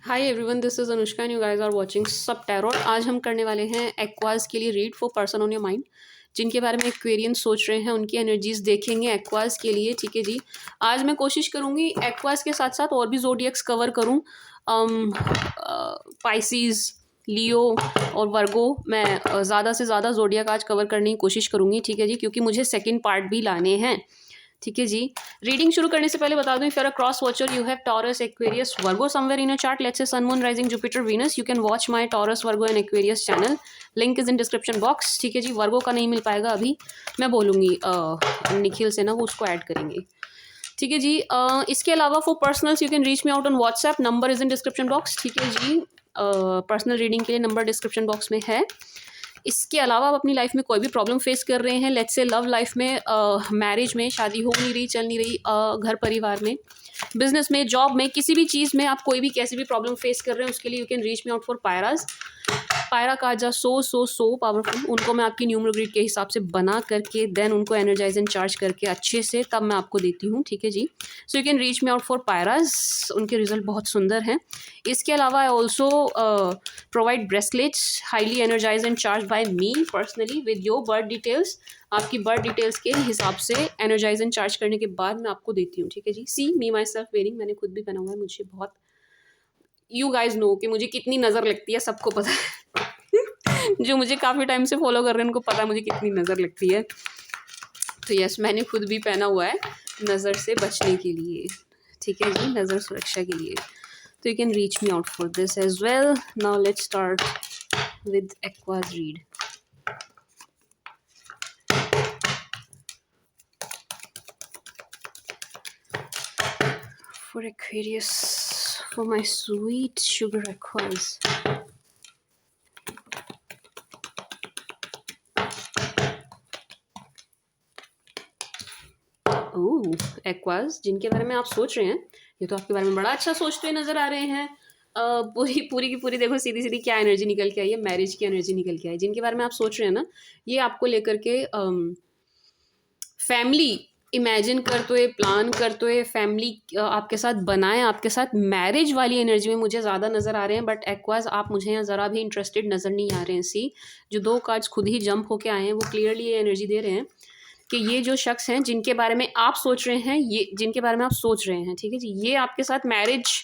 Hi everyone, this is Anushka and you guys are watching सब tarot. आज हम करने वाले हैं एक्वाज के लिए read for person on your mind, जिनके बारे में एक्वेरियन सोच रहे हैं, उनकी एनर्जीज देखेंगे एक्वाज के लिए। ठीक है जी। आज मैं कोशिश करूँगी एक्वाज के साथ साथ और भी जोडियक्स कवर करूँ। पाइसीज, लियो और वर्गो। मैं ज़्यादा से ज़्यादा जोडियक आज कवर करने की कोशिश करूँगी। ठीक है जी, क्योंकि मुझे सेकेंड पार्ट भी लाने हैं। ठीक है जी। रीडिंग शुरू करने से पहले बता दूं, if you are a cross watcher, you have Taurus, Aquarius, Virgo somewhere in your chart, let's say sun, moon, rising, Jupiter, Venus, you can watch my Taurus, Virgo and Aquarius channel. Link is in description box. ठीक है जी। वर्गो का नहीं मिल पाएगा अभी, मैं बोलूँगी निखिल से ना, वो उसको ऐड करेंगे। ठीक है जी। इसके अलावा for personals you can reach me out on WhatsApp, number is in description box. ठीक है जी। पर्सनल रीडिंग के लिए नंबर डिस्क्रिप्शन बॉक्स में है। इसके अलावा आप अपनी लाइफ में कोई भी प्रॉब्लम फेस कर रहे हैं, लेट्स से लव लाइफ में, मैरिज में, शादी हो नहीं रही, चल नहीं रही, घर परिवार में, बिजनेस में, जॉब में, किसी भी चीज़ में आप कोई भी कैसी भी प्रॉब्लम फेस कर रहे हैं, उसके लिए you can reach me out for pyras. Pyra cards so powerful. उनको मैं आपकी न्यूमरो ग्रिड के हिसाब से बना करके देन उनको एनर्जाइज एंड चार्ज करके अच्छे से तब मैं आपको देती हूँ। ठीक है जी। So you can reach me out for pyras. उनके रिजल्ट बहुत सुंदर हैं। इसके अलावा I also provide bracelets highly energize and charge by me personally with your birth details. आपकी बर्थ डिटेल्स के हिसाब से एनर्जाइज एंड चार्ज करने के बाद मैं आपको देती हूँ। ठीक है जी। सी मी माई सेल्फ वेयरिंग, मैंने खुद भी पहना हुआ है, मुझे बहुत, यू गाइज नो कि मुझे कितनी नज़र लगती है, सबको पता है। जो मुझे काफ़ी टाइम से फॉलो कर रहे हैं उनको पता है मुझे कितनी नज़र लगती है। तो यस, मैंने खुद भी पहना हुआ है नज़र से बचने के लिए। ठीक है जी, नज़र सुरक्षा के लिए। तो you can reach me out for this as well. Now let's start with Aquas read. For Aquarius, for my sweet sugar Aquas. Aquas, जिनके बारे में आप सोच रहे हैं, ये तो आपके बारे में बड़ा अच्छा सोचते हुए नजर आ रहे हैं। पूरी पूरी की पूरी देखो, सीधी सीधी क्या एनर्जी निकल के आई है, मैरिज की एनर्जी निकल के आई। जिनके बारे में आप सोच रहे हैं ना, ये आपको लेकर के फैमिली इमेजिन करते हुए, प्लान करते हुए, फैमिली आपके साथ बनाए, आपके साथ मैरिज वाली एनर्जी में मुझे ज़्यादा नज़र आ रहे हैं। बट एक्वास, आप मुझे यहाँ ज़रा भी इंटरेस्टेड नज़र नहीं आ रहे हैं। सी, जो दो कार्ड्स खुद ही जंप होके आए हैं वो क्लियरली ये एनर्जी दे रहे हैं कि ये जो शख्स हैं जिनके बारे में आप सोच रहे हैं, ये जिनके बारे में आप सोच रहे हैं, ठीक है जी, ये आपके साथ मैरिज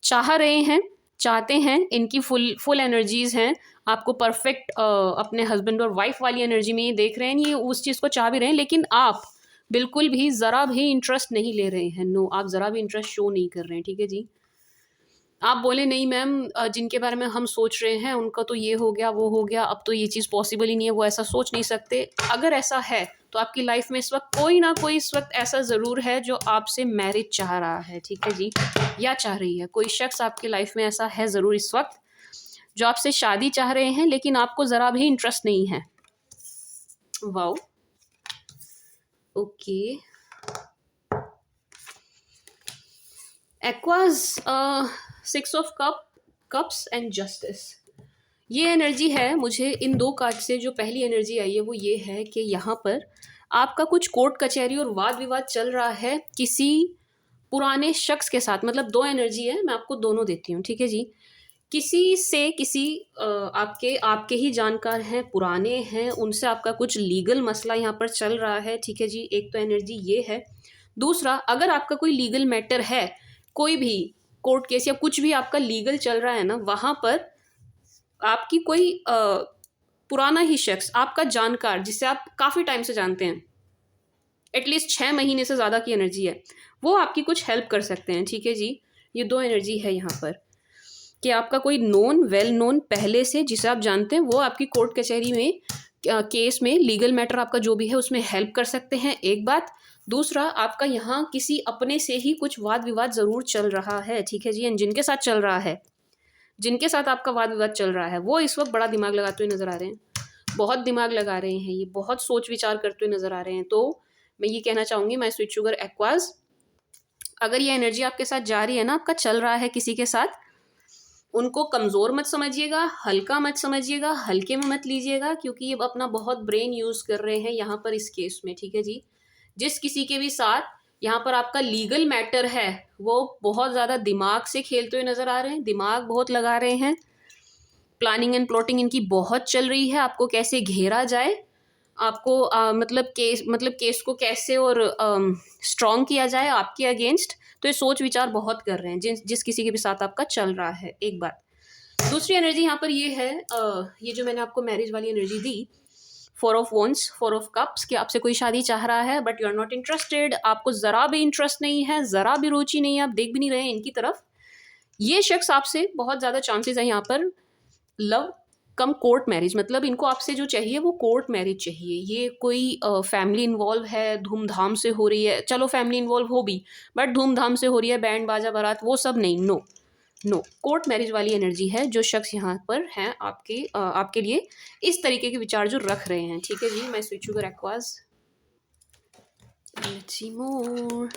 चाह रहे हैं, चाहते हैं। इनकी फुल एनर्जीज हैं। आपको परफेक्ट अपने हस्बैंड और वाइफ वाली एनर्जी में ये देख रहे हैं, ये उस चीज़ को चाह भी रहे हैं, लेकिन आप बिल्कुल भी ज़रा भी इंटरेस्ट नहीं ले रहे हैं। नो, आप ज़रा भी इंटरेस्ट शो नहीं कर रहे हैं। ठीक है जी। आप बोले नहीं मैम, जिनके बारे में हम सोच रहे हैं उनका तो ये हो गया, वो हो गया, अब तो ये चीज़ पॉसिबल ही नहीं है, वो ऐसा सोच नहीं सकते। अगर ऐसा है तो आपकी लाइफ में इस वक्त कोई ना कोई इस वक्त ऐसा ज़रूर है जो आपसे मैरिज चाह रहा है। ठीक है जी, या चाह रही है। कोई शख्स आपकी लाइफ में ऐसा है ज़रूर इस वक्त जो आपसे शादी चाह रहे हैं, लेकिन आपको ज़रा भी इंटरेस्ट नहीं है। Wow, okay. Aquas, 6 of cups and justice. ये एनर्जी है मुझे इन दो कार्ड से, जो पहली एनर्जी आई है वो ये है कि यहाँ पर आपका कुछ कोर्ट कचहरी और वाद विवाद चल रहा है किसी पुराने शख्स के साथ। मतलब दो एनर्जी है, मैं आपको दोनों देती हूँ। ठीक है जी। किसी से, किसी आपके आपके ही जानकार हैं, पुराने हैं, उनसे आपका कुछ लीगल मसला यहाँ पर चल रहा है। ठीक है जी, एक तो एनर्जी ये है। दूसरा, अगर आपका कोई लीगल मैटर है, कोई भी कोर्ट केस या कुछ भी आपका लीगल चल रहा है ना, वहाँ पर आपकी कोई पुराना ही शख्स, आपका जानकार, जिसे आप काफ़ी टाइम से जानते हैं, एटलीस्ट 6 महीने से ज़्यादा की एनर्जी है, वो आपकी कुछ हेल्प कर सकते हैं। ठीक है जी। ये दो एनर्जी है यहाँ पर कि आपका कोई नोन, वेल नोन, पहले से जिसे आप जानते हैं, वो आपकी कोर्ट कचहरी में, केस में, लीगल मैटर आपका जो भी है उसमें हेल्प कर सकते हैं, एक बात। दूसरा, आपका यहाँ किसी अपने से ही कुछ वाद विवाद ज़रूर चल रहा है। ठीक है जी। एंड जिनके साथ चल रहा है, जिनके साथ आपका वाद विवाद चल रहा है, वो इस वक्त बड़ा दिमाग लगाते हुए नज़र आ रहे हैं, बहुत दिमाग लगा रहे हैं, ये बहुत सोच विचार करते हुए नज़र आ रहे हैं। तो मैं ये कहना चाहूँगी, माय स्वीट शुगर एक्वाज, अगर ये एनर्जी आपके साथ जा रही है ना, आपका चल रहा है किसी के साथ, उनको कमज़ोर मत समझिएगा, हल्का मत समझिएगा, हल्के में मत लीजिएगा, क्योंकि ये अपना बहुत ब्रेन यूज़ कर रहे हैं यहाँ पर इस केस में। ठीक है जी। जिस किसी के भी साथ यहाँ पर आपका लीगल मैटर है वो बहुत ज़्यादा दिमाग से खेलते हुए नज़र आ रहे हैं, दिमाग बहुत लगा रहे हैं। प्लानिंग एंड प्लॉटिंग इनकी बहुत चल रही है, आपको कैसे घेरा जाए, आपको मतलब केस को कैसे और स्ट्रॉन्ग किया जाए आपके अगेंस्ट। तो ये सोच विचार बहुत कर रहे हैं जिस किसी के भी साथ आपका चल रहा है। एक बात, दूसरी एनर्जी यहाँ पर ये है, ये जो मैंने आपको मैरिज वाली energy the, 4 of Wands, 4 of Cups, कि आपसे कोई शादी चाह रहा है but you are not interested, आपको ज़रा भी इंटरेस्ट नहीं है, ज़रा भी रुचि नहीं है, आप देख भी नहीं रहे हैं इनकी तरफ। ये शख्स आपसे बहुत ज़्यादा चांसेस है यहाँ पर लव कम कोर्ट मैरिज, मतलब इनको आपसे जो चाहिए वो कोर्ट मैरिज चाहिए। ये कोई फैमिली इन्वॉल्व है, धूमधाम से हो रही है, चलो फैमिली इन्वॉल्व हो भी बट धूमधाम से हो रही है, बैंड बाजा बारात वो सब नहीं, नो नो, कोर्ट मैरिज वाली एनर्जी है जो शख्स यहाँ पर हैं आपके लिए इस तरीके के विचार जो रख रहे हैं। ठीक है जी, मैं स्विच शुगर एक्वाज, लेट्स सी मोर।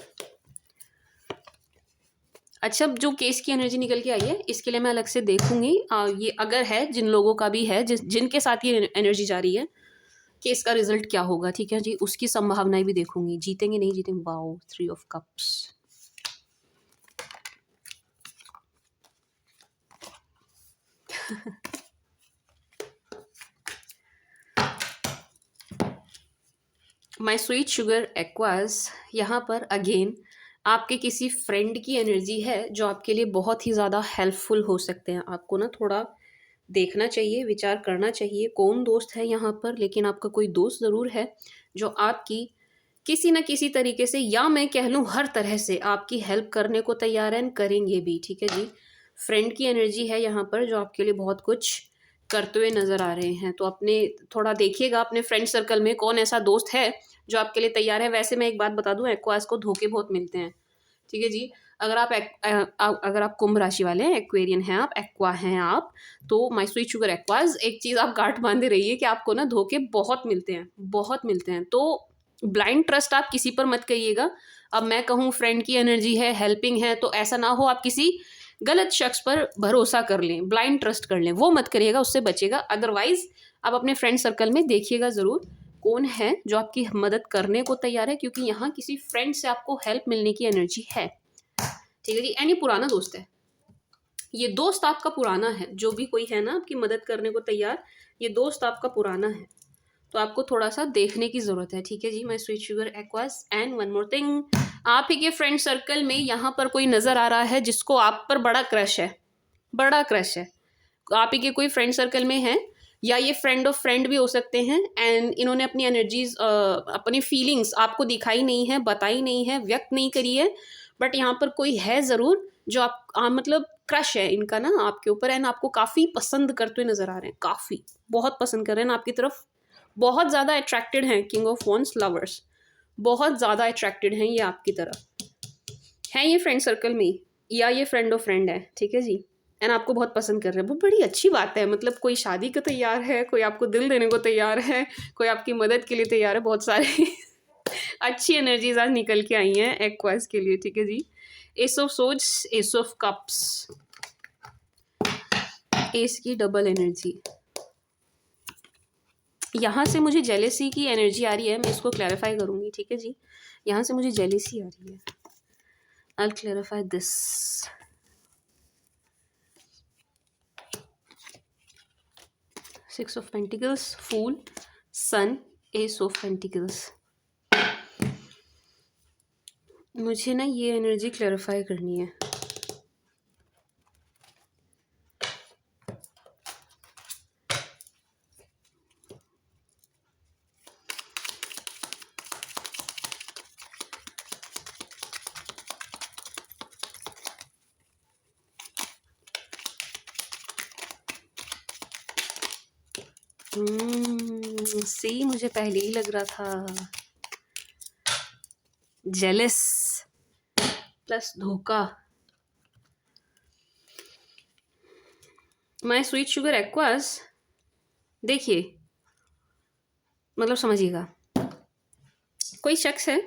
अच्छा, जो केस की एनर्जी निकल के आई है इसके लिए मैं अलग से देखूंगी। ये अगर है, जिन लोगों का भी है, जिनके साथ ये एनर्जी जा रही है, केस का रिजल्ट क्या होगा, ठीक है जी, उसकी संभावनाएं भी देखूंगी, जीतेंगे नहीं जीतेंगे। Wow, 3 of Cups। My sweet sugar aqueous, यहाँ पर अगेन आपके किसी फ्रेंड की एनर्जी है जो आपके लिए बहुत ही ज़्यादा हेल्पफुल हो सकते हैं। आपको ना थोड़ा देखना चाहिए, विचार करना चाहिए कौन दोस्त है यहाँ पर, लेकिन आपका कोई दोस्त ज़रूर है जो आपकी किसी न किसी तरीके से, या मैं कह लूँ हर तरह से आपकी हेल्प करने को तैयार हैं, करेंगे भी। ठीक है जी, फ्रेंड की एनर्जी है यहाँ पर जो आपके लिए बहुत कुछ करते हुए नज़र आ रहे हैं। तो अपने थोड़ा देखिएगा अपने फ्रेंड सर्कल में कौन ऐसा दोस्त है जो आपके लिए तैयार है। वैसे मैं एक बात बता दूं, एक्वास को धोखे बहुत मिलते हैं। ठीक है जी, अगर आप कुंभ राशि वाले हैं, एक्वेरियन हैं आप, एक्वा हैं आप, तो माई स्वीट शुगर एक्वास, एक चीज़ आप गांठ बांधे रहिए कि आपको ना धोखे बहुत मिलते हैं, बहुत मिलते हैं। तो ब्लाइंड ट्रस्ट आप किसी पर मत करिएगा। अब मैं कहूँ फ्रेंड की एनर्जी है, हेल्पिंग है, तो ऐसा ना हो आप किसी गलत शख्स पर भरोसा कर लें, ब्लाइंड ट्रस्ट कर लें, वो मत करिएगा, उससे बचेगा। अदरवाइज आप अपने फ्रेंड सर्कल में देखिएगा ज़रूर कौन है जो आपकी मदद करने को तैयार है, क्योंकि यहाँ किसी फ्रेंड से आपको हेल्प मिलने की एनर्जी है। ठीक है जी, एनी पुराना दोस्त है, ये दोस्त आपका पुराना है, जो भी कोई है ना आपकी मदद करने को तैयार, ये दोस्त आपका पुराना है, तो आपको थोड़ा सा देखने की ज़रूरत है। ठीक है जी, मैं sweet sugar Aquas. And one more thing, आप ही के फ्रेंड सर्कल में यहाँ पर कोई नज़र आ रहा है जिसको आप पर बड़ा क्रश है, बड़ा क्रश है, आप ही के कोई फ्रेंड सर्कल में है, या ये फ्रेंड ऑफ फ्रेंड भी हो सकते हैं। एंड इन्होंने अपनी एनर्जीज, अपनी फीलिंग्स आपको दिखाई नहीं है, बताई नहीं है, व्यक्त नहीं करी है, बट यहाँ पर कोई है ज़रूर जो मतलब क्रश है इनका ना आपके ऊपर, एंड आपको काफ़ी पसंद करते हुए नज़र आ रहे हैं, काफ़ी बहुत पसंद कर रहे हैं आपकी तरफ, बहुत ज़्यादा अट्रैक्टेड हैं। किंग ऑफ वॉन्ड्स लवर्स, बहुत ज़्यादा अट्रैक्टेड हैं ये आपकी तरफ, हैं ये फ्रेंड सर्कल में, या ये फ्रेंड ऑफ फ्रेंड है। ठीक है जी, एंड आपको बहुत पसंद कर रहे हैं, वो बड़ी अच्छी बात है। मतलब कोई शादी को तैयार है, कोई आपको दिल देने को तैयार है, कोई आपकी मदद के लिए तैयार है, बहुत सारी अच्छी एनर्जीज आज निकल के आई हैं एक्वास के लिए। ठीक है जी, ace of swords, ace of cups, ace की डबल एनर्जी, यहाँ से मुझे जेलेसी की एनर्जी आ रही है, मैं इसको क्लैरिफाई करूँगी। ठीक है जी, यहाँ से मुझे जेलेसी आ रही है, I will clarify this. Six of pentacles, fool, sun, ace of pentacles, मुझे ना ये एनर्जी क्लैरिफाई करनी है। सी मुझे पहले ही लग रहा था, जेलस प्लस धोखा। माय स्वीट शुगर एक्वास, देखिए मतलब समझिएगा, कोई शख्स है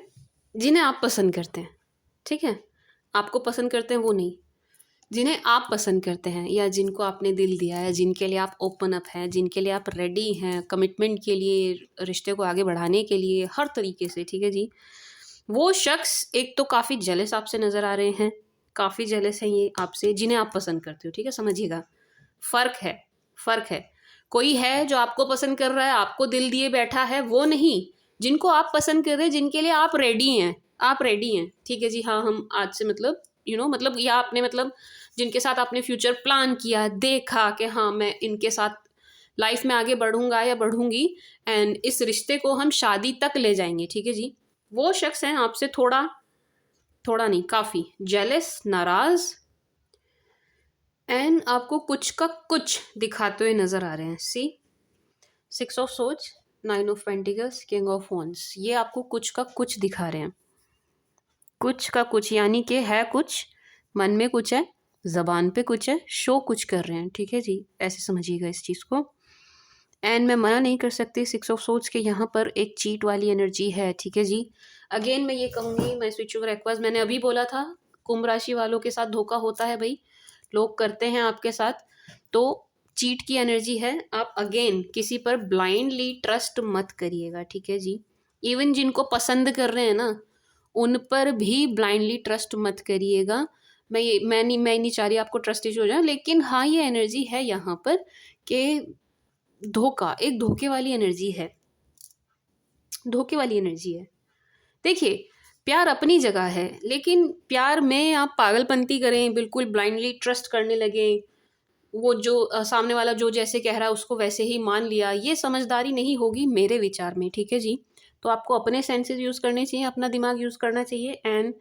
जिन्हें आप पसंद करते हैं, ठीक है, आपको पसंद करते हैं वो नहीं, जिन्हें आप पसंद करते हैं, या जिनको आपने दिल दिया है, जिनके लिए आप ओपन अप हैं, जिनके लिए आप रेडी हैं कमिटमेंट के लिए, रिश्ते को आगे बढ़ाने के लिए हर तरीके से। ठीक है जी, वो शख्स एक तो काफ़ी जेलस आपसे नज़र आ रहे हैं, काफ़ी जेलस हैं ये आपसे, जिन्हें आप पसंद करते हो, ठीक है? समझिएगा, फ़र्क है, फ़र्क है। कोई है जो आपको पसंद कर रहा है, आपको दिल दिए बैठा है, वो नहीं। जिनको आप पसंद कर रहे हैं, जिनके लिए आप रेडी हैं, आप रेडी हैं, ठीक है जी, हाँ, हम आज से मतलब मतलब या आपने मतलब जिनके साथ आपने फ्यूचर प्लान किया, देखा कि हाँ, मैं इनके साथ लाइफ में आगे बढ़ूँगा या बढ़ूँगी एंड इस रिश्ते को हम शादी तक ले जाएँगे, ठीक है जी। वो शख्स हैं आपसे थोड़ा थोड़ा नहीं, काफ़ी जेलस, नाराज़ एंड आपको कुछ का कुछ दिखाते हुए नज़र आ रहे हैं। सी 6 of swords, 9 of pentacles, king of wands, ये आपको कुछ का कुछ दिखा रहे हैं। कुछ का कुछ यानी कि है कुछ, मन में कुछ है, ज़बान पे कुछ है, शो कुछ कर रहे हैं, ठीक है जी? ऐसे समझिएगा इस चीज़ को। एंड मैं मना नहीं कर सकती 6 ऑफ सोर्ड्स के यहाँ पर एक चीट वाली एनर्जी है, ठीक है जी? अगेन मैं ये कहूँगी, मैं स्विच ओवर एक्वास मैंने अभी बोला था, कुंभ राशि वालों के साथ धोखा होता है भई, लोग करते हैं आपके साथ, तो चीट की एनर्जी है। आप अगेन किसी पर ब्लाइंडली ट्रस्ट मत करिएगा, ठीक है जी? इवन जिनको पसंद कर रहे हैं ना, उन पर भी ब्लाइंडली ट्रस्ट मत करिएगा। मैं नहीं चाह रही आपको ट्रस्ट इश्यू हो जाए, लेकिन हाँ, ये एनर्जी है यहाँ पर कि धोखा, एक धोखे वाली एनर्जी है, धोखे वाली एनर्जी है। देखिए, प्यार अपनी जगह है, लेकिन प्यार में आप पागलपंती करें, बिल्कुल ब्लाइंडली ट्रस्ट करने लगें, वो जो सामने वाला जो जैसे कह रहा है उसको वैसे ही मान लिया, ये समझदारी नहीं होगी मेरे विचार में, ठीक है जी? तो आपको अपने सेंसेस यूज़ करने चाहिए, अपना दिमाग यूज़ करना चाहिए एंड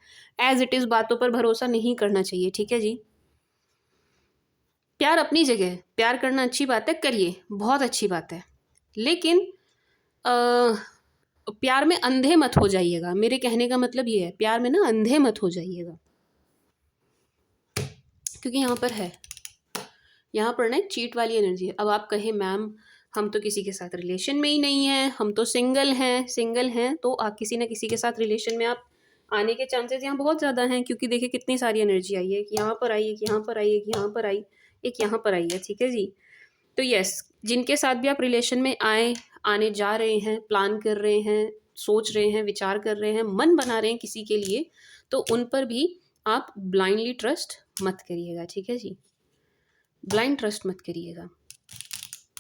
एज़ इट इज़ बातों पर भरोसा नहीं करना चाहिए, ठीक है जी? प्यार अपनी जगह है, प्यार करना अच्छी बात है, करिए, बहुत अच्छी बात है। लेकिन अ, प्यार में अंधे मत हो जाइएगा, मेरे कहने का मतलब ये है, प्यार में ना अंधे मत हो जाइएगा। क्योंकि यहाँ पर ना एक चीट वाली एनर्जी है। अब आप कहें मैम हम तो किसी के साथ रिलेशन में ही नहीं हैं, हम तो सिंगल हैं, तो आप किसी न किसी के साथ रिलेशन में आप आने के चांसेस यहाँ बहुत ज़्यादा हैं, क्योंकि देखिए कितनी सारी एनर्जी आई है, एक यहाँ पर आई, एक यहाँ पर आई, एक यहाँ पर आई, एक यहाँ पर आई है, ठीक है जी? तो यस, जिनके साथ भी आप रिलेशन में आने जा रहे हैं, प्लान कर रहे हैं, सोच रहे हैं, विचार कर रहे हैं, मन बना रहे हैं किसी के लिए, तो उन पर भी आप ब्लाइंडली ट्रस्ट मत करिएगा, ठीक है जी? ब्लाइंड ट्रस्ट मत करिएगा,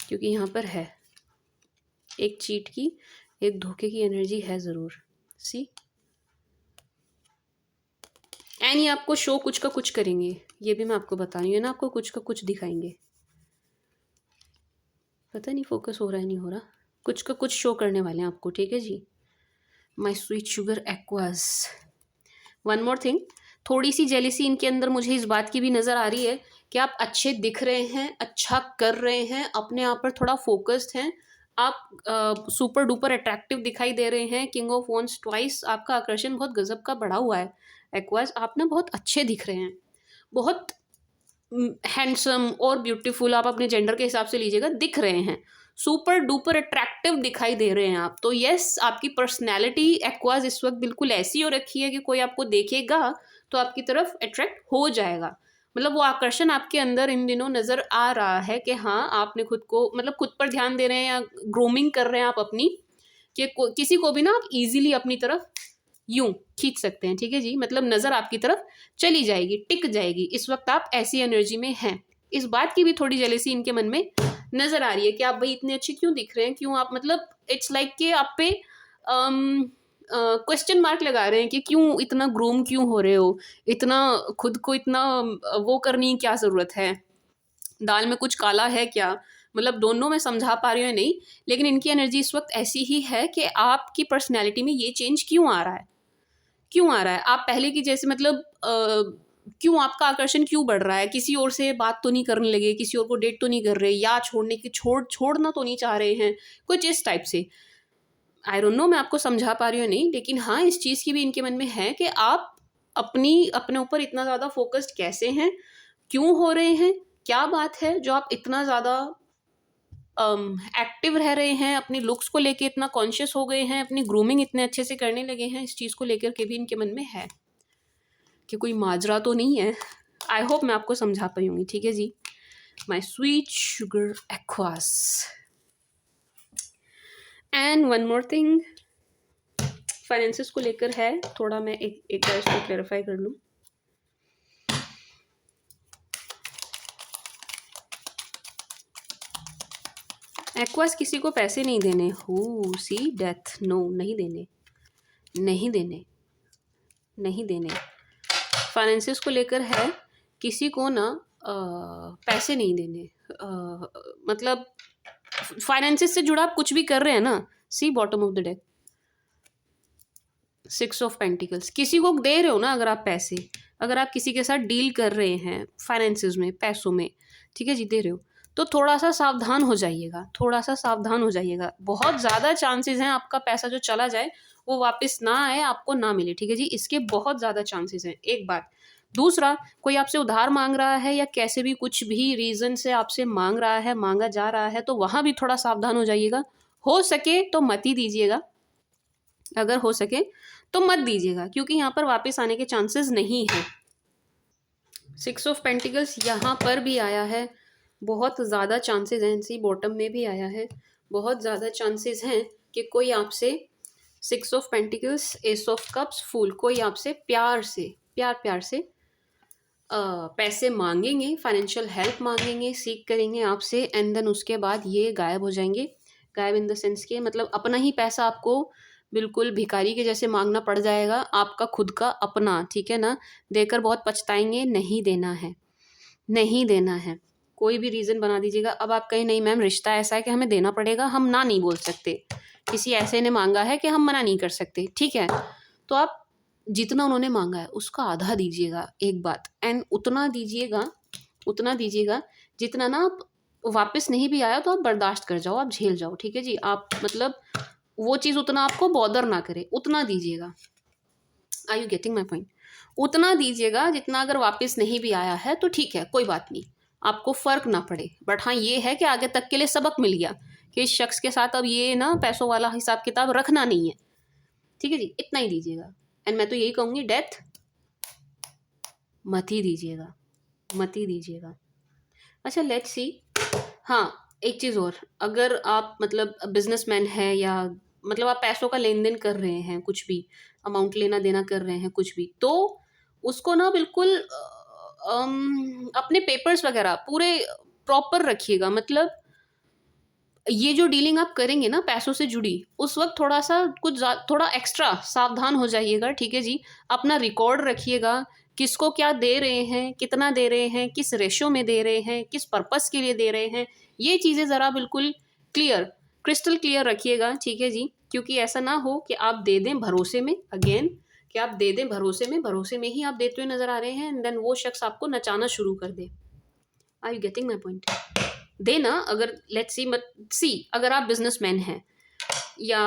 क्योंकि यहाँ पर है एक चीट की, एक धोखे की एनर्जी है ज़रूर। सी एंड ये आपको शो कुछ का कुछ करेंगे, ये भी मैं आपको बता रही हूँ ना, आपको कुछ का कुछ दिखाएंगे। पता नहीं फोकस हो रहा है नहीं हो रहा, कुछ का कुछ शो करने वाले हैं आपको, ठीक है जी? My sweet sugar Aquas. One more thing, थोड़ी सी जेलिसी इनके अंदर मुझे इस बात की भी नज़र आ रही है कि आप अच्छे दिख रहे हैं, अच्छा कर रहे हैं, अपने आप पर थोड़ा फोकस्ड हैं, आप सुपर डुपर अट्रैक्टिव दिखाई दे रहे हैं, किंग ऑफ वॉन्ड्स ट्वाइस, आपका आकर्षण बहुत गजब का बढ़ा हुआ है एक्वास, आप ना बहुत अच्छे दिख रहे हैं, बहुत हैंडसम और ब्यूटीफुल, आप अपने जेंडर के हिसाब से लीजिएगा, दिख रहे हैं, सुपर डुपर अट्रैक्टिव दिखाई दे रहे हैं आप, तो यस, आपकी पर्सनैलिटी एक्वास इस वक्त बिल्कुल ऐसी हो रखी है कि कोई आपको देखेगा तो आपकी तरफ अट्रैक्ट हो जाएगा, मतलब वो आकर्षण आपके अंदर इन दिनों नज़र आ रहा है कि हाँ, आपने खुद को मतलब खुद पर ध्यान दे रहे हैं या ग्रूमिंग कर रहे हैं आप अपनी, कि किसी को भी ना आप इजीली अपनी तरफ यूं खींच सकते हैं, ठीक है जी? मतलब नज़र आपकी तरफ चली जाएगी, टिक जाएगी, इस वक्त आप ऐसी एनर्जी में हैं। इस बात की भी थोड़ी जेलेसी इनके मन में नज़र आ रही है कि आप भाई इतने अच्छे क्यों दिख रहे हैं, क्यों आप मतलब इट्स लाइक कि आप पे क्वेश्चन मार्क लगा रहे हैं कि क्यों इतना ग्रूम क्यों हो रहे हो, इतना खुद को इतना वो करने की क्या ज़रूरत है, दाल में कुछ काला है क्या, मतलब दोनों मैं समझा पा रही हूँ या नहीं, लेकिन इनकी एनर्जी इस वक्त ऐसी ही है कि आपकी पर्सनैलिटी में ये चेंज क्यों आ रहा है, क्यों आ रहा है, आप पहले की जैसे मतलब क्यों आपका आकर्षण क्यों बढ़ रहा है, किसी और से बात तो नहीं करने लगे, किसी और को डेट तो नहीं कर रहे, या छोड़ना तो नहीं चाह रहे हैं, कुछ इस टाइप से। आई डोंट नो मैं आपको समझा पा रही हूँ नहीं, लेकिन हाँ, इस चीज़ की भी इनके मन में है कि आप अपने ऊपर इतना ज़्यादा फोकस्ड कैसे हैं, क्यों हो रहे हैं, क्या बात है जो आप इतना ज़्यादा एक्टिव रह रहे हैं, अपनी लुक्स को लेके इतना कॉन्शियस हो गए हैं, अपनी ग्रूमिंग इतने अच्छे से करने लगे हैं, इस चीज़ को लेकर के भी इनके मन में है कि कोई माजरा तो नहीं है। आई होप मैं आपको समझा पाई होंगी, ठीक है जी? My sweet sugar Aquas. And one more thing, finances को लेकर है थोड़ा, मैं एक बार इसको क्लैरिफाई कर लूँ। एक्वास किसी को पैसे नहीं देने, हु सी डेथ, नो, नहीं देने, नहीं देने, नहीं देने। फाइनेंसेस को लेकर है किसी को ना पैसे नहीं देने, मतलब फाइनेंसेस से जुड़ा आप कुछ भी कर रहे हैं ना, see bottom of the deck, 6 of pentacles, किसी को दे रहे हो ना अगर आप पैसे, अगर आप किसी के साथ डील कर रहे हैं फाइनेंसेस में, पैसों में, ठीक है जी, दे रहे हो, तो थोड़ा सा सावधान हो जाइएगा, थोड़ा सा सावधान हो जाइएगा। बहुत ज़्यादा चांसेस हैं आपका पैसा जो चला जाए वो वापस ना आए, आपको ना मिले, ठीक है जी, इसके बहुत ज़्यादा चांसेस हैं, एक बात। दूसरा, कोई आपसे उधार मांग रहा है या कैसे भी कुछ भी रीज़न से आपसे मांग रहा है, मांगा जा रहा है, तो वहाँ भी थोड़ा सावधान हो जाइएगा। हो सके तो मत ही दीजिएगा, अगर हो सके तो मत दीजिएगा, क्योंकि यहाँ पर वापस आने के चांसेस नहीं हैं। 6 ऑफ पेंटिकल्स यहाँ पर भी आया है, बहुत ज़्यादा चांसेस हैं, सी बॉटम में भी आया है, बहुत ज़्यादा चांसेस हैं कि कोई आपसे 6 of pentacles, ace of cups, fool, कोई आपसे प्यार से, प्यार से पैसे मांगेंगे, फाइनेंशियल हेल्प मांगेंगे, सीख करेंगे आपसे, एंड देन उसके बाद ये गायब हो जाएंगे। गायब इन द सेंस के मतलब अपना ही पैसा आपको बिल्कुल भिखारी के जैसे मांगना पड़ जाएगा, आपका खुद का अपना, ठीक है ना, देकर बहुत पछताएंगे, नहीं देना है, नहीं देना है, कोई भी रीज़न बना दीजिएगा। अब आप कहीं नहीं मैम रिश्ता ऐसा है कि हमें देना पड़ेगा, हम ना नहीं बोल सकते, किसी ऐसे ने मांगा है कि हम मना नहीं कर सकते, ठीक है, तो आप जितना उन्होंने मांगा है उसका आधा दीजिएगा, एक बात, एंड उतना दीजिएगा, उतना दीजिएगा जितना ना आप वापस नहीं भी आया तो आप बर्दाश्त कर जाओ, आप झेल जाओ, ठीक है जी, आप मतलब वो चीज़ उतना आपको बॉदर ना करे, उतना दीजिएगा। Are you getting my point? उतना दीजिएगा जितना अगर वापस नहीं भी आया है तो ठीक है, कोई बात नहीं, आपको फ़र्क ना पड़े, बट हाँ ये है कि आगे तक के लिए सबक मिल गया कि इस शख्स के साथ अब ये ना पैसों वाला हिसाब किताब रखना नहीं है, ठीक है जी, इतना ही दीजिएगा। एंड मैं तो यही कहूँगी, डेथ मत ही दीजिएगा, मत ही दीजिएगा। अच्छा लेट्स सी, हाँ एक चीज़ और, अगर आप मतलब बिजनेसमैन है या मतलब आप पैसों का लेन देन कर रहे हैं, कुछ भी अमाउंट लेना देना कर रहे हैं कुछ भी, तो उसको ना बिल्कुल अपने पेपर्स वगैरह पूरे प्रॉपर रखिएगा। मतलब ये जो डीलिंग आप करेंगे ना पैसों से जुड़ी, उस वक्त थोड़ा सा थोड़ा एक्स्ट्रा सावधान हो जाइएगा, ठीक है जी, अपना रिकॉर्ड रखिएगा, किसको क्या दे रहे हैं, कितना दे रहे हैं, किस रेशो में दे रहे हैं, किस पर्पस के लिए दे रहे हैं, ये चीज़ें ज़रा बिल्कुल क्लियर, क्रिस्टल क्लियर रखिएगा, ठीक है जी, क्योंकि ऐसा ना हो कि आप दे दें भरोसे में, अगेन कि आप दे दें भरोसे में ही आप देते हुए नज़र आ रहे हैं, एंड देन वो शख्स आपको नचाना शुरू कर दे। Are you getting my point? देना, अगर लेट्स सी अगर आप बिजनेसमैन हैं या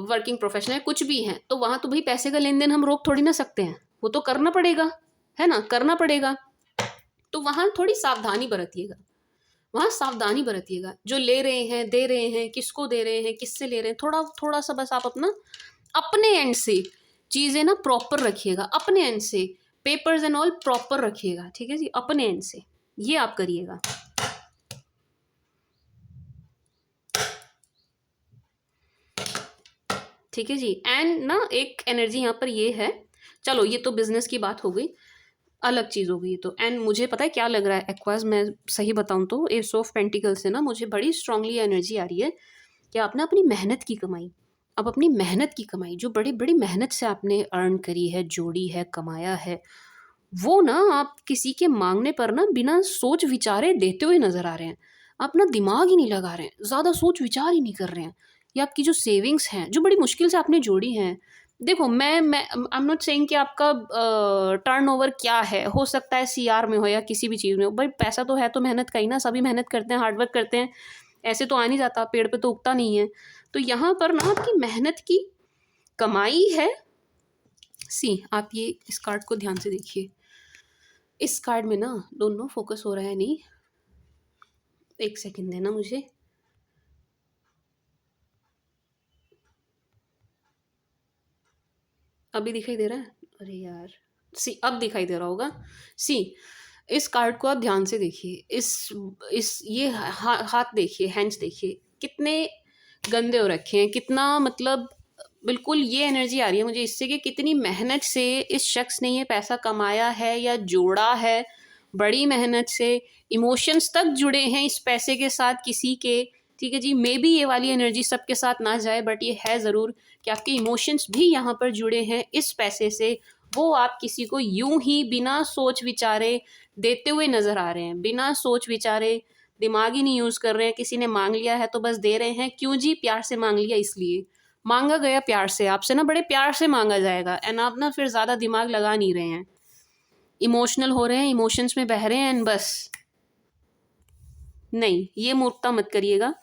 वर्किंग प्रोफेशनल कुछ भी हैं, तो वहाँ तो भाई पैसे का लेन देन हम रोक थोड़ी ना सकते हैं, वो तो करना पड़ेगा, है ना, करना पड़ेगा, तो वहाँ थोड़ी सावधानी बरतिएगा, वहाँ सावधानी बरतिएगा, जो ले रहे हैं, दे रहे हैं, किसको दे रहे हैं, किससे ले रहे हैं, थोड़ा थोड़ा सा बस आप अपना अपने एंड से चीज़ें ना प्रॉपर रखिएगा, अपने एंड से पेपर्स एंड ऑल प्रॉपर रखिएगा, ठीक है जी, अपने एंड से ये आप करिएगा। ठीक है जी, एंड ना एक एनर्जी यहाँ पर ये है, चलो ये तो बिजनेस की बात हो गई, अलग चीज़ हो गई तो, एंड मुझे पता है क्या लग रहा है एक्वास, मैं सही बताऊँ तो एस ऑफ पेंटिकल से ना मुझे बड़ी स्ट्रांगली एनर्जी आ रही है कि आपने अपनी मेहनत की कमाई, अब अपनी मेहनत की कमाई जो बड़ी बड़ी मेहनत से आपने अर्न करी है, जोड़ी है, कमाया है, वो ना आप किसी के मांगने पर ना बिना सोच विचारे देते हुए नज़र आ रहे हैं, आप ना दिमाग ही नहीं लगा रहे हैं, ज़्यादा सोच विचार ही नहीं कर रहे हैं, या आपकी जो सेविंग्स हैं जो बड़ी मुश्किल से आपने जोड़ी हैं, देखो मैं आई एम नॉट सेइंग कि आपका टर्नओवर क्या है, हो सकता है सीआर में हो या किसी भी चीज़ में हो, भाई पैसा तो है तो मेहनत का ही ना, सभी मेहनत करते हैं, हार्डवर्क करते हैं, ऐसे तो आ नहीं जाता, पेड़ पे तो उगता नहीं है, तो यहाँ पर ना आपकी मेहनत की कमाई है। सी आप ये इस कार्ड को ध्यान से देखिए, इस कार्ड में ना डोंट नो फोकस हो रहा है नहीं, एक सेकंड देना मुझे, अभी दिखाई दे रहा है, अरे यार, सी अब दिखाई दे रहा होगा, सी इस कार्ड को आप ध्यान से देखिए, इस ये हाथ देखिए, हैंड्स देखिए कितने गंदे हो रखे हैं, कितना मतलब बिल्कुल ये एनर्जी आ रही है मुझे इससे कि कितनी मेहनत से इस शख्स ने ये पैसा कमाया है या जोड़ा है, बड़ी मेहनत से, इमोशंस तक जुड़े हैं इस पैसे के साथ किसी के। ठीक है जी, मे बी ये वाली एनर्जी सबके साथ ना जाए, बट ये है ज़रूर कि आपके इमोशंस भी यहाँ पर जुड़े हैं इस पैसे से। वो आप किसी को यूं ही बिना सोच विचारे देते हुए नज़र आ रहे हैं, बिना सोच विचारे, दिमाग ही नहीं यूज़ कर रहे हैं। किसी ने मांग लिया है तो बस दे रहे हैं, क्यों जी, प्यार से मांग लिया इसलिए। मांगा गया प्यार से, आपसे ना बड़े प्यार से मांगा जाएगा, एंड आप ना फिर ज़्यादा दिमाग लगा नहीं रहे हैं, इमोशनल हो रहे हैं, इमोशंस में बह रहे हैं, एंड बस। नहीं, ये मूर्खता मत करिएगा,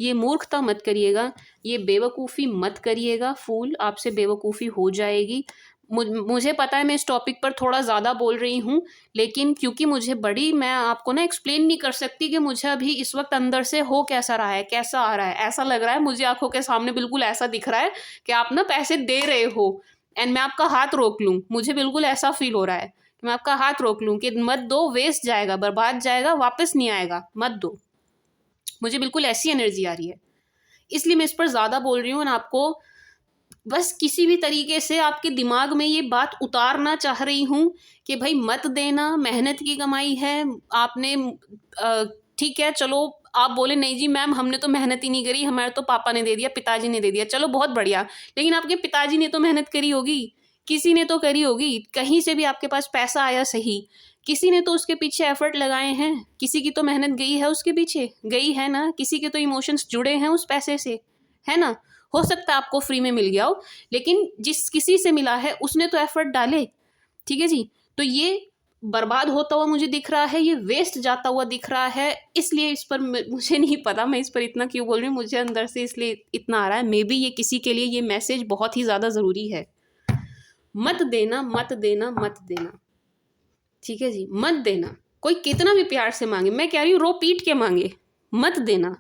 ये मूर्खता मत करिएगा, ये बेवकूफ़ी मत करिएगा। फूल, आपसे बेवकूफ़ी हो जाएगी। मुझे पता है मैं इस टॉपिक पर थोड़ा ज़्यादा बोल रही हूँ, लेकिन क्योंकि मुझे बड़ी, मैं आपको ना एक्सप्लेन नहीं कर सकती कि मुझे अभी इस वक्त अंदर से हो कैसा रहा है, कैसा आ रहा है। ऐसा लग रहा है मुझे आंखों के सामने, बिल्कुल ऐसा दिख रहा है कि आप ना पैसे दे रहे हो एंड मैं आपका हाथ रोक लूँ। मुझे बिल्कुल ऐसा फील हो रहा है कि मैं आपका हाथ रोक लूँ कि मत दो, वेस्ट जाएगा, बर्बाद जाएगा, वापस नहीं आएगा, मत दो। मुझे बिल्कुल ऐसी एनर्जी आ रही है, इसलिए मैं इस पर ज़्यादा बोल रही हूँ। और आपको बस किसी भी तरीके से आपके दिमाग में ये बात उतारना चाह रही हूँ कि भाई मत देना, मेहनत की कमाई है। आपने ठीक है, चलो आप बोले नहीं जी मैम हमने तो मेहनत ही नहीं करी, हमारे तो पापा ने दे दिया, पिताजी ने दे दिया, चलो बहुत बढ़िया, लेकिन आपके पिताजी ने तो मेहनत करी होगी, किसी ने तो करी होगी, कहीं से भी आपके पास पैसा आया सही, किसी ने तो उसके पीछे एफर्ट लगाए हैं, किसी की तो मेहनत गई है उसके पीछे, गई है ना, किसी के तो इमोशंस जुड़े हैं उस पैसे से, है ना। हो सकता है आपको फ्री में मिल गया हो, लेकिन जिस किसी से मिला है उसने तो एफर्ट डाले। ठीक है जी, तो ये बर्बाद होता हुआ मुझे दिख रहा है, ये वेस्ट जाता हुआ दिख रहा है, इसलिए इस पर मुझे नहीं पता मैं इस पर इतना क्यों बोल रही हूँ, मुझे अंदर से इसलिए इतना आ रहा है। मे बी ये किसी के लिए ये मैसेज बहुत ही ज़्यादा ज़रूरी है। मत देना, मत देना, मत देना। ठीक है जी, मत देना। कोई कितना भी प्यार से मांगे, मैं कह रही हूँ रो पीट के मांगे, मत देना,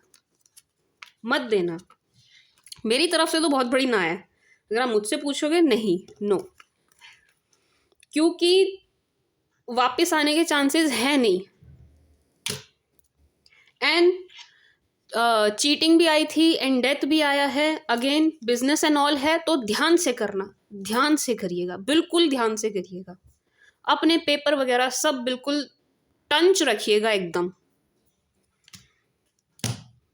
मत देना। मेरी तरफ से तो बहुत बड़ी ना है, अगर आप मुझसे पूछोगे नहीं, नो, क्योंकि वापस आने के चांसेस हैं नहीं। एंड चीटिंग भी आई थी एंड डेथ भी आया है, अगेन बिजनेस एंड ऑल है, तो ध्यान से करना, ध्यान से करिएगा, बिल्कुल ध्यान से करिएगा। अपने पेपर वगैरह सब बिल्कुल टंच रखिएगा एकदम,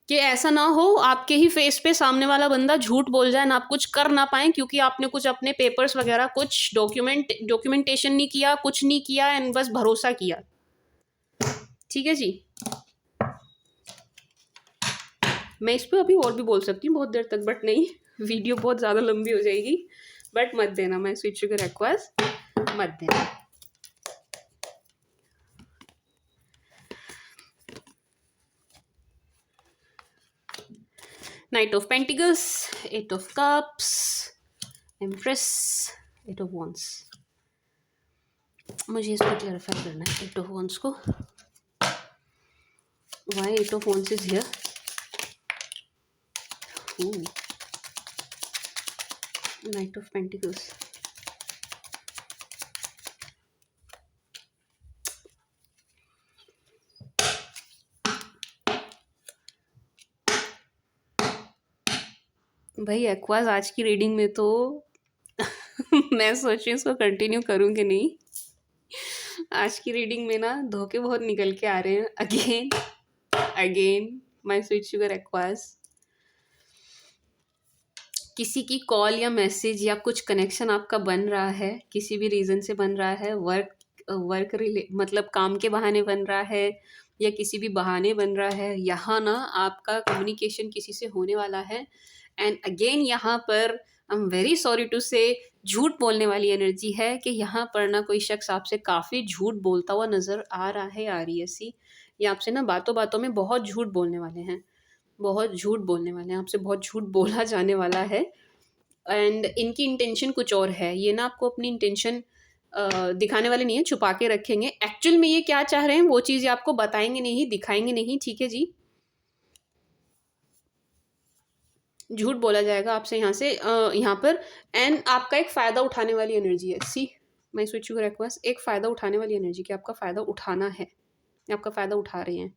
कि ऐसा ना हो आपके ही फेस पे सामने वाला बंदा झूठ बोल जाए ना, आप कुछ कर ना पाए क्योंकि आपने कुछ अपने पेपर्स वगैरह कुछ डॉक्यूमेंटेशन नहीं किया, कुछ नहीं किया, एंड बस भरोसा किया। ठीक है जी, मैं इस पर अभी और भी बोल सकती हूँ बहुत देर तक, बट नहीं, वीडियो बहुत ज़्यादा लंबी हो जाएगी। बट मत देना, मैं स्वीट शुगर एक्वास, मत देना। Knight of pentacles, eight of cups, empress, eight of wands. मुझे इसको क्लैरिफाई करना है, एट ऑफ वॉन्ड्स को, why eight of wands is here. Knight of pentacles, भाई एक्वास आज की रीडिंग में तो मैं सोच रही हूँ इसको कंटिन्यू करूँ कि नहीं। आज की रीडिंग में ना धोखे बहुत निकल के आ रहे हैं, again again my sweet sugar aqueous. किसी की कॉल या मैसेज या कुछ कनेक्शन आपका बन रहा है, किसी भी रीज़न से बन रहा है, वर्क मतलब काम के बहाने बन रहा है या किसी भी बहाने बन रहा है, यहाँ ना आपका कम्युनिकेशन किसी से होने वाला है। एंड अगेन यहाँ पर I am very sorry to say झूठ बोलने वाली एनर्जी है कि यहाँ पर ना कोई शख्स आपसे काफ़ी झूठ बोलता हुआ नज़र आ रहा है, आ रही है सी, या आपसे ना बातों बातों में बहुत झूठ बोलने वाले हैं, बहुत झूठ बोलने वाले हैं, आपसे बहुत झूठ बोला जाने वाला है। एंड इनकी इंटेंशन कुछ और है, ये ना आपको अपनी इंटेंशन दिखाने वाले नहीं है, छुपा के रखेंगे। एक्चुअल में ये क्या चाह रहे हैं वो चीज़ आपको बताएंगे नहीं, दिखाएंगे नहीं। ठीक है जी, झूठ बोला जाएगा आपसे यहाँ से यहाँ पर, एंड आपका एक फ़ायदा उठाने वाली एनर्जी है। सी मैं स्विच शुगर एक्वास, एक फ़ायदा उठाने वाली एनर्जी कि आपका फ़ायदा उठाना है, आपका फ़ायदा उठा रहे हैं,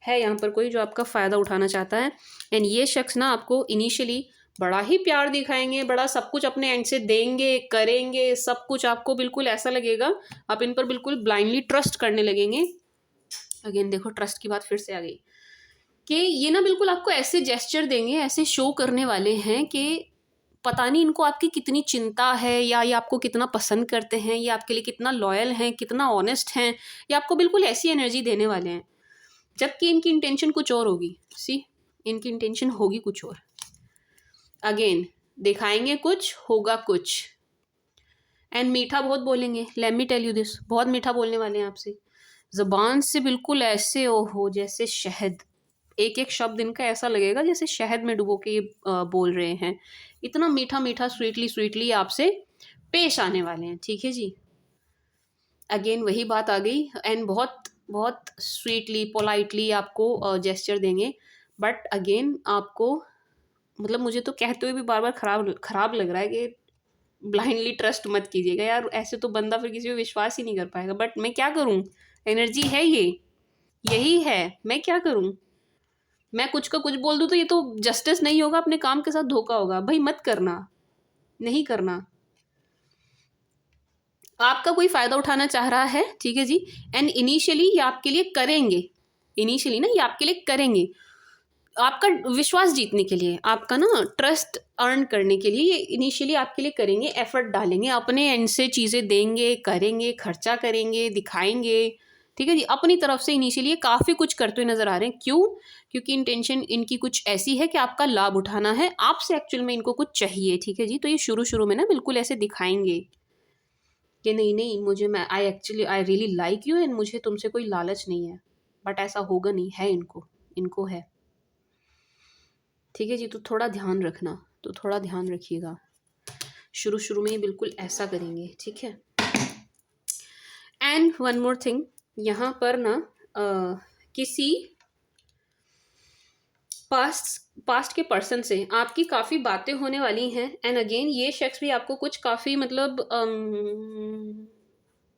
है यहाँ पर कोई जो आपका फ़ायदा उठाना चाहता है। एंड ये शख्स ना आपको इनिशियली बड़ा ही प्यार दिखाएंगे, बड़ा सब कुछ अपने एंड से देंगे, करेंगे, सब कुछ आपको बिल्कुल ऐसा लगेगा आप इन पर बिल्कुल ब्लाइंडली ट्रस्ट करने लगेंगे। अगेन देखो ट्रस्ट की बात फिर से आ गई कि ये ना बिल्कुल आपको ऐसे जेस्चर देंगे, ऐसे शो करने वाले हैं कि पता नहीं इनको आपकी कितनी चिंता है, या ये आपको कितना पसंद करते हैं, ये आपके लिए कितना लॉयल हैं, कितना ऑनेस्ट हैं, ये आपको बिल्कुल ऐसी एनर्जी देने वाले हैं, जबकि इनकी इंटेंशन कुछ और होगी। सी, इनकी इंटेंशन होगी कुछ और। अगेन दिखाएंगे कुछ, होगा कुछ। एंड मीठा बहुत बोलेंगे, let me tell you this, बहुत मीठा बोलने वाले हैं आपसे, ज़बान से बिल्कुल ऐसे हो जैसे शहद, एक एक शब्द इनका ऐसा लगेगा जैसे शहद में डुबो के ये बोल रहे हैं। इतना मीठा मीठा स्वीटली स्वीटली आपसे पेश आने वाले हैं, ठीक है जी। अगेन वही बात आ गई, एंड बहुत बहुत स्वीटली पोलाइटली आपको जेस्चर देंगे, बट अगेन आपको मतलब मुझे तो कहते हुए भी बार बार खराब खराब लग रहा है कि ब्लाइंडली ट्रस्ट मत कीजिएगा यार, ऐसे तो बंदा फिर किसी पे विश्वास ही नहीं कर पाएगा। बट मैं क्या करूं, एनर्जी है ये, यही है, मैं क्या करूं। मैं कुछ का कुछ बोल दूं तो ये तो जस्टिस नहीं होगा, अपने काम के साथ धोखा होगा। भाई मत करना, नहीं करना। आपका कोई फ़ायदा उठाना चाह रहा है, ठीक है जी, एंड इनिशियली ये आपके लिए करेंगे, इनिशियली ना ये आपके लिए करेंगे आपका विश्वास जीतने के लिए, आपका ना ट्रस्ट अर्न करने के लिए ये इनिशियली आपके लिए करेंगे, एफर्ट डालेंगे, अपने एंड से चीज़ें देंगे, करेंगे, खर्चा करेंगे, दिखाएंगे, ठीक है जी। अपनी तरफ से इनिशियली ये काफ़ी कुछ करते हुए नज़र आ रहे हैं। क्यों? क्योंकि इंटेंशन इनकी कुछ ऐसी है कि आपका लाभ उठाना है, आपसे एक्चुअल में इनको कुछ चाहिए, ठीक है जी। तो ये शुरू शुरू में ना बिल्कुल ऐसे दिखाएंगे कि नहीं नहीं मुझे, मैं I really like you, and मुझे तुमसे कोई लालच नहीं है। बट ऐसा होगा नहीं, है इनको, इनको है, ठीक है जी। तो थोड़ा ध्यान रखना, तो थोड़ा ध्यान रखिएगा, शुरू शुरू में ही बिल्कुल ऐसा करेंगे, ठीक है। एंड वन मोर थिंग, यहाँ पर ना किसी पास्ट के पर्सन से आपकी काफ़ी बातें होने वाली हैं, एंड अगेन ये शख्स भी आपको कुछ काफ़ी मतलब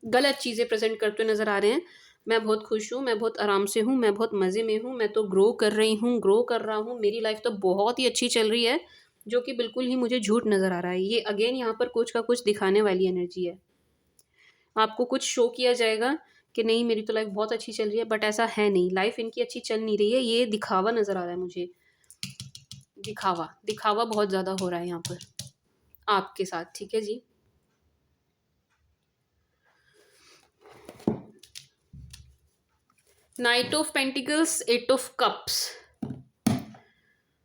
गलत चीज़ें प्रेजेंट करते हुए नज़र आ रहे हैं। मैं बहुत खुश हूँ, मैं बहुत आराम से हूँ, मैं बहुत मज़े में हूँ, मैं तो ग्रो कर रही हूँ, ग्रो कर रहा हूँ, मेरी लाइफ तो बहुत ही अच्छी चल रही है, जो कि बिल्कुल ही मुझे झूठ नज़र आ रहा है। ये अगेन यहाँ पर कुछ का कुछ दिखाने वाली एनर्जी है। आपको कुछ शो किया जाएगा कि नहीं मेरी तो लाइफ बहुत अच्छी चल रही है, बट ऐसा है नहीं, लाइफ इनकी अच्छी चल नहीं रही है, ये दिखावा नज़र आ रहा है मुझे, दिखावा दिखावा बहुत ज़्यादा हो रहा है यहाँ पर आपके साथ, ठीक है जी। Knight of pentacles, eight of cups,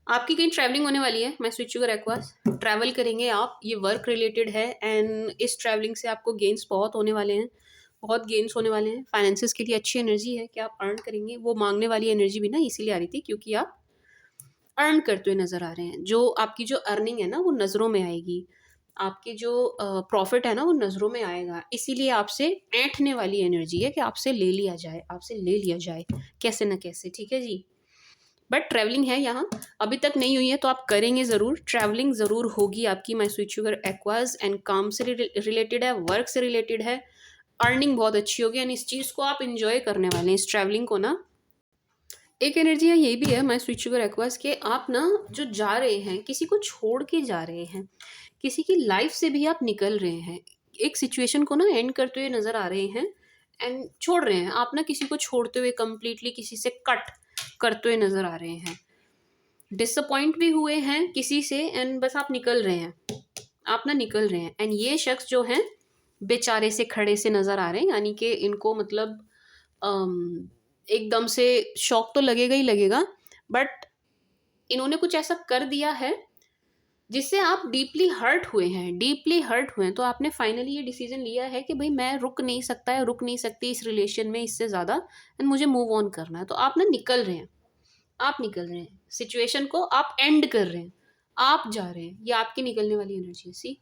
आपकी कहीं ट्रैवलिंग होने वाली है। मैं स्विच शुगर एक्वास, ट्रैवल करेंगे आप, ये वर्क रिलेटेड है, एंड इस ट्रैवलिंग से आपको गेन्स बहुत होने वाले हैं, बहुत गेन्स होने वाले हैं। फाइनेंसिस के लिए अच्छी एनर्जी है कि आप अर्न करेंगे। वो मांगने वाली एनर्जी भी ना इसीलिए आ रही थी क्योंकि आप अर्न करते हुए नज़र आ रहे हैं। जो आपकी जो अर्निंग है ना वो नज़रों में आएगी, आपकी जो प्रॉफिट है ना वो नज़रों में आएगा, इसीलिए आपसे ऐंठने वाली एनर्जी है कि आपसे ले लिया जाए, आपसे ले लिया जाए कैसे ना कैसे, ठीक है जी। बट ट्रैवलिंग है यहाँ, अभी तक नहीं हुई है तो आप करेंगे ज़रूर, ट्रैवलिंग ज़रूर होगी आपकी। माई स्वीट शुगर एक्वाज, एंड काम से रिलेटेड है, वर्क से रिलेटेड है, अर्निंग बहुत अच्छी होगी, एंड इस चीज़ को आप इंजॉय करने वाले हैं, इस ट्रैवलिंग को ना। एक एनर्जी है ये भी है माई स्वीट शुगर एक्वास के, आप ना जो जा रहे हैं किसी को छोड़ के जा रहे हैं, किसी की लाइफ से भी आप निकल रहे हैं, एक सिचुएशन को ना एंड करते हुए नज़र आ रहे हैं, एंड छोड़ रहे हैं आप ना किसी को छोड़ते हुए, कंप्लीटली किसी से कट करते हुए नज़र आ रहे हैं, डिसअपॉइंट भी हुए हैं किसी से, एंड बस आप निकल रहे हैं, आप ना निकल रहे हैं। एंड ये शख्स जो हैं बेचारे से खड़े से नज़र आ रहे हैं, यानी कि इनको मतलब एकदम से शॉक तो लगेगा ही लगेगा, बट इन्होंने कुछ ऐसा कर दिया है जिससे आप डीपली हर्ट हुए हैं, डीपली हर्ट हुए हैं। तो आपने फाइनली ये डिसीजन लिया है कि भाई मैं रुक नहीं सकता है, रुक नहीं सकती इस रिलेशन में इससे ज़्यादा, एंड मुझे मूव ऑन करना है। तो आप ना निकल रहे हैं, आप निकल रहे हैं, सिचुएशन को आप एंड कर रहे हैं, आप जा रहे हैं, ये आपकी निकलने वाली एनर्जी है। See,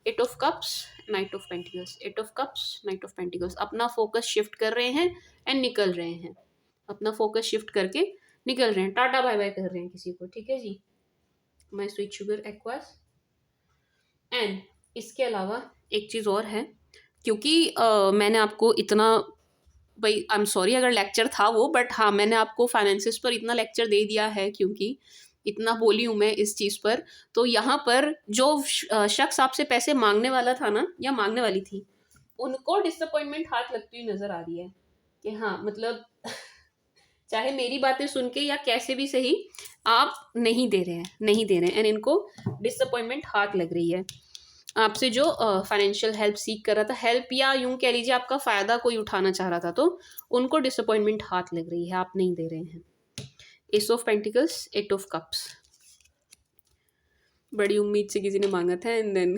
eight of cups, knight of pentacles, eight of cups, knight of pentacles, अपना फोकस शिफ्ट कर रहे हैं एंड निकल रहे हैं, अपना फोकस शिफ्ट करके निकल रहे हैं, टाटा बाय बाय कर रहे हैं किसी को, ठीक है जी। My sweet sugar Aquas. And इसके अलावा एक चीज़ और है, क्योंकि मैंने आपको इतना, भाई आई एम सॉरी अगर लेक्चर था वो, बट हाँ मैंने आपको फाइनेंसिस पर इतना लेक्चर दे दिया है, क्योंकि इतना बोली हूँ मैं इस चीज़ पर। तो यहाँ पर जो शख्स आपसे पैसे मांगने वाला था ना या मांगने वाली थी, उनको डिसअपॉइंटमेंट हाथ लगती हुई नजर आ रही है कि हाँ मतलब चाहे मेरी बातें सुन के या कैसे भी सही, आप नहीं दे रहे हैं, नहीं दे रहे हैं, एंड इनको डिसअपॉइंटमेंट हाथ लग रही है। आपसे जो फाइनेंशियल हेल्प सीख कर रहा था, हेल्प या यूं कह लीजिए आपका फ़ायदा कोई उठाना चाह रहा था, तो उनको डिसअपॉइंटमेंट हाथ लग रही है, आप नहीं दे रहे हैं। Ace of pentacles, eight of cups, बड़ी उम्मीद से किसी ने मांगा था एंड देन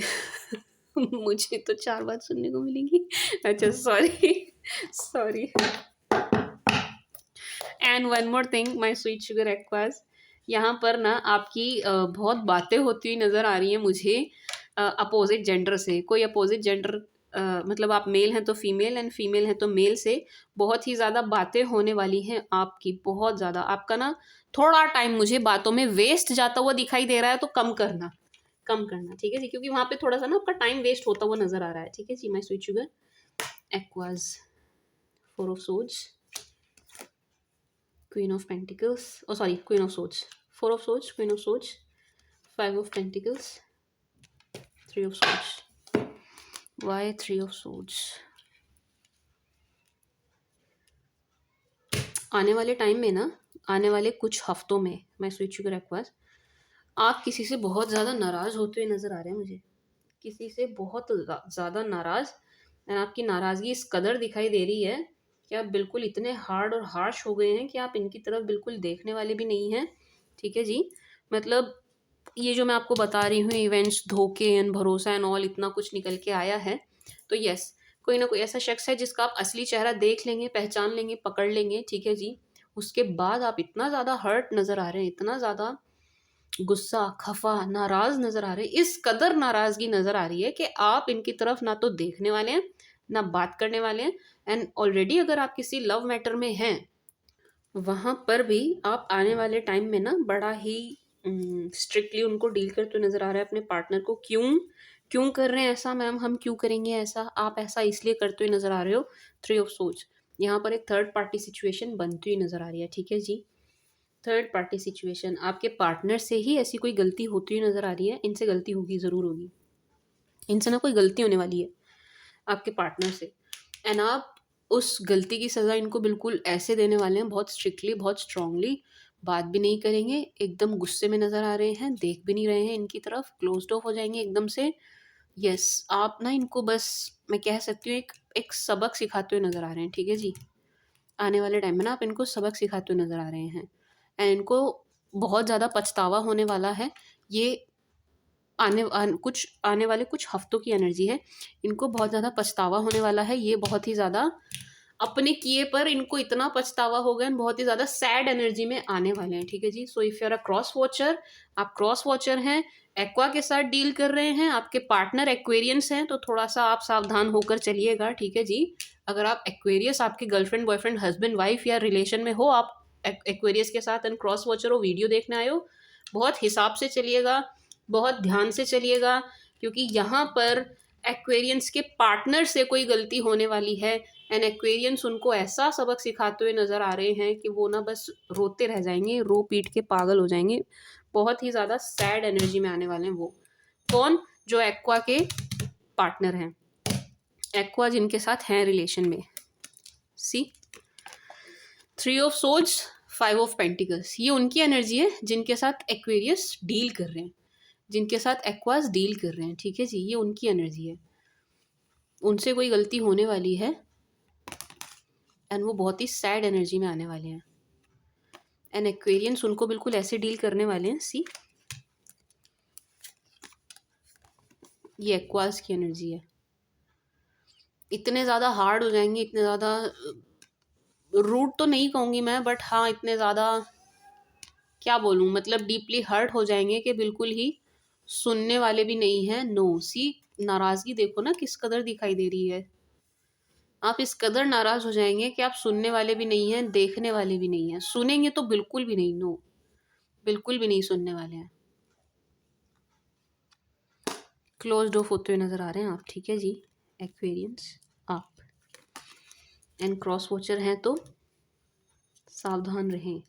मुझे तो 4 बात सुनने को मिलेंगी। अच्छा sorry sorry. And one more thing my sweet sugar aqueous, यहाँ पर ना आपकी बहुत बातें होती हुई नज़र आ रही हैं मुझे अपोजिट जेंडर से। कोई अपोजिट जेंडर मतलब आप मेल हैं तो फीमेल एंड फीमेल हैं तो मेल से बहुत ही ज़्यादा बातें होने वाली हैं आपकी, बहुत ज़्यादा। आपका ना थोड़ा टाइम मुझे बातों में वेस्ट जाता हुआ दिखाई दे रहा है, तो कम करना, कम करना, ठीक है जी, क्योंकि वहाँ पे थोड़ा सा ना आपका टाइम वेस्ट होता हुआ नज़र आ रहा है, ठीक है जी my sweet sugar Aquas. 4 of swords, Queen of Pentacles, oh sorry, Queen of Swords, 4 of Swords, Queen of Swords, 5 of Pentacles, 3 of Swords. Why 3 of Swords? आने वाले टाइम में ना, आने वाले कुछ हफ्तों में, मैं स्वीट शुगर एक्वास, आप किसी से बहुत ज़्यादा नाराज़ होते हुए नज़र आ रहे हैं मुझे, किसी से बहुत ज़्यादा नाराज़, एंड आपकी नाराज़गी इस कदर दिखाई दे रही है कि आप बिल्कुल इतने हार्ड और हार्श हो गए हैं कि आप इनकी तरफ बिल्कुल देखने वाले भी नहीं हैं, ठीक है जी। मतलब ये जो मैं आपको बता रही हूँ इवेंट्स, धोखे एंड भरोसा एंड ऑल, इतना कुछ निकल के आया है, तो यस, कोई ना कोई ऐसा शख्स है जिसका आप असली चेहरा देख लेंगे, पहचान लेंगे, पकड़ लेंगे, ठीक है जी। उसके बाद आप इतना ज़्यादा हर्ट नज़र आ रहे हैं, इतना ज़्यादा गुस्सा, खफा, नाराज़ नज़र आ रहे हैं, इस कदर नाराज़गी नज़र आ रही है कि आप इनकी तरफ ना तो देखने वाले हैं, ना बात करने वाले हैं, एंड ऑलरेडी अगर आप किसी लव मैटर में हैं, वहाँ पर भी आप आने वाले टाइम में ना बड़ा ही स्ट्रिक्टली उनको डील करते नज़र आ रहा है अपने पार्टनर को। क्यों क्यों कर रहे हैं ऐसा मैम, हम क्यों करेंगे ऐसा, आप ऐसा इसलिए करते हुए नज़र आ रहे हो। 3 ऑफ सोर्ड्स, यहाँ पर एक थर्ड पार्टी सिचुएशन बनती हुई नज़र आ रही है, ठीक है जी। थर्ड पार्टी सिचुएशन, आपके पार्टनर से ही ऐसी कोई गलती होती हुई नज़र आ रही है, इनसे गलती होगी, ज़रूर होगी, इनसे ना कोई गलती होने वाली है आपके पार्टनर से, एंड आप उस गलती की सज़ा इनको बिल्कुल ऐसे देने वाले हैं, बहुत स्ट्रिक्टली, बहुत स्ट्रांगली, बात भी नहीं करेंगे, एकदम गुस्से में नज़र आ रहे हैं, देख भी नहीं रहे हैं इनकी तरफ, क्लोज्ड ऑफ हो जाएंगे एकदम से। यस, आप ना इनको बस, मैं कह सकती हूँ, एक एक सबक सिखाते हुए नज़र आ रहे हैं, ठीक है जी। आने वाले टाइम में ना आप इनको सबक सिखाते हुए नज़र आ रहे हैं, एंड इनको बहुत ज़्यादा पछतावा होने वाला है। ये आने वाले कुछ हफ्तों की एनर्जी है, इनको बहुत ज़्यादा पछतावा होने वाला है। ये बहुत ही ज़्यादा अपने किए पर इनको इतना पछतावा होगा, एंड बहुत ही ज़्यादा सैड एनर्जी में आने वाले हैं, ठीक है जी। So if you are a cross watcher, आप क्रॉस वॉचर हैं, एक्वा के साथ डील कर रहे हैं, आपके पार्टनर एक्वेरियंस हैं, तो थोड़ा सा आप सावधान होकर चलिएगा, ठीक है जी। अगर आप एक्वेरियस, आपके गर्लफ्रेंड, बॉयफ्रेंड, हस्बैंड, वाइफ या रिलेशन में हो, आप एक्वेरियस के साथ एंड क्रॉस वॉचर हो, वीडियो देखने आए हो, बहुत हिसाब से चलिएगा, बहुत ध्यान से चलिएगा, क्योंकि यहाँ पर एक्वेरियंस के पार्टनर से कोई गलती होने वाली है, एंड एक्वेरियंस उनको ऐसा सबक सिखाते हुए नज़र आ रहे हैं कि वो ना बस रोते रह जाएंगे, रो पीट के पागल हो जाएंगे, बहुत ही ज़्यादा सैड एनर्जी में आने वाले हैं वो। कौन? जो एक्वा के पार्टनर हैं, एक्वा जिनके साथ हैं रिलेशन में। सी 3 ऑफ सोर्ड्स, 5 ऑफ पेंटिकल्स, ये उनकी एनर्जी है जिनके साथ एक्वेरियस डील कर रहे हैं, जिनके साथ एक्वास डील कर रहे हैं, ठीक है जी। ये उनकी एनर्जी है, उनसे कोई गलती होने वाली है, एंड वो बहुत ही सैड एनर्जी में आने वाले हैं, एंड एक्वेरियंस उनको बिल्कुल ऐसे डील करने वाले हैं। सी, ये एक्वास की एनर्जी है, इतने ज़्यादा हार्ड हो जाएंगे, इतने ज़्यादा रूड तो नहीं कहूँगी मैं, बट हाँ इतने ज़्यादा, क्या बोलूँ, मतलब डीपली हर्ट हो जाएंगे कि बिल्कुल ही सुनने वाले भी नहीं हैं। नो, सी नाराज़गी देखो ना किस कदर दिखाई दे रही है, आप इस कदर नाराज़ हो जाएंगे कि आप सुनने वाले भी नहीं हैं, देखने वाले भी नहीं हैं, सुनेंगे तो बिल्कुल भी नहीं, नो, बिल्कुल भी नहीं सुनने वाले हैं। क्लोज्ड ऑफ होते हुए नज़र आ रहे हैं आप, ठीक है जी एक्वेरियंस, आप एंड क्रॉस वॉचर हैं तो सावधान रहें,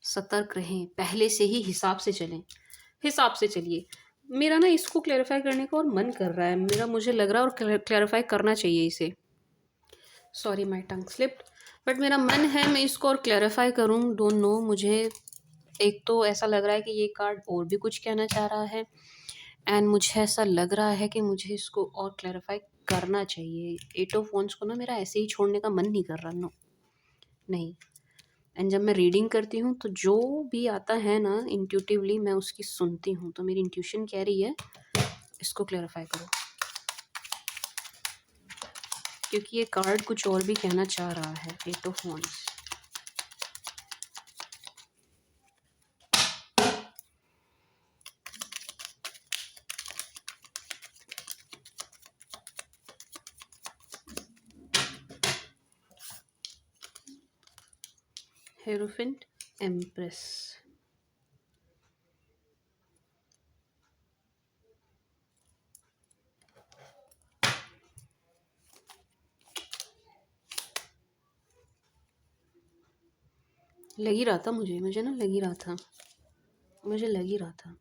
सतर्क रहें, पहले से ही हिसाब से चलें, हिसाब से चलिए। मेरा ना इसको क्लैरिफाई करने का और मन कर रहा है, मुझे लग रहा है और क्लैरिफाई करना चाहिए इसे। Sorry my tongue slipped, but मेरा मन है मैं इसको और क्लैरिफाई करूं। डोंट नो, मुझे एक तो ऐसा लग रहा है कि ये कार्ड और भी कुछ कहना चाह रहा है, एंड मुझे ऐसा लग रहा है कि मुझे इसको और क्लैरिफाई करना चाहिए। एट ऑफ वॉन्ड्स को ना मेरा ऐसे ही छोड़ने का मन नहीं कर रहा, नो नहीं। एंड जब मैं रीडिंग करती हूँ तो जो भी आता है ना इंट्यूटिवली मैं उसकी सुनती हूँ, तो मेरी इंट्यूशन कह रही है इसको क्लैरिफाई करो, क्योंकि ये कार्ड कुछ और भी कहना चाह रहा है। Eight of wands, hierophant, empress. लग ही रहा था मुझे ना लग ही रहा था, मुझे लग ही रहा था।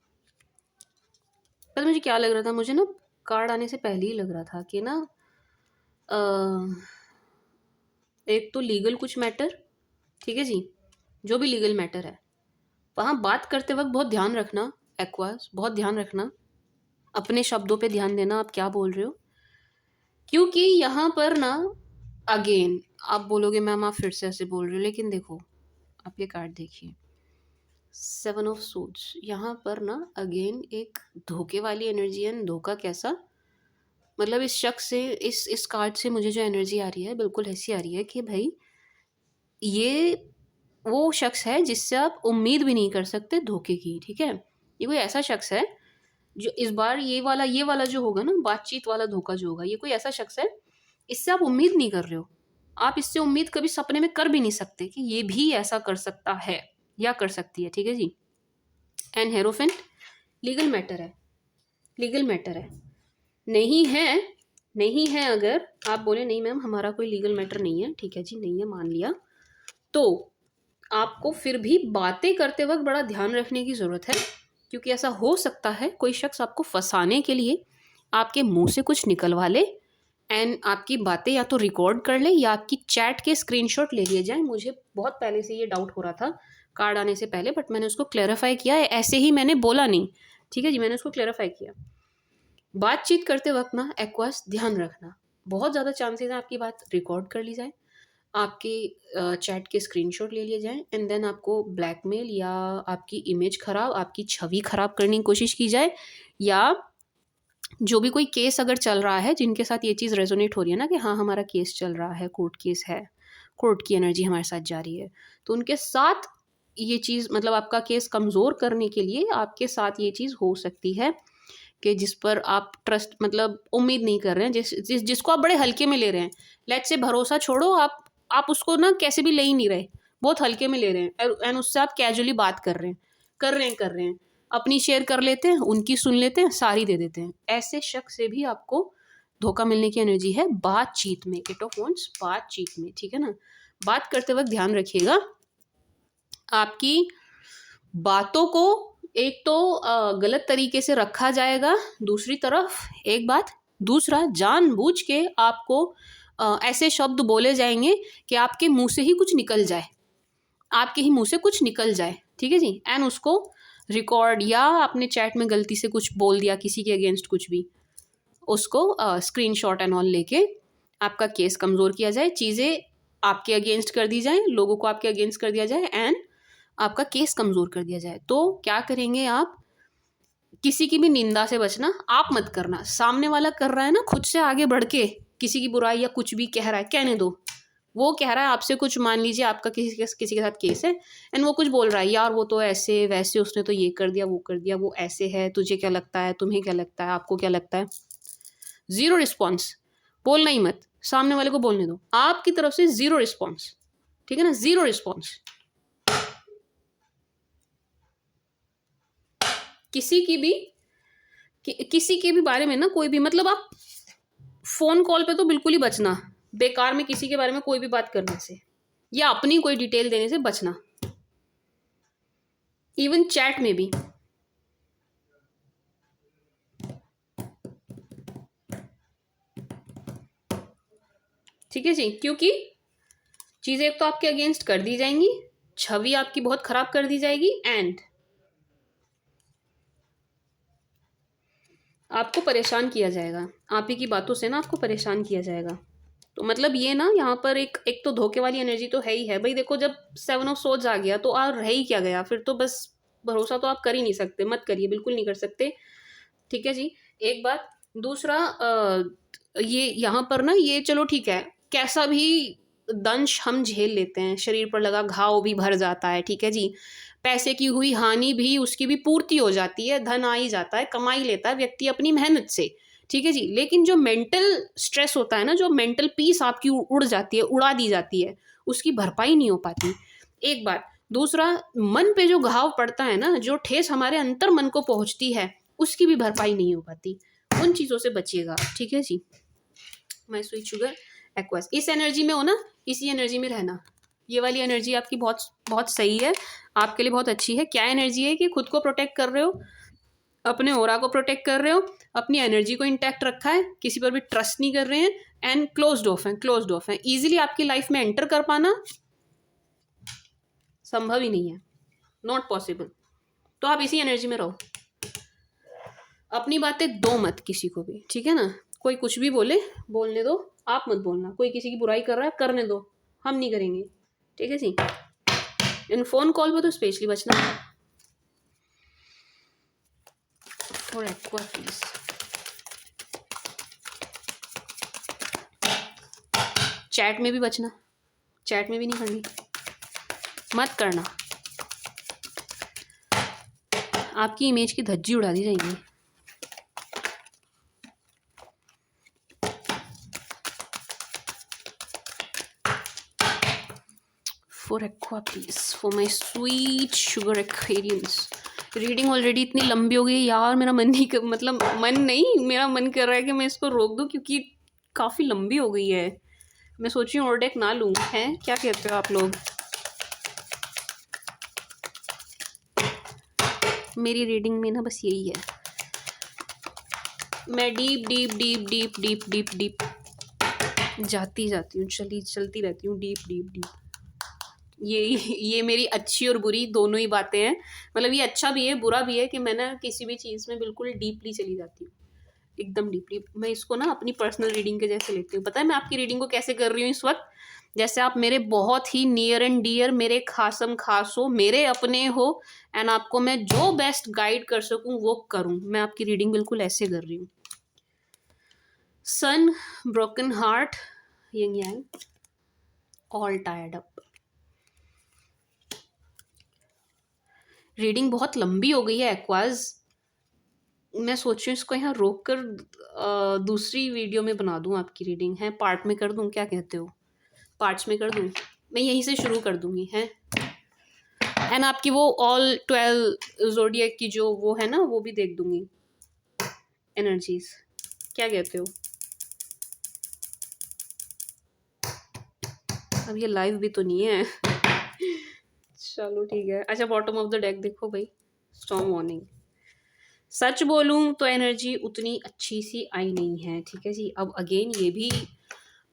पता मुझे क्या लग रहा था, मुझे ना कार्ड आने से पहले ही लग रहा था कि ना एक तो लीगल कुछ मैटर, ठीक है जी, जो भी लीगल मैटर है वहाँ बात करते वक्त बहुत ध्यान रखना एक्वास, बहुत ध्यान रखना, अपने शब्दों पे ध्यान देना आप क्या बोल रहे हो। क्योंकि यहाँ पर ना अगेन आप बोलोगे मैम आप फिर से ऐसे बोल रहे हो, लेकिन देखो आप ये कार्ड देखिए, 7 ऑफ सूट्स, यहाँ पर ना अगेन एक धोखे वाली एनर्जी है। धोखा कैसा, मतलब इस शख्स से, इस कार्ड से मुझे जो एनर्जी आ रही है बिल्कुल ऐसी आ रही है कि भाई ये वो शख्स है जिससे आप उम्मीद भी नहीं कर सकते धोखे की, ठीक है। ये कोई ऐसा शख्स है जो इस बार ये वाला जो होगा ना बातचीत वाला धोखा जो होगा, ये कोई ऐसा शख्स है इससे आप उम्मीद नहीं कर रहे हो, आप इससे उम्मीद कभी सपने में कर भी नहीं सकते कि ये भी ऐसा कर सकता है या कर सकती है, ठीक है जी। एंड हेरोफेंट लीगल मैटर है, लीगल मैटर है, नहीं है, नहीं है। अगर आप बोले नहीं मैम हमारा कोई लीगल मैटर नहीं है, ठीक है जी, नहीं है मान लिया, तो आपको फिर भी बातें करते वक्त बड़ा ध्यान रखने की ज़रूरत है, क्योंकि ऐसा हो सकता है कोई शख्स आपको फंसाने के लिए आपके मुंह से कुछ निकलवा ले एंड आपकी बातें या तो रिकॉर्ड कर ले या आपकी चैट के स्क्रीनशॉट ले लिए जाए। मुझे बहुत पहले से ये डाउट हो रहा था कार्ड आने से पहले, बट मैंने उसको क्लैरिफाई किया है, ऐसे ही मैंने बोला नहीं, ठीक है जी, मैंने उसको क्लैरिफाई किया। बातचीत करते वक्त ना एक्वास ध्यान रखना, बहुत ज़्यादा चांसेस है आपकी बात रिकॉर्ड कर ली जाए, आपके चैट के स्क्रीनशॉट ले लिए जाएँ एंड देन आपको ब्लैकमेल या आपकी इमेज ख़राब, आपकी छवि ख़राब करने की कोशिश की जाए, या जो भी कोई केस अगर चल रहा है जिनके साथ ये चीज़ रेजोनेट हो रही है ना कि हाँ हमारा केस चल रहा है, कोर्ट केस है, कोर्ट की एनर्जी हमारे साथ जा रही है, तो उनके साथ ये चीज़ मतलब आपका केस कमज़ोर करने के लिए आपके साथ ये चीज़ हो सकती है कि जिस पर आप ट्रस्ट मतलब उम्मीद नहीं कर रहे हैं, जिसको आप बड़े हल्के में ले रहे हैं। लेट्स से भरोसा छोड़ो, आप उसको ना कैसे भी ले ही नहीं रहे, बहुत हल्के में ले रहे हैं एंड उससे आप कैजुअली बात कर रहे हैं, कर रहे हैं, अपनी शेयर कर लेते हैं, उनकी सुन लेते हैं, सारी दे देते हैं। ऐसे शख्स से भी आपको धोखा मिलने की एनर्जी है बातचीत में, एट ऑफ वॉन्ड्स बातचीत में, ठीक है ना। बात करते वक्त ध्यान रखिएगा आपकी बातों को एक तो गलत तरीके से रखा जाएगा, दूसरी तरफ एक बात, दूसरा जानबूझ के आपको ऐसे शब्द बोले जाएंगे कि आपके मुंह से ही कुछ निकल जाए, आपके ही मुंह से कुछ निकल जाए, ठीक है जी। एंड उसको रिकॉर्ड या आपने चैट में गलती से कुछ बोल दिया किसी के अगेंस्ट कुछ भी, उसको स्क्रीनशॉट एंड ऑल लेके आपका केस कमज़ोर किया जाए, चीज़ें आपके अगेंस्ट कर दी जाए, लोगों को आपके अगेंस्ट कर दिया जाए एंड आपका केस कमज़ोर कर दिया जाए। तो क्या करेंगे आप, किसी की भी निंदा से बचना, आप मत करना, सामने वाला कर रहा है ना खुद से आगे बढ़ के किसी की बुराई या कुछ भी कह रहा है, कहने दो, वो कह रहा है आपसे कुछ, मान लीजिए आपका किसी के साथ केस है एंड वो कुछ बोल रहा है, यार वो तो ऐसे वैसे उसने तो ये कर दिया वो कर दिया, वो ऐसे है, तुझे क्या लगता है, तुम्हें क्या लगता है, आपको क्या लगता है, ज़ीरो रिस्पॉन्स, बोलना ही मत, सामने वाले को बोलने दो, आपकी तरफ से ज़ीरो रिस्पॉन्स, ठीक है ना, ज़ीरो रिस्पॉन्स। किसी के भी बारे में ना कोई भी मतलब आप फ़ोन कॉल पे तो बिल्कुल ही बचना, बेकार में किसी के बारे में कोई भी बात करने से या अपनी कोई डिटेल देने से बचना। इवन चैट में भी। ठीक है जी, क्योंकि चीजें एक तो आपके अगेंस्ट कर दी जाएंगी, छवि आपकी बहुत खराब कर दी जाएगी, एंड आपको परेशान किया जाएगा। आप ही की बातों से ना आपको परेशान किया जाएगा। तो मतलब ये ना यहाँ पर एक एक तो धोखे वाली एनर्जी तो है ही है भाई। देखो जब 7 ऑफ सोर्ड्स आ गया तो और रह ही क्या गया फिर। तो बस भरोसा तो आप कर ही नहीं सकते, मत करिए, बिल्कुल नहीं कर सकते। ठीक है जी, एक बात। दूसरा ये यहाँ पर ना, ये चलो ठीक है, कैसा भी दंश हम झेल लेते हैं, शरीर पर लगा घाव भी भर जाता है, ठीक है जी, पैसे की हुई हानि भी उसकी भी पूर्ति हो जाती है, धन आ ही जाता है, कमाई लेता है व्यक्ति अपनी मेहनत से। ठीक है जी, लेकिन जो मेंटल स्ट्रेस होता है ना, जो मेंटल पीस आपकी उड़ जाती है, उड़ा दी जाती है, उसकी भरपाई नहीं हो पाती। एक बात। दूसरा, मन पे जो घाव पड़ता है ना, जो ठेस हमारे अंतर मन को पहुंचती है, उसकी भी भरपाई नहीं हो पाती। उन चीज़ों से बचिएगा। ठीक है जी, माय स्वीट शुगर एक्वास, इस एनर्जी में हो ना, इसी एनर्जी में रहना। ये वाली एनर्जी आपकी बहुत बहुत सही है, आपके लिए बहुत अच्छी है। क्या एनर्जी है कि खुद को प्रोटेक्ट कर रहे हो, अपने ओरा को प्रोटेक्ट कर रहे हो, अपनी एनर्जी को इंटैक्ट रखा है, किसी पर भी ट्रस्ट नहीं कर रहे हैं, एंड क्लोज्ड ऑफ है, क्लोज्ड ऑफ है। ईजिली आपकी लाइफ में एंटर कर पाना संभव ही नहीं है, नॉट पॉसिबल। तो आप इसी एनर्जी में रहो। अपनी बातें दो मत किसी को भी, ठीक है ना। कोई कुछ भी बोले, बोलने दो, आप मत बोलना। कोई किसी की बुराई कर रहा है, करने दो, हम नहीं करेंगे। ठीक है जी, इन फोन कॉल पर तो स्पेशली बचना। फॉर एक्वा प्लीज, चैट में भी बचना, चैट में भी नहीं करनी, मत करना। आपकी इमेज की धज्जी उड़ा दी जाएगी। For aqua please, for my sweet sugar Aquarians. Reading already इतनी लंबी हो गई यार, मेरा मन नहीं कर, मतलब मन नहीं, मेरा मन कर रहा है कि मैं इसको रोक दूं, क्योंकि काफ़ी लंबी हो गई है। मैं सोच रही हूँ और डेक ना लूँ, हैं क्या कहते हो आप लोग। मेरी रीडिंग में ना बस यही है, मैं deep deep deep deep deep deep deep जाती हूँ, चलती रहती हूँ, डीप डीप डीप। ये मेरी अच्छी और बुरी दोनों ही बातें हैं। मतलब ये अच्छा भी है, बुरा भी है कि मैं ना किसी भी चीज़ में बिल्कुल डीपली चली जाती हूँ, एकदम डीपली। मैं इसको ना अपनी पर्सनल रीडिंग के जैसे लेती हूँ। पता है मैं आपकी रीडिंग को कैसे कर रही हूँ इस वक्त? जैसे आप मेरे बहुत ही नियर एंड डियर, मेरे खासम खास हो, मेरे अपने हो, एंड आपको मैं जो बेस्ट गाइड कर सकूँ वो करूँ। मैं आपकी रीडिंग बिल्कुल ऐसे कर रही हूँ। सन, ब्रोकन हार्ट, यंग यांग, ऑल टायर्ड अप। रीडिंग बहुत लंबी हो गई है एक्वाज। मैं सोच रही हूँ इसको यहाँ रोक कर दूसरी वीडियो में बना दूँ। आपकी रीडिंग है पार्ट में कर दूँ, क्या कहते हो? पार्ट्स में कर दूँ, मैं यहीं से शुरू कर दूँगी हैं। एंड आपकी वो ऑल 12 ज़ोडिएक की जो वो है ना, वो भी देख दूँगी एनर्जीज, क्या कहते हो? अब ये लाइव भी तो नहीं है। चलो ठीक है। अच्छा, बॉटम ऑफ द डेक देखो भाई, स्टॉर्म वार्निंग। सच बोलूं तो एनर्जी उतनी अच्छी सी आई नहीं है, ठीक है जी। अब अगेन ये भी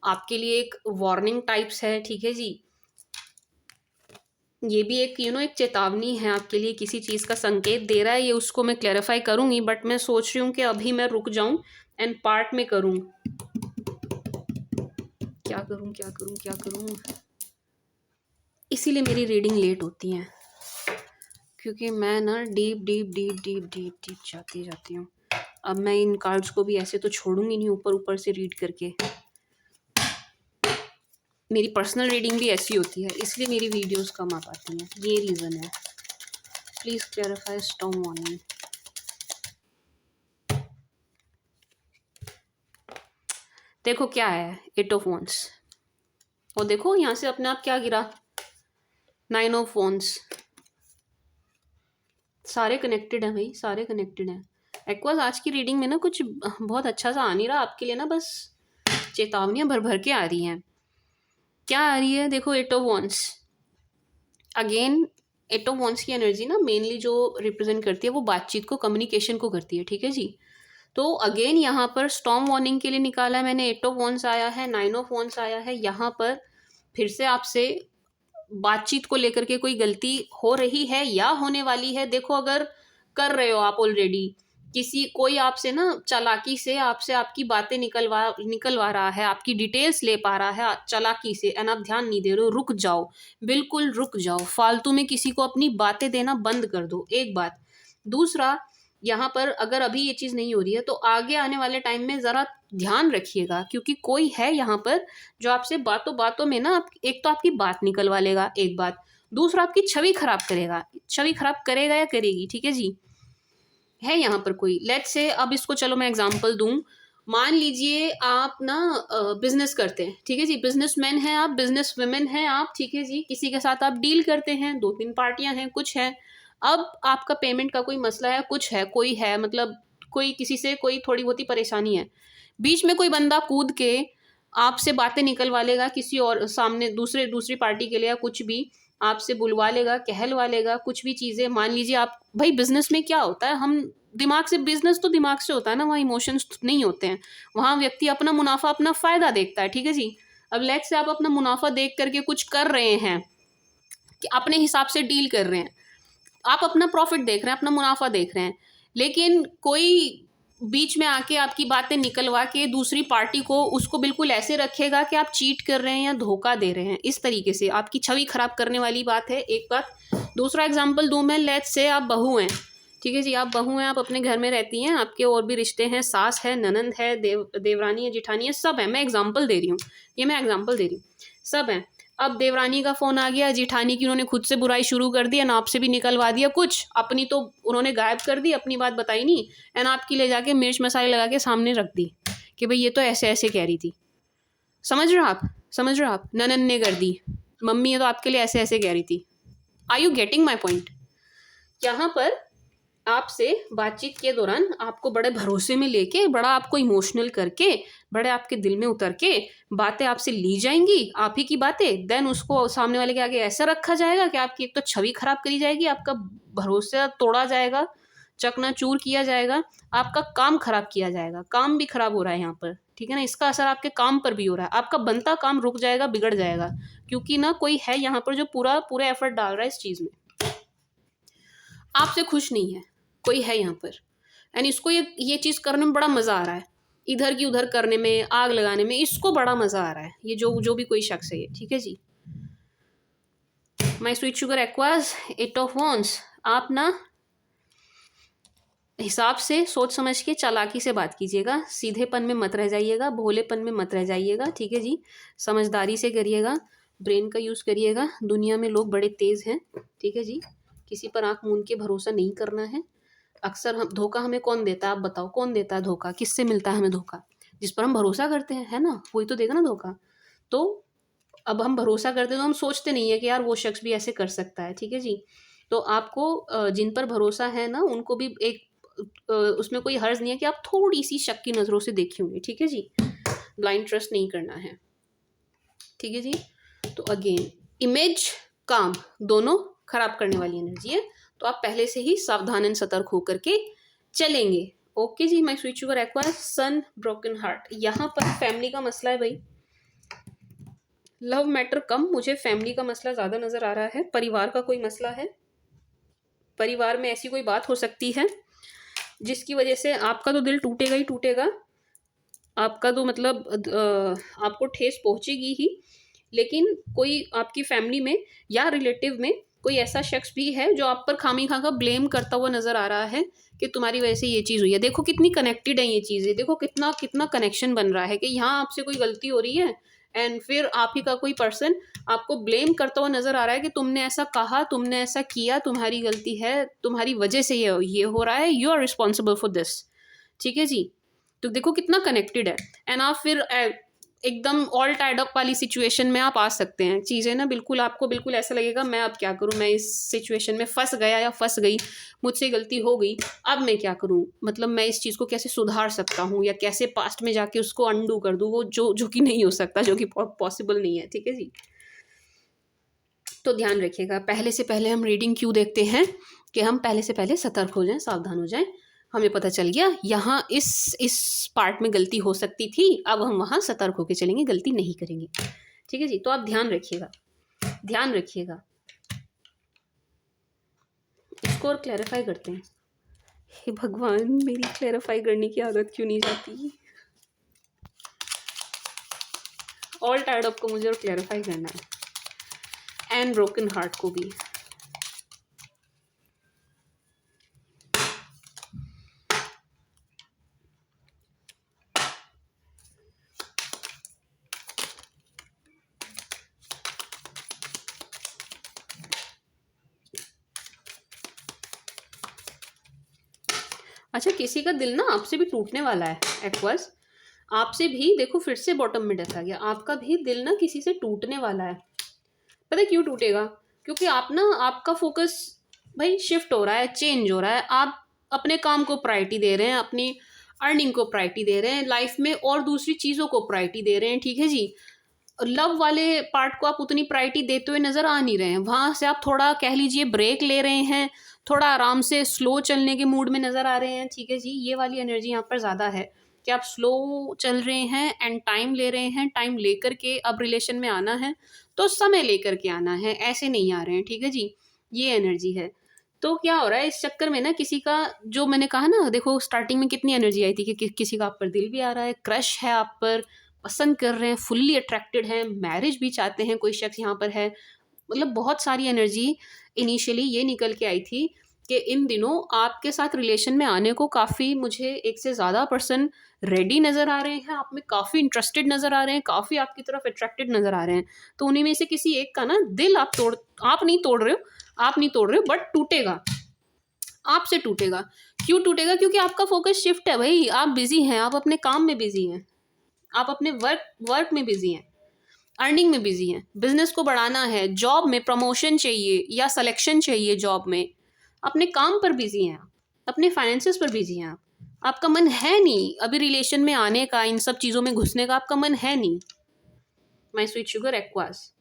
आपके लिए एक वार्निंग टाइप्स है, ठीक है जी। ये भी एक एक चेतावनी है आपके लिए, किसी चीज़ का संकेत दे रहा है। ये उसको मैं क्लैरिफाई करूंगी, बट मैं सोच रही हूँ कि अभी मैं रुक जाऊं एंड पार्ट में करूं। क्या करूं क्या करूं क्या करूं, इसीलिए मेरी रीडिंग लेट होती है, क्योंकि मैं ना deep deep deep deep deep deep जाती हूँ। अब मैं इन कार्ड्स को भी ऐसे तो छोड़ूंगी नहीं ऊपर ऊपर से रीड करके। मेरी पर्सनल रीडिंग भी ऐसी होती है, इसलिए मेरी वीडियोस कम आ पाती हैं, ये रीज़न है। Please clarify storm warning. देखो क्या है, 8 ऑफ वॉन्ड्स, और देखो यहाँ से अपने आप क्या गिरा, 9 ऑफ वॉन्ड्स। सारे कनेक्टेड हैं भाई, सारे कनेक्टेड हैं। एक्वास आज की रीडिंग में ना कुछ बहुत अच्छा सा आ नहीं रहा आपके लिए ना, बस चेतावनियां भर भर के आ रही हैं। क्या आ रही है देखो, 8 of wands. Again eight of wands की एनर्जी ना मेनली जो रिप्रेजेंट करती है वो बातचीत को, कम्युनिकेशन को करती है, ठीक है जी। तो अगेन यहाँ पर स्टॉर्म वार्निंग के लिए निकाला है मैंने, एट ऑफ वॉन्ड्स आया है, नाइन ऑफ वॉन्ड्स आया है। यहाँ पर फिर से आपसे बातचीत को लेकर के कोई गलती हो रही है या होने वाली है। देखो, अगर कर रहे हो आप ऑलरेडी, कोई आपसे ना चालाकी से आपसे आपकी बातें निकलवा रहा है, आपकी डिटेल्स ले पा रहा है चालाकी से, एंड आप ध्यान नहीं दे रहे हो, रुक जाओ, बिल्कुल रुक जाओ। फालतू में किसी को अपनी बातें देना बंद कर दो, एक बात। दूसरा, यहाँ पर अगर अभी ये चीज़ नहीं हो रही है तो आगे आने वाले टाइम में ज़रा ध्यान रखिएगा, क्योंकि कोई है यहाँ पर जो आपसे बातों बातों में ना एक तो आपकी बात निकलवा लेगा, एक बात। दूसरा, आपकी छवि खराब करेगा, छवि खराब करेगा या करेगी, ठीक है जी। है यहाँ पर कोई, लेट्स से, अब इसको चलो मैं एग्जांपल दूं। मान लीजिए आप ना बिजनेस करते हैं, ठीक है जी, बिजनेसमैन हैं आप, बिजनेस वुमेन हैं आप, ठीक है जी, किसी के साथ आप डील करते हैं, 2-3 पार्टियां हैं, कुछ है। अब आपका पेमेंट का कोई मसला है, कुछ है, कोई है, मतलब कोई किसी से कोई थोड़ी बहुत ही परेशानी है। बीच में कोई बंदा कूद के आपसे बातें निकलवा लेगा किसी और सामने, दूसरी पार्टी के लिए, या कुछ भी आपसे बुलवा लेगा, कहलवा लेगा, कुछ भी चीज़ें। मान लीजिए आप, भाई बिजनेस में क्या होता है, हम दिमाग से, बिजनेस तो दिमाग से होता है ना, वहाँ इमोशंस नहीं होते हैं, वहाँ व्यक्ति अपना मुनाफा, अपना फ़ायदा देखता है, ठीक है जी। अब लेट्स से आप अपना मुनाफा देख करके कुछ कर रहे हैं, कि अपने हिसाब से डील कर रहे हैं, आप अपना प्रॉफिट देख रहे हैं, अपना मुनाफा देख रहे हैं, लेकिन कोई बीच में आके आपकी बातें निकलवा के दूसरी पार्टी को, उसको बिल्कुल ऐसे रखेगा कि आप चीट कर रहे हैं या धोखा दे रहे हैं, इस तरीके से आपकी छवि खराब करने वाली बात है, एक बात। दूसरा एग्जाम्पल दूं मैं, लेट्स से आप बहू हैं, ठीक है जी, आप बहू हैं, आप अपने घर में रहती हैं, आपके और भी रिश्ते हैं, सास है, ननंद है, देवरानी है, जिठानी है, सब है, मैं एग्जाम्पल दे रही हूँ, ये मैं एग्जाम्पल दे रही हूँ, सब है। अब देवरानी का फ़ोन आ गया, जिठानी की उन्होंने खुद से बुराई शुरू कर दी, एंड आपसे भी निकलवा दिया कुछ, अपनी तो उन्होंने गायब कर दी, अपनी बात बताई नहीं, एंड आपकी ले जाके मिर्च मसाले लगा के सामने रख दी कि भाई ये तो ऐसे ऐसे कह रही थी। समझ रहे हो आप, समझ रहे हो आप, ननन ने कर दी, मम्मी ये तो आपके लिए ऐसे ऐसे कह रही थी। Are you getting my point? यहाँ पर आपसे बातचीत के दौरान आपको बड़े भरोसे में लेके, बड़ा आपको इमोशनल करके, बड़े आपके दिल में उतर के बातें आपसे ली जाएंगी, आप ही की बातें, देन उसको सामने वाले के आगे ऐसा रखा जाएगा कि आपकी एक तो छवि खराब करी जाएगी, आपका भरोसा तोड़ा जाएगा, चकनाचूर किया जाएगा, आपका काम खराब किया जाएगा। काम भी खराब हो रहा है यहाँ पर, ठीक है ना, इसका असर आपके काम पर भी हो रहा है, आपका बनता काम रुक जाएगा, बिगड़ जाएगा, क्योंकि ना कोई है यहाँ पर जो पूरा एफर्ट डाल रहा है इस चीज़ में, आपसे खुश नहीं है, कोई है यहाँ पर, एंड इसको ये चीज़ करने में बड़ा मज़ा आ रहा है, इधर की उधर करने में, आग लगाने में, इसको बड़ा मज़ा आ रहा है, ये जो भी कोई शख्स है ये, ठीक है जी। My sweet sugar Aquas, eight of wands, आप ना हिसाब से, सोच समझ के, चालाकी से बात कीजिएगा, सीधेपन में मत रह जाइएगा, भोलेपन में मत रह जाइएगा, ठीक है जी, समझदारी से करिएगा, ब्रेन का यूज़ करिएगा। दुनिया में लोग बड़े तेज़ हैं, ठीक है जी, किसी पर आँख मूंद के भरोसा नहीं करना है। अक्सर हम धोखा हमें कौन देता है, आप बताओ, कौन देता है धोखा, किससे मिलता है हमें धोखा? जिस पर हम भरोसा करते हैं, है ना, वही तो देगा ना धोखा। तो अब हम भरोसा करते हैं तो हम सोचते नहीं है कि यार वो शख्स भी ऐसे कर सकता है, ठीक है जी। तो आपको जिन पर भरोसा है ना, उनको भी एक उसमें कोई हर्ज नहीं है कि आप थोड़ी सी शक की नज़रों से देखी होंगी, ठीक है जी, ब्लाइंड ट्रस्ट नहीं करना है, ठीक है जी। तो अगेन, इमेज, काम, दोनों खराब करने वाली एनर्जी है, तो आप पहले से ही सावधान एंड सतर्क होकर के चलेंगे। ओके जी, my sweet sugar Aqua, sun, broken heart, यहाँ पर फैमिली का मसला है भाई, लव मैटर कम, मुझे फैमिली का मसला ज़्यादा नज़र आ रहा है, परिवार का कोई मसला है, परिवार में ऐसी कोई बात हो सकती है जिसकी वजह से आपका तो दिल टूटेगा ही टूटेगा, आपका तो मतलब आपको ठेस पहुंचेगी ही, लेकिन कोई आपकी फैमिली में या रिलेटिव में कोई ऐसा शख्स भी है जो आप पर खामी खा का ब्लेम करता हुआ नज़र आ रहा है कि तुम्हारी वजह से ये चीज़ हुई है। देखो कितनी कनेक्टेड है ये चीज़ें, देखो कितना कितना कनेक्शन बन रहा है कि यहाँ आपसे कोई गलती हो रही है एंड फिर आप ही का कोई पर्सन आपको ब्लेम करता हुआ नज़र आ रहा है कि तुमने ऐसा कहा, तुमने ऐसा किया, तुम्हारी गलती है, तुम्हारी वजह से ये हो रहा है, you are responsible for this, ठीक है जी। तो देखो कितना कनेक्टेड है, एंड आप फिर एकदम ऑल टाइड अप वाली सिचुएशन में आप आ सकते हैं, चीज़ें ना बिल्कुल आपको बिल्कुल ऐसा लगेगा मैं अब क्या करूं, मैं इस सिचुएशन में फंस गया या फंस गई, मुझसे गलती हो गई, अब मैं क्या करूं, मतलब मैं इस चीज़ को कैसे सुधार सकता हूं या कैसे पास्ट में जाके उसको अंडू कर दूं, वो जो कि नहीं हो सकता, जो कि पॉसिबल नहीं है, ठीक है जी। तो ध्यान रखिएगा, पहले से पहले हम रीडिंग क्यों देखते हैं कि हम पहले से पहले सतर्क हो जाएं, सावधान हो जाएं। हमें पता चल गया यहाँ इस पार्ट में गलती हो सकती थी, अब हम वहाँ सतर्क होकर चलेंगे, गलती नहीं करेंगे। ठीक है जी, तो आप ध्यान रखिएगा, ध्यान रखिएगा। इसको और क्लैरिफाई करते हैं। हे भगवान, मेरी क्लैरिफाई करने की आदत क्यों नहीं जाती। ऑल टायर्ड अप को मुझे और क्लैरिफाई करना है, एंड ब्रोकन हार्ट को भी। अच्छा, किसी का दिल ना आपसे भी टूटने वाला है एक्वास, आपसे भी। देखो फिर से बॉटम में डेथ आ गया, आपका भी दिल ना किसी से टूटने वाला है। पता है क्यों टूटेगा? क्योंकि आप ना, आपका फोकस भाई शिफ्ट हो रहा है, चेंज हो रहा है। आप अपने काम को प्रायोरिटी दे रहे हैं, अपनी अर्निंग को प्रायोरिटी दे रहे हैं लाइफ में, और दूसरी चीज़ों को प्रायोरिटी दे रहे हैं। ठीक है जी, लव वाले पार्ट को आप उतनी प्रायोरिटी देते हुए नज़र आ नहीं रहे हैं। वहाँ से आप थोड़ा कह लीजिए ब्रेक ले रहे हैं, थोड़ा आराम से स्लो चलने के मूड में नज़र आ रहे हैं। ठीक है जी, ये वाली एनर्जी यहाँ पर ज़्यादा है कि आप स्लो चल रहे हैं एंड टाइम ले रहे हैं। टाइम लेकर के अब रिलेशन में आना है तो समय लेकर के आना है, ऐसे नहीं आ रहे हैं। ठीक है जी, ये एनर्जी है। तो क्या हो रहा है इस चक्कर में ना, किसी का, जो मैंने कहा ना, देखो स्टार्टिंग में कितनी एनर्जी आई थी कि किसी का आप पर दिल भी आ रहा है, क्रश है आप पर, पसंद कर रहे हैं, फुल्ली अट्रैक्टेड हैं, मैरिज भी चाहते हैं, कोई शख्स यहाँ पर है। मतलब बहुत सारी एनर्जी इनिशियली ये निकल के आई थी कि इन दिनों आपके साथ रिलेशन में आने को काफ़ी, मुझे एक से ज़्यादा पर्सन रेडी नज़र आ रहे हैं, आप में काफ़ी इंटरेस्टेड नज़र आ रहे हैं, काफ़ी आपकी तरफ अट्रैक्टेड नज़र आ रहे हैं। तो उन्हीं में से किसी एक का ना दिल आप नहीं तोड़ रहे हो, आप नहीं तोड़ रहे हो, बट टूटेगा, आपसे टूटेगा। क्यों टूटेगा? क्योंकि आपका फोकस शिफ्ट है भाई, आप बिजी हैं, आप अपने काम में बिजी हैं, आप अपने वर्क में बिजी हैं, अर्निंग में बिजी हैं, बिजनेस को बढ़ाना है, जॉब में प्रमोशन चाहिए या सिलेक्शन चाहिए जॉब में, अपने काम पर बिजी हैं आप, अपने फाइनेंसेस पर बिजी हैं आप। आपका मन है नहीं अभी रिलेशन में आने का, इन सब चीज़ों में घुसने का आपका मन है नहीं। माई स्वीट शुगर एक्वास,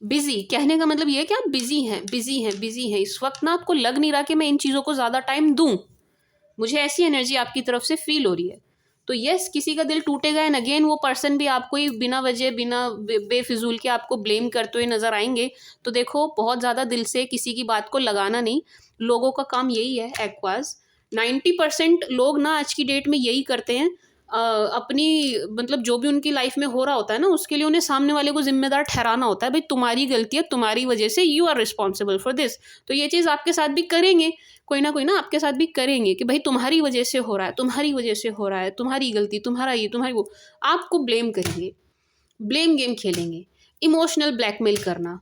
बिजी कहने का मतलब ये है कि आप बिजी हैं, बिजी हैं, बिजी हैं। इस वक्त ना आपको लग नहीं रहा कि मैं इन चीज़ों को ज़्यादा टाइम दूं, मुझे ऐसी एनर्जी आपकी तरफ से फील हो रही है। तो यस, किसी का दिल टूटेगा एंड अगेन वो पर्सन भी आपको ही बिना वजह, बिना बेफिजूल के आपको ब्लेम करते हुए नजर आएंगे। तो देखो, बहुत ज़्यादा दिल से किसी की बात को लगाना नहीं, लोगों का काम यही है एक्वास। 90% लोग ना आज की डेट में यही करते हैं, अपनी मतलब जो भी उनकी लाइफ में हो रहा होता है ना, उसके लिए उन्हें सामने वाले को जिम्मेदार ठहराना होता है। भाई तुम्हारी गलती है, तुम्हारी वजह से, you are responsible for this. तो ये चीज़ आपके साथ भी करेंगे, कोई ना आपके साथ भी करेंगे कि भाई तुम्हारी वजह से हो रहा है, तुम्हारी वजह से हो रहा है, तुम्हारी गलती, तुम्हारा ये, तुम्हारी वो, आपको ब्लेम करेंगे, ब्लेम गेम खेलेंगे, इमोशनल ब्लैकमेल करना।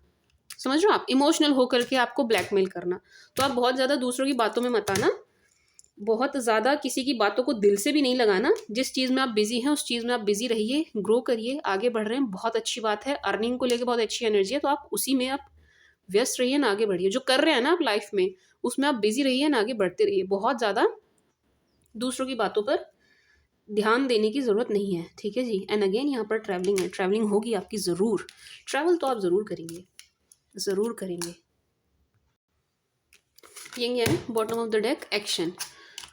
समझ रहे हो आप? इमोशनल होकर के आपको ब्लैकमेल करना। तो आप बहुत ज़्यादा दूसरों की बातों में मत आना, बहुत ज़्यादा किसी की बातों को दिल से भी नहीं लगाना। जिस चीज़ में आप बिजी हैं उस चीज़ में आप बिजी रहिए, ग्रो करिए, आगे बढ़ रहे हैं, बहुत अच्छी बात है। अर्निंग को लेकर बहुत अच्छी एनर्जी है, तो आप उसी में आप व्यस्त रहिए ना, आगे बढ़िए। जो कर रहे हैं ना आप लाइफ में, उसमें आप बिजी रहिए ना, आगे बढ़ते रहिए। बहुत ज़्यादा दूसरों की बातों पर ध्यान देने की ज़रूरत नहीं है। ठीक है जी। एंड अगेन यहाँ पर ट्रैवलिंग है, ट्रैवलिंग होगी आपकी ज़रूर, ट्रैवल तो आप ज़रूर करेंगे, ज़रूर करेंगे। ये bottom of the deck action.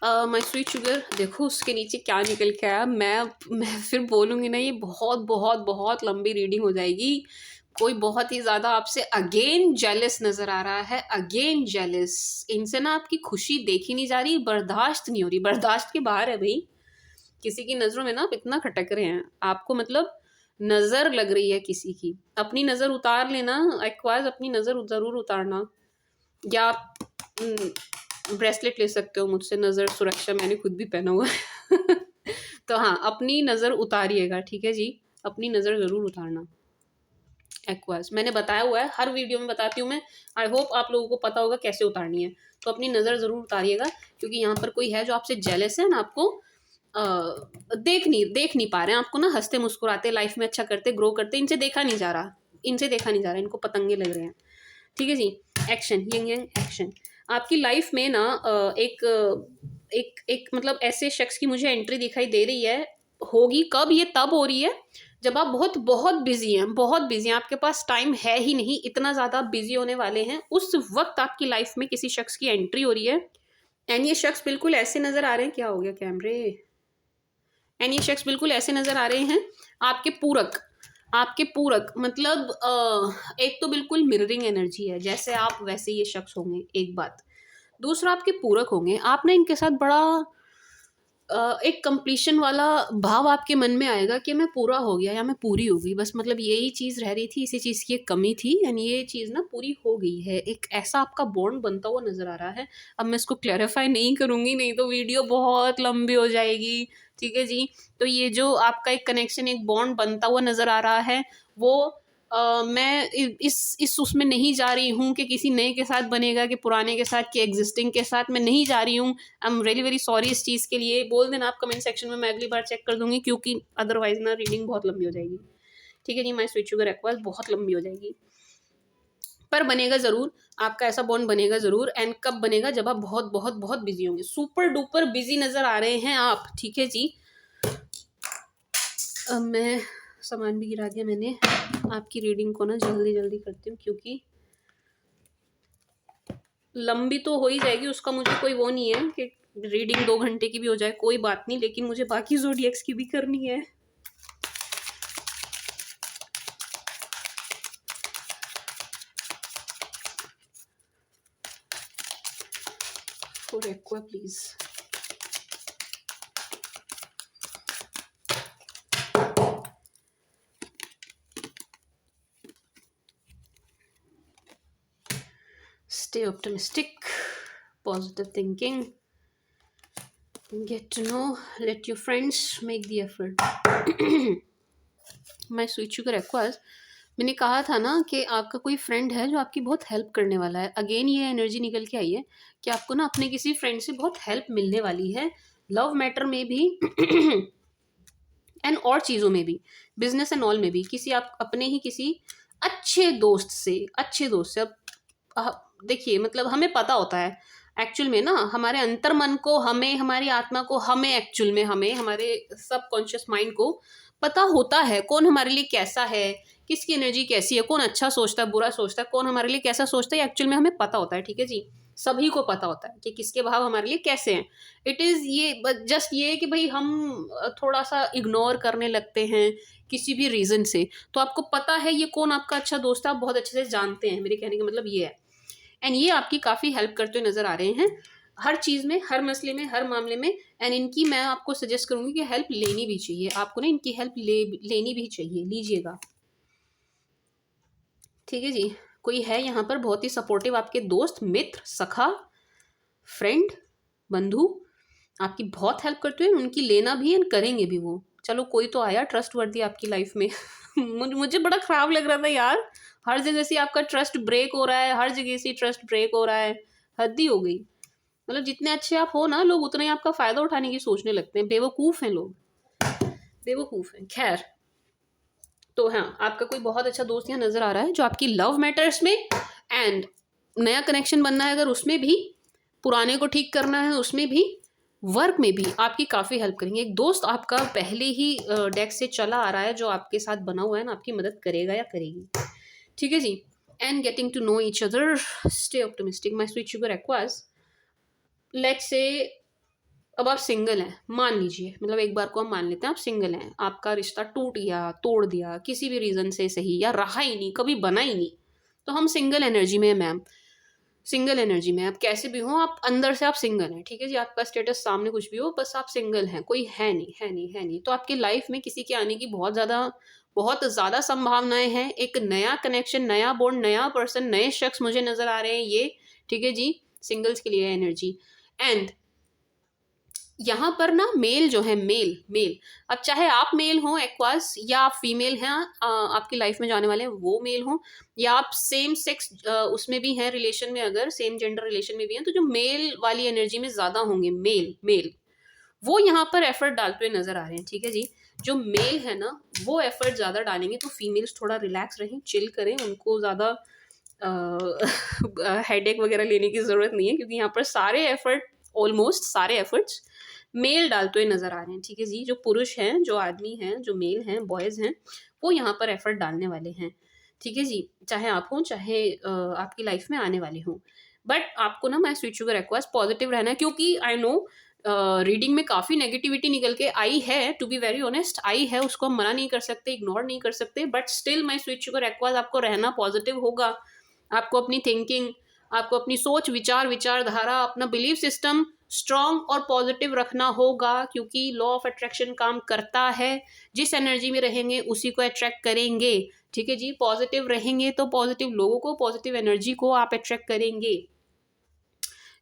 My sweet sugar, देखो उसके नीचे क्या निकल के आया। मैं फिर बोलूँगी ना, ये बहुत बहुत बहुत लंबी रीडिंग हो जाएगी। कोई बहुत ही ज़्यादा आपसे अगेन जेलस नज़र आ रहा है, अगेन जेलस। इनसे ना आपकी खुशी देखी नहीं जा रही, बर्दाश्त नहीं हो रही, बर्दाश्त के बाहर है भाई। किसी की नज़रों में ना आप इतना खटक रहे हैं, आपको मतलब नज़र लग रही है किसी की। अपनी नज़र उतार लेना एक्वाज, अपनी नज़र ज़रूर उतारना, या ब्रेसलेट ले सकते हो मुझसे, नज़र सुरक्षा, मैंने खुद भी पहना हुआ है। तो हाँ, अपनी नज़र उतारिएगा। ठीक है जी, अपनी नज़र ज़रूर उतारना एक्वास। मैंने बताया हुआ है, हर वीडियो में बताती हूँ मैं। आई होप आप लोगों को पता होगा कैसे उतारनी है। तो अपनी नज़र ज़रूर उतारिएगा, क्योंकि यहाँ पर कोई है जो आपसे जेलस है ना, आपको देख नहीं पा रहे हैं, आपको ना हंसते मुस्कुराते लाइफ में अच्छा करते, ग्रो करते, इनसे देखा नहीं जा रहा, इनसे देखा नहीं जा रहा, इनको पतंगे लग रहे हैं। ठीक है जी। Action, young action. आपकी लाइफ में ना एक मतलब ऐसे शख्स की मुझे एंट्री दिखाई दे रही है। होगी कब? ये तब हो रही है जब आप बहुत बहुत बिजी हैं, बहुत बिजी हैं, आपके पास टाइम है ही नहीं, इतना ज़्यादा बिजी होने वाले हैं, उस वक्त आपकी लाइफ में किसी शख्स की एंट्री हो रही है एंड ये शख्स बिल्कुल ऐसे नज़र आ रहे हैं, क्या हो गया कैमरे, एंड ये शख्स बिल्कुल ऐसे नज़र आ रहे हैं आपके पूरक, आपके पूरक मतलब एक तो बिल्कुल मिररिंग एनर्जी है, जैसे आप वैसे ये शख्स होंगे, एक बात। दूसरा आपके पूरक होंगे, आप ना इनके साथ बड़ा एक कंप्लीशन वाला भाव आपके मन में आएगा कि मैं पूरा हो गया या मैं पूरी हो गई, बस मतलब यही चीज़ रह रही थी, इसी चीज़ की एक कमी थी एंड ये चीज़ ना पूरी हो गई है, एक ऐसा आपका बॉन्ड बनता हुआ नज़र आ रहा है। अब मैं इसको क्लैरिफाई नहीं करूँगी, नहीं तो वीडियो बहुत लंबी हो जाएगी, ठीक है जी। तो ये जो आपका एक कनेक्शन, एक बॉन्ड बनता हुआ नज़र आ रहा है, वो मैं इस उसमें नहीं जा रही हूँ कि किसी नए के साथ बनेगा कि पुराने के साथ कि एग्जिस्टिंग के साथ, मैं नहीं जा रही हूँ। I am really very sorry इस चीज़ के लिए, बोल देना आप कमेंट सेक्शन में, मैं अगली बार चेक कर दूंगी, क्योंकि अदरवाइज ना रीडिंग बहुत लंबी हो जाएगी, ठीक है जी। माय स्वीट शुगर एक्वास बहुत लंबी हो जाएगी, पर बनेगा ज़रूर, आपका ऐसा बॉन्ड बनेगा ज़रूर। एंड कब बनेगा, जब आप बहुत बहुत बहुत बिजी होंगे, सुपर डुपर बिजी नज़र आ रहे हैं आप, ठीक है जी। अब मैं सामान भी गिरा दिया मैंने, आपकी रीडिंग को ना जल्दी जल्दी करती हूँ, क्योंकि लंबी तो हो ही जाएगी, उसका मुझे कोई वो नहीं है कि रीडिंग 2 घंटे की भी हो जाए, कोई बात नहीं, लेकिन मुझे बाकी ज़ोडिएक्स की भी करनी है। For aqua please. Stay optimistic, positive thinking, get to know, let your friends make the effort. मैं स्वीट शुगर एक्वास, मैंने कहा था ना कि आपका कोई फ्रेंड है जो आपकी बहुत हेल्प करने वाला है। अगेन ये एनर्जी निकल के आई है कि आपको ना अपने किसी फ्रेंड से बहुत हेल्प मिलने वाली है, लव मैटर में भी एंड और चीज़ों में भी, बिजनेस एंड ऑल में भी, किसी आप अपने ही किसी अच्छे दोस्त से, अच्छे दोस्त से। अब देखिए, मतलब हमें पता होता है एक्चुअल में ना, हमारे अंतर मन को, हमें, हमारी आत्मा को, हमें एक्चुअल में, हमें, हमारे सबकॉन्शियस माइंड को पता होता है कौन हमारे लिए कैसा है, किसकी एनर्जी कैसी है, कौन अच्छा सोचता है, बुरा सोचता है, कौन हमारे लिए कैसा सोचता है, एक्चुअल में हमें पता होता है, ठीक है जी। सभी को पता होता है कि किसके भाव हमारे लिए कैसे हैं। इट इज़ ये जस्ट ये कि भाई हम थोड़ा सा इग्नोर करने लगते हैं किसी भी रीज़न से, तो आपको पता है ये कौन आपका अच्छा दोस्त है, आप बहुत अच्छे से जानते हैं, मेरे कहने का मतलब ये है। एंड ये आपकी काफ़ी हेल्प करते हुए नज़र आ रहे हैं हर चीज़ में, हर मसले में, हर मामले में। एंड इनकी मैं आपको सजेस्ट करूँगी कि हेल्प लेनी भी चाहिए, आपको ना इनकी हेल्प लेनी भी चाहिए, लीजिएगा, ठीक है जी। कोई है यहाँ पर बहुत ही सपोर्टिव आपके दोस्त, मित्र, सखा, फ्रेंड, बंधु, आपकी बहुत हेल्प करते हुए, उनकी लेना भी एंड करेंगे भी वो। चलो कोई तो आया ट्रस्ट वर्दी आपकी लाइफ में। मुझे बड़ा ख़राब लग रहा था यार, हर जगह से आपका ट्रस्ट ब्रेक हो रहा है, हर जगह से ट्रस्ट ब्रेक हो रहा है, हद ही हो गई। मतलब जितने अच्छे आप हो ना, लोग उतना ही आपका फ़ायदा उठाने की सोचने लगते हैं, बेवकूफ़ हैं लोग, बेवकूफ़ हैं। खैर, तो हाँ, आपका कोई बहुत अच्छा दोस्त यहाँ नज़र आ रहा है जो आपकी लव मैटर्स में एंड नया कनेक्शन बनना है अगर उसमें भी, पुराने को ठीक करना है उसमें भी, वर्क में भी आपकी काफ़ी हेल्प करेंगे। एक दोस्त आपका पहले ही डेक से चला आ रहा है जो आपके साथ बना हुआ है ना, आपकी मदद करेगा या करेगी, ठीक है जी। And getting to know each other, stay optimistic my sweet sugar Aquas. Let's say अब आप सिंगल हैं, मान लीजिए, मतलब एक बार को हम मान लेते हैं आप सिंगल हैं, आपका रिश्ता टूट गया, तोड़ दिया किसी भी रीज़न से, सही या रहा ही नहीं, कभी बना ही नहीं, तो हम सिंगल एनर्जी में हैं मैम, सिंगल एनर्जी में। आप कैसे भी हो, आप अंदर से आप सिंगल हैं, ठीक है जी। आपका स्टेटस सामने कुछ भी हो, बस आप सिंगल हैं, कोई है नहीं, है नहीं, है नहीं, तो आपकी लाइफ में किसी के आने की बहुत ज़्यादा संभावनाएं हैं। एक नया कनेक्शन, नया बॉन्ड, नया पर्सन, नए शख्स मुझे नज़र आ रहे हैं ये, ठीक है जी। सिंगल्स के लिए एनर्जी। एंड यहाँ पर ना मेल जो है, मेल मेल, अब चाहे आप मेल हों एक्वास, या आप फीमेल हैं, आपकी लाइफ में जाने वाले हैं वो मेल हों, या आप सेम सेक्स उसमें भी हैं, रिलेशन में, अगर सेम जेंडर रिलेशन में भी हैं, तो जो मेल वाली एनर्जी में ज़्यादा होंगे, मेल मेल, वो यहाँ पर एफर्ट डालते हुए नज़र आ रहे हैं, ठीक है जी। जो मेल है ना, वो एफर्ट ज़्यादा डालेंगे, तो फीमेल्स थोड़ा रिलैक्स रहें, चिल करें, उनको ज़्यादा हेडेक वगैरह लेने की ज़रूरत नहीं है, क्योंकि यहाँ पर सारे एफर्ट ऑलमोस्ट सारे एफर्ट्स मेल डालते हुए नज़र आ रहे हैं, ठीक है जी। जो पुरुष हैं, जो आदमी हैं, जो मेल हैं, बॉयज़ हैं, वो यहाँ पर एफर्ट डालने वाले हैं, ठीक है जी। चाहे आप हों, चाहे आपकी लाइफ में आने वाले हों, बट आपको ना my sweet sugar aqueous positive रहना है, क्योंकि आई नो रीडिंग में काफ़ी नेगेटिविटी निकल के आई है, टू बी वेरी ऑनेस्ट आई है, उसको हम मना नहीं कर सकते, इग्नोर नहीं कर सकते, but still my sweet sugar aqueous आपको रहना पॉजिटिव होगा। आपको अपनी थिंकिंग, आपको अपनी सोच, विचारधारा, अपना बिलीफ सिस्टम स्ट्रॉन्ग और पॉजिटिव रखना होगा, क्योंकि लॉ ऑफ अट्रैक्शन काम करता है। जिस एनर्जी में रहेंगे उसी को अट्रैक्ट करेंगे, ठीक है जी। पॉजिटिव रहेंगे तो पॉजिटिव लोगों को, पॉजिटिव एनर्जी को आप अट्रैक्ट करेंगे।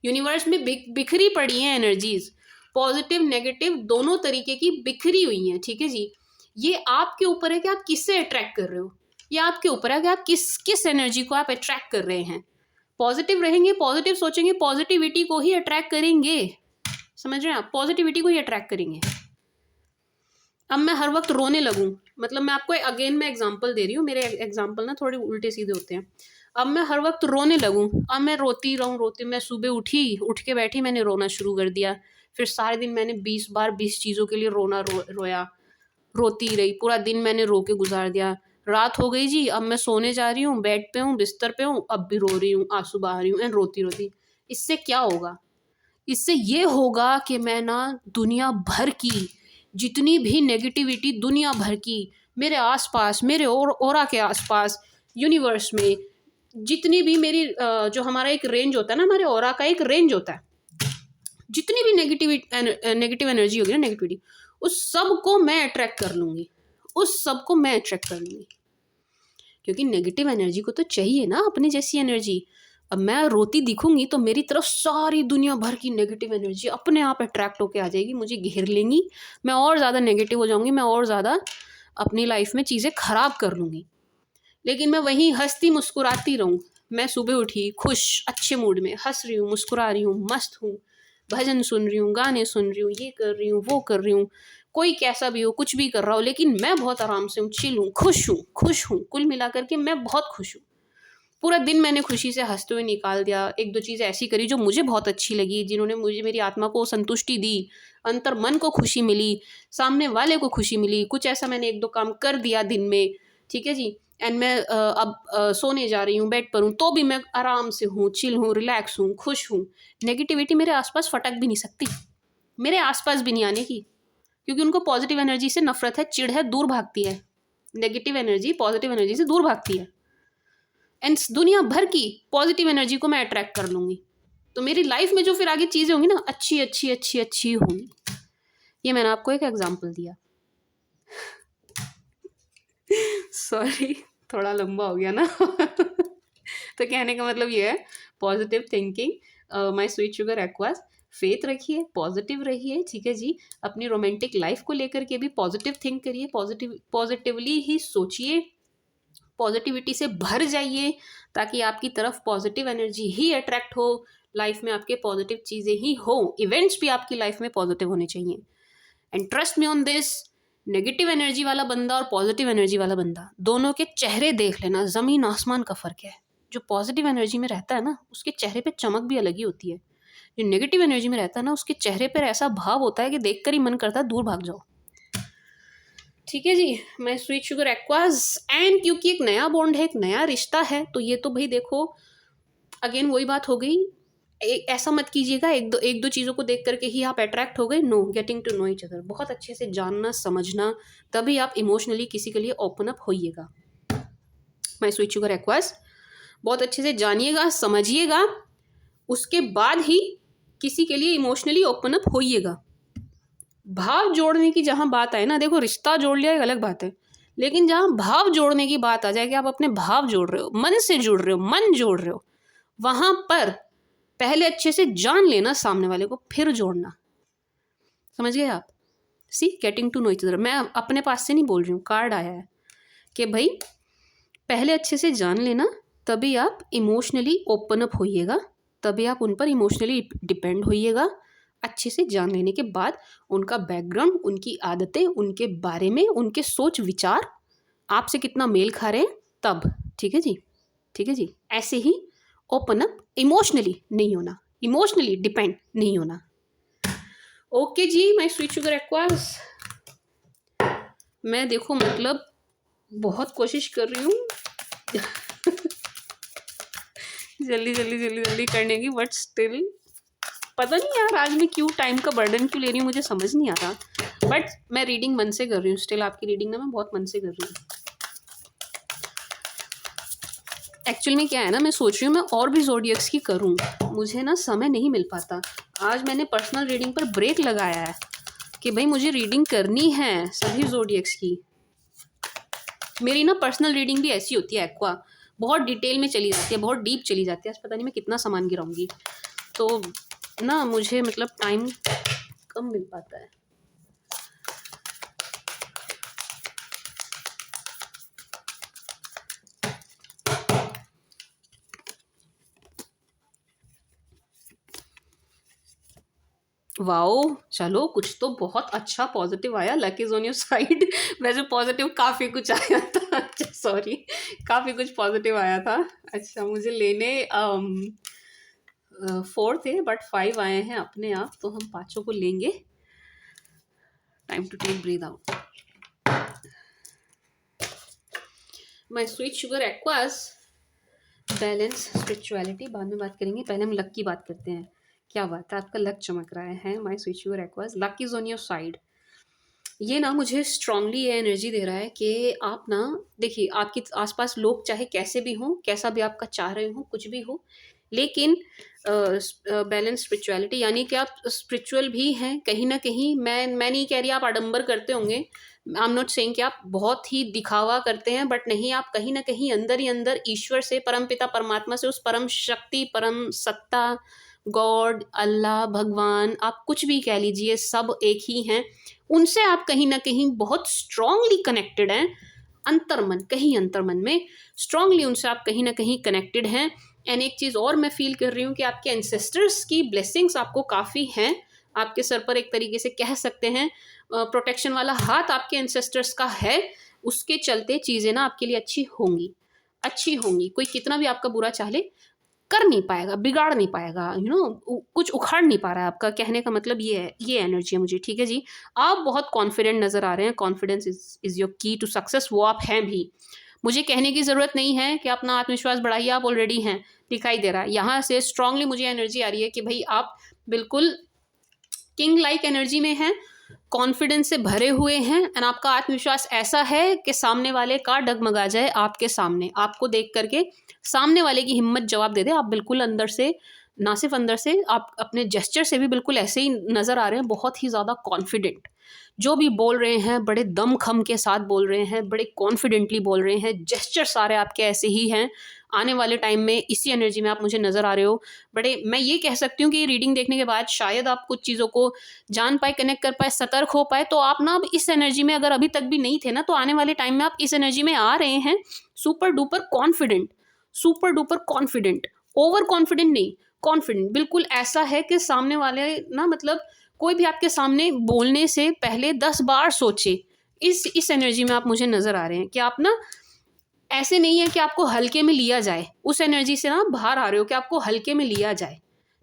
यूनिवर्स में बिखरी पड़ी हैं एनर्जीज, पॉजिटिव नेगेटिव दोनों तरीके की बिखरी हुई हैं, ठीक है जी। ये आपके ऊपर है कि आप किससे अट्रैक्ट कर रहे हो, ये आपके ऊपर है कि आप किस एनर्जी को आप अट्रैक्ट कर रहे हैं। पॉजिटिव रहेंगे, पॉजिटिव सोचेंगे, पॉजिटिविटी को ही अट्रैक्ट करेंगे, समझ रहे हैं आप, पॉजिटिविटी को ही अट्रैक्ट करेंगे। अब मैं हर वक्त रोने लगूं, मतलब मैं आपको अगेन मैं एग्जांपल दे रही हूँ, मेरे एग्जांपल ना थोड़े उल्टे सीधे होते हैं। अब मैं हर वक्त रोने लगूं, अब मैं रोती रहूं, मैं सुबह उठ के बैठी, मैंने रोना शुरू कर दिया, फिर सारे दिन मैंने 20 बार 20 चीज़ों के लिए रोया, रोती रही, पूरा दिन मैंने रो के गुजार दिया। रात हो गई जी, अब मैं सोने जा रही हूँ, बेड पे हूँ, बिस्तर पे हूँ, अब भी रो रही हूँ, आंसू बहा रही हूँ एंड रोती। इससे क्या होगा? इससे ये होगा कि मैं ना दुनिया भर की जितनी भी नेगेटिविटी, दुनिया भर की, मेरे आसपास, मेरे ऑरा के आसपास, यूनिवर्स में जितनी भी मेरी जो हमारा एक रेंज होता है ना, हमारे ऑरा का एक रेंज होता है, जितनी भी नेगेटिव एनर्जी होगी ना, नेगेटिविटी, उस सब को मैं अट्रैक्ट कर लूँगी, क्योंकि नेगेटिव एनर्जी को तो चाहिए ना अपनी जैसी एनर्जी। अब मैं रोती दिखूंगी तो मेरी तरफ सारी दुनिया भर की नेगेटिव एनर्जी अपने आप अट्रैक्ट होके आ जाएगी, मुझे घेर लेंगी, मैं और ज़्यादा नेगेटिव हो जाऊंगी, मैं और ज़्यादा अपनी लाइफ में चीज़ें ख़राब कर लूँगी। लेकिन मैं वहीं हंसती मुस्कुराती रहूँ, मैं सुबह उठी खुश, अच्छे मूड में, हंस रही हूँ, मुस्कुरा रही हूँ, मस्त हूँ, भजन सुन रही हूँ, गाने सुन रही हूँ, ये कर रही हूँ, वो कर रही हूँ, कोई कैसा भी हो, कुछ भी कर रहा हो, लेकिन मैं बहुत आराम से हूँ, चिल हूँ, खुश हूँ, कुल मिला करके मैं बहुत खुश हूँ। पूरा दिन मैंने खुशी से हंसते हुए निकाल दिया, एक दो चीज़ें ऐसी करी जो मुझे बहुत अच्छी लगी, जिन्होंने मुझे, मेरी आत्मा को संतुष्टि दी, अंतर मन को खुशी मिली, सामने वाले को खुशी मिली, कुछ ऐसा मैंने एक दो काम कर दिया दिन में, ठीक है जी। एंड मैं अब सोने जा रही हूँ, बेड पर हूँ, तो भी मैं आराम से हूँ, चिल हूँ, रिलैक्स हूँ, खुश हूँ। नेगेटिविटी मेरे आसपास फटक भी नहीं सकती, मेरे आसपास भी नहीं आने की, क्योंकि उनको पॉजिटिव एनर्जी से नफरत है, चिढ़ है, दूर भागती है। नेगेटिव एनर्जी पॉजिटिव एनर्जी से दूर भागती है, एंड दुनिया भर की पॉजिटिव एनर्जी को मैं अट्रैक्ट कर लूँगी। तो मेरी लाइफ में जो फिर आगे चीज़ें होंगी ना, अच्छी होंगी। ये मैंने आपको एक एग्जांपल दिया। सॉरी, थोड़ा लंबा हो गया ना। तो कहने का मतलब ये है, positive thinking, my sweet sugar aqueous, faith रखिए, पॉजिटिव रहिए, ठीक है जी। अपनी रोमांटिक लाइफ को लेकर के भी पॉजिटिव थिंक करिए, पॉजिटिवली ही सोचिए, पॉजिटिविटी से भर जाइए, ताकि आपकी तरफ पॉजिटिव एनर्जी ही अट्रैक्ट हो, लाइफ में आपके पॉजिटिव चीज़ें ही हो, इवेंट्स भी आपकी लाइफ में पॉजिटिव होने चाहिए। And trust me on this, negative energy वाला बंदा और पॉजिटिव एनर्जी वाला बंदा, दोनों के चेहरे देख लेना, ज़मीन आसमान का फ़र्क है। जो पॉजिटिव एनर्जी में रहता है ना, उसके चेहरे पे चमक भी अलग ही होती है। जो नेगेटिव एनर्जी में रहता है ना, उसके चेहरे पर ऐसा भाव होता है कि देख कर ही मन करता है दूर भाग जाओ, ठीक है जी। मैं स्वीट शुगर एक्वास, एंड क्योंकि एक नया बॉन्ड है, एक नया रिश्ता है, तो ये तो भाई देखो, अगेन वही बात हो गई, ऐसा मत कीजिएगा एक दो चीज़ों को देख करके ही आप अट्रैक्ट हो गए। No, getting to know each other, बहुत अच्छे से जानना समझना, तभी आप इमोशनली किसी के लिए ओपन अप होइएगा। माय स्वीट शुगर एक्वास, बहुत अच्छे से जानिएगा, समझिएगा, उसके बाद ही किसी के लिए इमोशनली ओपन अप होइएगा। भाव जोड़ने की जहाँ बात आए ना, देखो रिश्ता जोड़ लिया एक अलग बात है, लेकिन जहाँ भाव जोड़ने की बात आ जाए कि आप अपने भाव जोड़ रहे हो, मन से जुड़ रहे हो, मन जोड़ रहे हो, वहाँ पर पहले अच्छे से जान लेना सामने वाले को, फिर जोड़ना। समझ गए आप? See, getting to know each other, मैं अपने पास से नहीं बोल रही हूँ, कार्ड आया है कि भाई पहले अच्छे से जान लेना, तभी आप इमोशनली ओपन अप होइएगा, तभी आप उन पर इमोशनली डिपेंड होइएगा। अच्छे से जान लेने के बाद उनका बैकग्राउंड, उनकी आदतें, उनके बारे में उनके सोच विचार आपसे कितना मेल खा रहे हैं, तब, ठीक है जी, ठीक है जी। ऐसे ही ओपन अप, इमोशनली नहीं होना, इमोशनली डिपेंड नहीं होना। ओके जी माय स्वीट शुगर एक्वास, मैं देखो मतलब बहुत कोशिश कर रही हूँ जल्दी जल्दी जल्दी जल्दी करने की, बट स्टिल पता नहीं यार आज मैं क्यों टाइम का बर्डन क्यों ले रही हूँ, मुझे समझ नहीं आ रहा। बट मैं रीडिंग मन से कर रही हूँ, स्टिल आपकी रीडिंग ना मैं बहुत मन से कर रही हूँ। एक्चुअल में क्या है ना, मैं सोच रही हूँ मैं और भी ज़ोडिएक्स की करूँ, मुझे ना समय नहीं मिल पाता। आज मैंने पर्सनल रीडिंग पर ब्रेक लगाया है कि भाई मुझे रीडिंग करनी है सभी ज़ोडिएक्स की। मेरी ना पर्सनल रीडिंग भी ऐसी होती है एक्वा, बहुत डिटेल में चली जाती है, बहुत डीप चली जाती है। आज पता नहीं मैं कितना सामान गिराऊंगी, तो ना मुझे मतलब टाइम कम मिल पाता है। वाओ, चलो कुछ तो बहुत अच्छा पॉजिटिव आया, luck is on your side. वैसे पॉजिटिव काफ़ी कुछ आया था, अच्छा सॉरी, काफ़ी कुछ पॉजिटिव आया था। अच्छा मुझे लेने 4 थे बट 5 आए हैं अपने आप, तो हम 5 को लेंगे। Time to take breath out. My sweet sugar Aquas, balance spirituality बाद में बात करेंगे, पहले हम लक की बात करते हैं। क्या बात है, आपका लक चमक रहा है my sweet sugar aqueous, luck is on your side. ये ना मुझे स्ट्रांगली ये एनर्जी दे रहा है कि आप ना देखिए, आपके आसपास लोग चाहे कैसे भी हों, कैसा भी आपका चाह रहे हो, कुछ भी हो, लेकिन बैलेंस स्पिरिचुअलिटी यानी कि आप स्पिरिचुअल भी हैं कहीं ना कहीं। मैं नहीं कह रही आप आडंबर करते होंगे, आई एम नॉट सेइंग कि आप बहुत ही दिखावा करते हैं, बट नहीं, आप कहीं ना कहीं अंदर ही अंदर ईश्वर से, परम पिता परमात्मा से, उस परम शक्ति, परम सत्ता, गॉड, अल्लाह, भगवान, आप कुछ भी कह लीजिए, सब एक ही हैं, उनसे आप कहीं ना कहीं बहुत स्ट्रांगली कनेक्टेड हैं। अंतर्मन, कहीं अंतर्मन में स्ट्रांगली उनसे आप कहीं ना कहीं कनेक्टेड हैं। एंड एक चीज़ और मैं फील कर रही हूँ कि आपके एंसेस्टर्स की ब्लेसिंग्स आपको काफ़ी हैं, आपके सर पर एक तरीके से कह सकते हैं प्रोटेक्शन वाला हाथ आपके एंसेस्टर्स का है। उसके चलते चीज़ें ना आपके लिए अच्छी होंगी, अच्छी होंगी। कोई कितना भी आपका बुरा चाहे कर नहीं पाएगा, बिगाड़ नहीं पाएगा, कुछ उखाड़ नहीं पा रहा है आपका। कहने का मतलब ये है, ये एनर्जी है मुझे, ठीक है जी। आप बहुत कॉन्फिडेंट नज़र आ रहे हैं, कॉन्फिडेंस इज़ योर की टू सक्सेस, वो आप हैं भी। मुझे कहने की ज़रूरत नहीं है कि अपना आत्मविश्वास बढ़ाइए, आप ऑलरेडी हैं, दिखाई दे रहा है। यहाँ से स्ट्रांगली मुझे एनर्जी आ रही है कि भाई आप बिल्कुल किंग लाइक एनर्जी में हैं, कॉन्फिडेंस से भरे हुए हैं, एंड आपका आत्मविश्वास ऐसा है कि सामने वाले का डगमगा जाए आपके सामने, आपको देख करके सामने वाले की हिम्मत जवाब दे दे। आप बिल्कुल अंदर से, ना सिर्फ अंदर से, आप अपने जेस्चर से भी बिल्कुल ऐसे ही नज़र आ रहे हैं, बहुत ही ज़्यादा कॉन्फिडेंट। जो भी बोल रहे हैं बड़े दम खम के साथ बोल रहे हैं, बड़े कॉन्फिडेंटली बोल रहे हैं, जेस्चर सारे आपके ऐसे ही हैं। आने वाले टाइम में इसी एनर्जी में आप मुझे नज़र आ रहे हो। बड़े, मैं ये कह सकती हूँ कि रीडिंग देखने के बाद शायद आप कुछ चीज़ों को जान पाए, कनेक्ट कर पाए, सतर्क हो पाए। तो आप ना अब इस एनर्जी में अगर अभी तक भी नहीं थे ना, तो आने वाले टाइम में आप इस एनर्जी में आ रहे हैं, super duper confident, super duper confident, over confident नहीं, कॉन्फिडेंट। बिल्कुल ऐसा है कि सामने वाले ना, मतलब कोई भी आपके सामने बोलने से पहले 10 बार सोचे। इस एनर्जी में आप मुझे नज़र आ रहे हैं कि आप ना, ऐसे नहीं है कि आपको हल्के में लिया जाए, उस एनर्जी से ना बाहर आ रहे हो कि आपको हल्के में लिया जाए,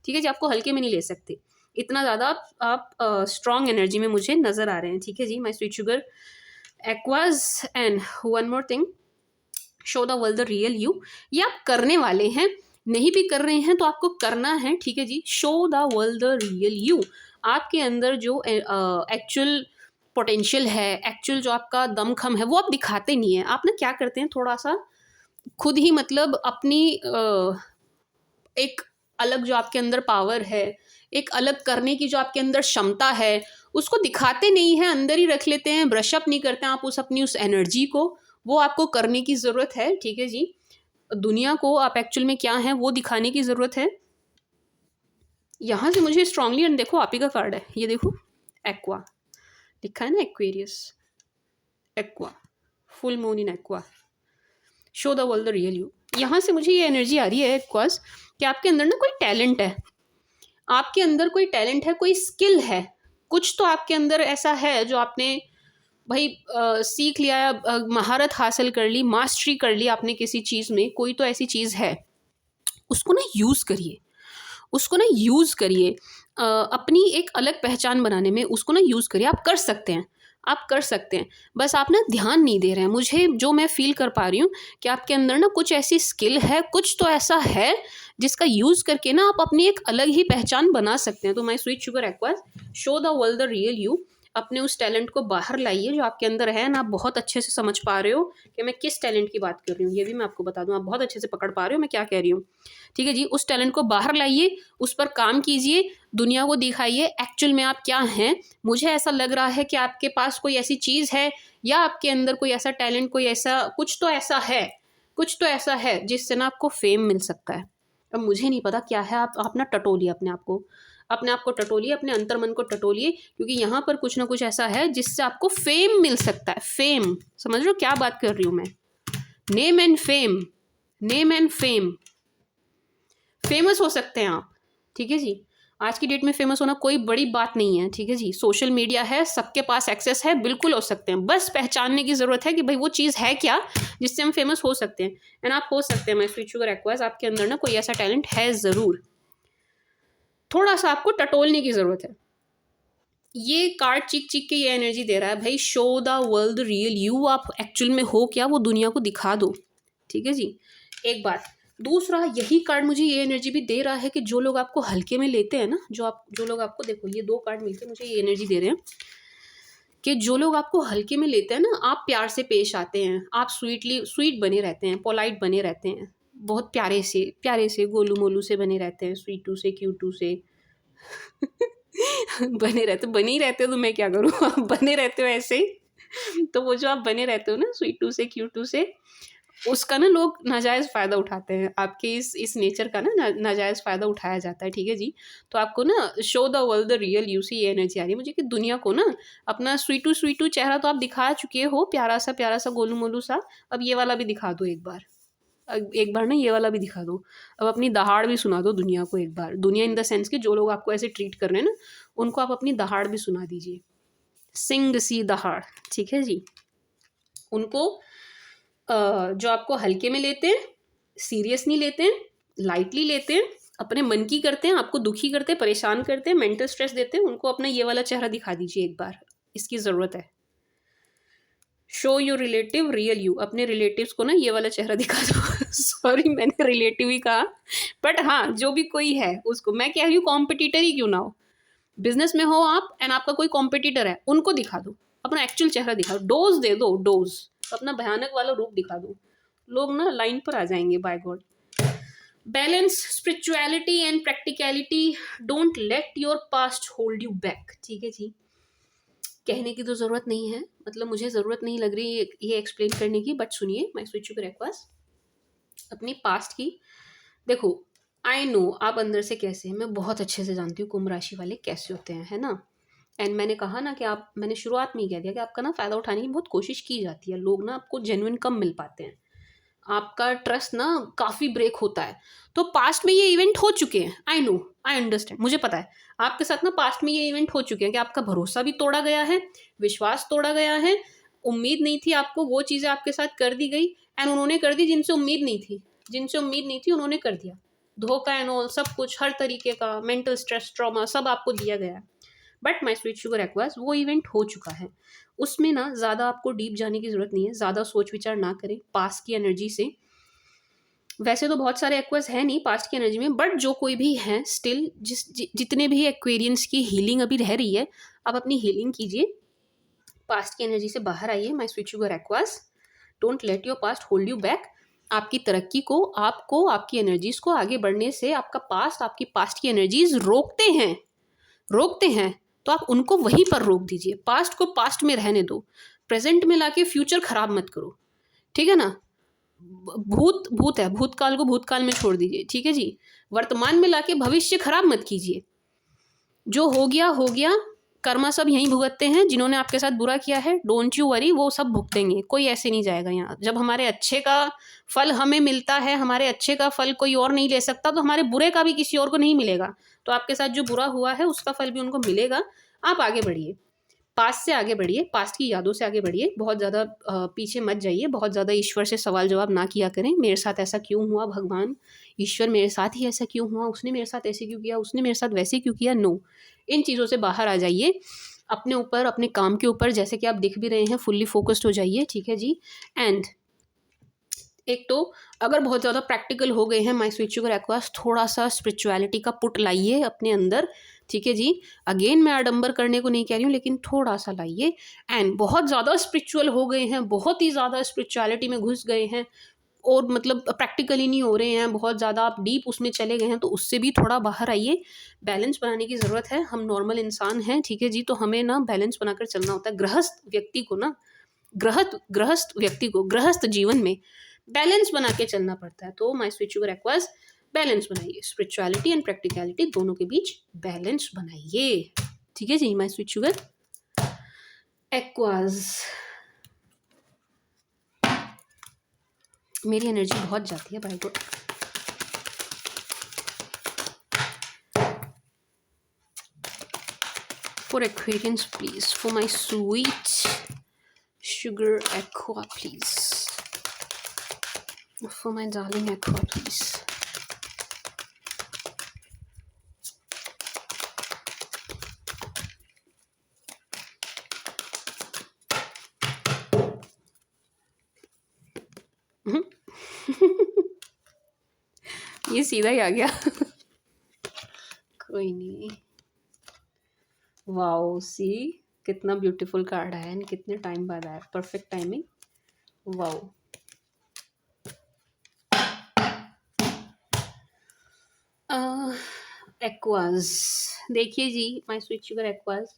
ठीक है जी। आपको हल्के में नहीं ले सकते, इतना ज़्यादा आप स्ट्रॉन्ग एनर्जी में मुझे नज़र आ रहे हैं, ठीक है जी। My sweet sugar Aquas, and one more thing, show the world the real you. ये आप करने वाले हैं, नहीं भी कर रहे हैं तो आपको करना है, ठीक है जी। Show the world the real you. आपके अंदर जो एक्चुअल पोटेंशियल है, एक्चुअल जो आपका दमखम है, वो आप दिखाते नहीं है। आप ना क्या करते हैं, थोड़ा सा खुद ही मतलब अपनी एक अलग जो आपके अंदर पावर है, एक अलग करने की जो आपके अंदर क्षमता है, उसको दिखाते नहीं हैं, अंदर ही रख लेते हैं, ब्रश अप नहीं करते हैं आप उस एनर्जी को। वो आपको करने की ज़रूरत है, ठीक है जी। दुनिया को आप एक्चुअल में क्या हैं वो दिखाने की ज़रूरत है। यहाँ से मुझे स्ट्रांगली, एंड देखो आप ही का कार्ड है, ये देखो एक्वा लिखा है ना, Aquarius, aqua, full moon in aqua, show the world the real you. यहाँ से मुझे ये एनर्जी आ रही है एक्वास कि आपके अंदर ना कोई टैलेंट है, आपके अंदर कोई टैलेंट है, कोई स्किल है, कुछ तो आपके अंदर ऐसा है जो आपने भाई सीख लिया, महारत हासिल कर ली, मास्टरी कर ली आपने किसी चीज़ में, कोई तो ऐसी चीज़ है, उसको ना यूज़ करिए, उसको ना यूज़ करिए, अपनी एक अलग पहचान बनाने में उसको ना यूज़ करिए। आप कर सकते हैं, आप कर सकते हैं, बस आप ना ध्यान नहीं दे रहे हैं। मुझे जो मैं फ़ील कर पा रही हूँ कि आपके अंदर ना कुछ ऐसी स्किल है, कुछ तो ऐसा है जिसका यूज़ करके ना आप अपनी एक अलग ही पहचान बना सकते हैं। तो my sweet sugar aqueous, show the world the real you. अपने उस टैलेंट को बाहर लाइए जो आपके अंदर है ना। आप बहुत अच्छे से समझ पा रहे हो कि मैं किस टैलेंट की बात कर रही हूँ, ये भी मैं आपको बता दूँ। आप बहुत अच्छे से पकड़ पा रहे हो मैं क्या कह रही हूँ। ठीक है जी, उस टैलेंट को बाहर लाइए, उस पर काम कीजिए, दुनिया को दिखाइए एक्चुअल में आप क्या हैं। मुझे ऐसा लग रहा है कि आपके पास कोई ऐसी चीज़ है या आपके अंदर कोई ऐसा टैलेंट, कोई ऐसा कुछ तो ऐसा है, कुछ तो ऐसा है जिससे ना आपको फेम मिल सकता है। अब मुझे नहीं पता क्या है, आप ना टटोलिए अपने आप को टटोलिए, अपने अंतर्मन को टटोलिए, क्योंकि यहाँ पर कुछ ना कुछ ऐसा है जिससे आपको फेम मिल सकता है। फेम, समझ रहे हो क्या बात कर रही हूँ मैं? Name and fame, name and fame, famous हो सकते हैं आप। ठीक है जी, आज की डेट में फेमस होना कोई बड़ी बात नहीं है। ठीक है जी, सोशल मीडिया है, सबके पास एक्सेस है, बिल्कुल हो सकते हैं। बस पहचानने की ज़रूरत है कि भाई वो चीज़ है क्या जिससे हम फेमस हो सकते हैं। एंड आप हो सकते हैं। माय स्वीट शुगर एक्वास, आपके अंदर ना कोई ऐसा टैलेंट है ज़रूर, थोड़ा सा आपको टटोलने की ज़रूरत है। ये कार्ड चीख चीख के ये एनर्जी दे रहा है भाई, show the world real you. आप एक्चुअल में हो क्या वो दुनिया को दिखा दो। ठीक है जी, एक बात। दूसरा, यही कार्ड मुझे ये एनर्जी भी दे रहा है कि जो लोग आपको हल्के में लेते हैं ना, जो लोग आपको, देखो ये दो कार्ड मिलके मुझे ये एनर्जी दे रहे हैं कि जो लोग आपको हल्के में लेते हैं ना, आप प्यार से पेश आते हैं, आप स्वीट बने रहते हैं, पोलाइट बने रहते हैं, बहुत प्यारे से गोलू मोलू से बने रहते हैं, स्वीटू से क्यूटू से बने ही रहते हो तो मैं क्या करूँ आप बने रहते हो ऐसे ही। तो वो जो आप बने रहते हो ना स्वीटू से क्यूटू से, उसका ना लोग नाजायज़ फ़ायदा उठाते हैं। आपके इस नेचर का ना नाजायज़ फ़ायदा उठाया जाता है। ठीक है जी, तो आपको ना show the world the real you से ये एनर्जी आ रही है मुझे कि दुनिया को ना अपना स्वीटू चेहरा तो आप दिखा चुके हो, प्यारा सा गोलू मोलू सा, अब ये वाला भी दिखा दो एक बार। एक बार ना ये वाला भी दिखा दो। अब अपनी दहाड़ भी सुना दो दुनिया को एक बार। दुनिया इन द सेंस कि जो लोग आपको ऐसे ट्रीट कर रहे हैं ना, उनको आप अपनी दहाड़ भी सुना दीजिए। सिंग सी दहाड़। ठीक है जी, उनको जो आपको हल्के में लेते हैं, सीरियस नहीं लेते हैं, लाइटली लेते हैं, अपने मन की करते हैं, आपको दुखी करते हैं, परेशान करते हैं, मेंटल स्ट्रेस देते हैं, उनको अपना ये वाला चेहरा दिखा दीजिए एक बार। इसकी ज़रूरत है। Show your relative real you. अपने रिलेटिव्स को ना ये वाला चेहरा दिखा दो। सॉरी मैंने रिलेटिव ही कहा, बट हाँ जो भी कोई है उसको मैं कह रही हूँ, कॉम्पिटिटर ही क्यों ना हो, बिजनेस में हो आप एंड आपका कोई कॉम्पिटिटर है, उनको दिखा दो, अपना एक्चुअल चेहरा दिखा दो, डोज दे दो, डोज, अपना भयानक वाला रूप दिखा दो। लोग ना लाइन पर आ जाएंगे, by God. Balance spirituality and practicality, don't let your past hold you back. ठीक है जी, कहने की तो ज़रूरत नहीं है, मतलब मुझे ज़रूरत नहीं लग रही ये एक्सप्लेन करने की, बट सुनिए माय स्वीट शुगर एक्वास, अपनी पास्ट की देखो। आई नो आप अंदर से कैसे हैं, मैं बहुत अच्छे से जानती हूँ कुंभ राशि वाले कैसे होते हैं, है ना। एंड मैंने कहा ना कि आप, मैंने शुरुआत में ही कह दिया कि आपका ना फ़ायदा उठाने की बहुत कोशिश की जाती है। लोग ना आपको जेन्युइन कम मिल पाते हैं, आपका ट्रस्ट ना काफ़ी ब्रेक होता है। तो पास्ट में ये इवेंट हो चुके हैं, आई नो, आई अंडरस्टैंड, मुझे पता है आपके साथ ना पास्ट में ये इवेंट हो चुके हैं कि आपका भरोसा भी तोड़ा गया है, विश्वास तोड़ा गया है, उम्मीद नहीं थी आपको, वो चीज़ें आपके साथ कर दी गई एंड उन्होंने कर दी जिनसे उम्मीद नहीं थी, जिनसे उम्मीद नहीं थी उन्होंने कर दिया। धोखा एंड ऑल सब कुछ, हर तरीके का मेंटल स्ट्रेस, ट्रॉमा सब आपको दिया गया। But my sweet sugar aqueous, वो इवेंट हो चुका है, उसमें ना ज़्यादा आपको डीप जाने की ज़रूरत नहीं है, ज़्यादा सोच विचार ना करें पास्ट की एनर्जी से। वैसे तो बहुत सारे एक्वास हैं नहीं पास्ट की एनर्जी में, बट जो कोई भी हैं स्टिल, जितने भी एक्वेरियंस की हीलिंग अभी रह रही है, आप अपनी हीलिंग कीजिए, पास्ट की एनर्जी से बाहर आइए। My sweet sugar aqueous, don't let your past hold you back. आपकी तरक्की को, आपको, आपकी एनर्जीज को आगे बढ़ने से आपका पास्ट, आपकी पास्ट की एनर्जीज रोकते हैं, तो आप उनको वहीं पर रोक दीजिए। पास्ट को पास्ट में रहने दो, प्रेजेंट में लाके फ्यूचर खराब मत करो। ठीक है ना, भूत है, भूतकाल को भूतकाल में छोड़ दीजिए। ठीक है जी, वर्तमान में लाके भविष्य खराब मत कीजिए। जो हो गया, कर्मा सब यहीं भुगतते हैं, जिन्होंने आपके साथ बुरा किया है डोंट यू वरी, वो सब भुगतेंगे, कोई ऐसे नहीं जाएगा यहाँ। जब हमारे अच्छे का फल हमें मिलता है, हमारे अच्छे का फल कोई और नहीं ले सकता, तो हमारे बुरे का भी किसी और को नहीं मिलेगा। तो आपके साथ जो बुरा हुआ है उसका फल भी उनको मिलेगा। आप आगे बढ़िए, पास्ट से आगे बढ़िए, पास्ट की यादों से आगे बढ़िए, बहुत ज़्यादा पीछे मत जाइए, बहुत ज़्यादा ईश्वर से सवाल जवाब ना किया करें, मेरे साथ ऐसा क्यों हुआ भगवान, ईश्वर मेरे साथ ही ऐसा क्यों हुआ, उसने मेरे साथ ऐसे क्यों किया, उसने मेरे साथ वैसे क्यों किया। नो, इन चीज़ों से बाहर आ जाइए, अपने ऊपर, अपने काम के ऊपर, जैसे कि आप दिख भी रहे हैं, फुल्ली फोकस्ड हो जाइए, ठीक है जी। एंड एक तो अगर बहुत ज़्यादा प्रैक्टिकल हो गए हैं माय स्वीट शुगर एक्वास, थोड़ा सा स्पिरिचुअलिटी का पुट लाइए अपने अंदर, ठीक है जी। अगेन मैं आडंबर करने को नहीं कह रही हूँ, लेकिन थोड़ा सा लाइए। एंड बहुत ज़्यादा स्पिरिचुअल हो गए हैं, बहुत ही ज़्यादा स्पिरिचुअलिटी में घुस गए हैं और मतलब प्रैक्टिकली नहीं हो रहे हैं, बहुत ज़्यादा आप डीप उसमें चले गए हैं, तो उससे भी थोड़ा बाहर आइए। बैलेंस बनाने की ज़रूरत है, हम नॉर्मल इंसान हैं, ठीक है जी, तो हमें ना बैलेंस बनाकर चलना होता है। गृहस्थ व्यक्ति को ना, गृहस्थ जीवन में बैलेंस बना के चलना पड़ता है। तो my sweet sugar Aquas, balance बनाइए, स्पिरिचुअलिटी एंड प्रैक्टिकलिटी दोनों के बीच बैलेंस बनाइए, ठीक है जी। माय स्वीट शुगर एक्वास, मेरी एनर्जी बहुत जाती है भाई को। For Aquarians, please, for my sweet sugar aqua, please, for my darling aqua, please. ये सीधा ही आ गया। कोई नहीं। वाओ, सी कितना ब्यूटीफुल कार्ड आया है, कितने टाइम बाद आया, परफेक्ट टाइमिंग। वाओ, एक्वास, देखिए जी my sweet sugar Aquas,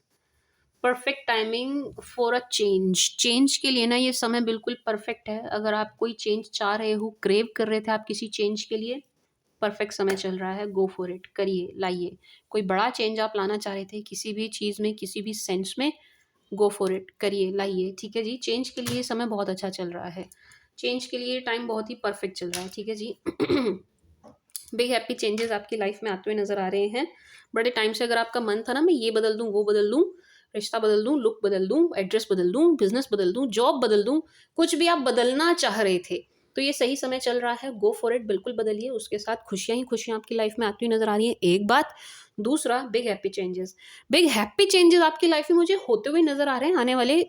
perfect timing for a change के लिए ना ये समय बिल्कुल परफेक्ट है। अगर आप कोई चेंज चाह रहे हो, क्रेव कर रहे थे आप किसी चेंज के लिए, परफेक्ट समय चल रहा है, गो फॉर इट, करिए, लाइए। कोई बड़ा चेंज आप लाना चाह रहे थे किसी भी चीज़ में, किसी भी सेंस में, गो फॉर इट, करिए, लाइए, ठीक है जी। चेंज के लिए समय बहुत अच्छा चल रहा है, चेंज के लिए टाइम बहुत ही परफेक्ट चल रहा है, ठीक है जी। बिग हैप्पी चेंजेस आपकी लाइफ में आते हुए नजर आ रहे हैं। बड़े टाइम से अगर आपका मन था ना मैं ये बदल दूं, वो बदल दूं, रिश्ता बदल दूं, लुक बदल दूं, एड्रेस बदल दूं, बिजनेस बदल दूं, जॉब बदल दूं, कुछ भी आप बदलना चाह रहे थे, तो ये सही समय चल रहा है, गो फॉर इट, बिल्कुल बदलिए। उसके साथ खुशियां ही खुशियां आपकी लाइफ में आती हुई नजर आ रही है, एक बात। दूसरा, big happy changes, big happy changes आपकी लाइफ में मुझे होते हुए नजर आ रहे हैं आने वाले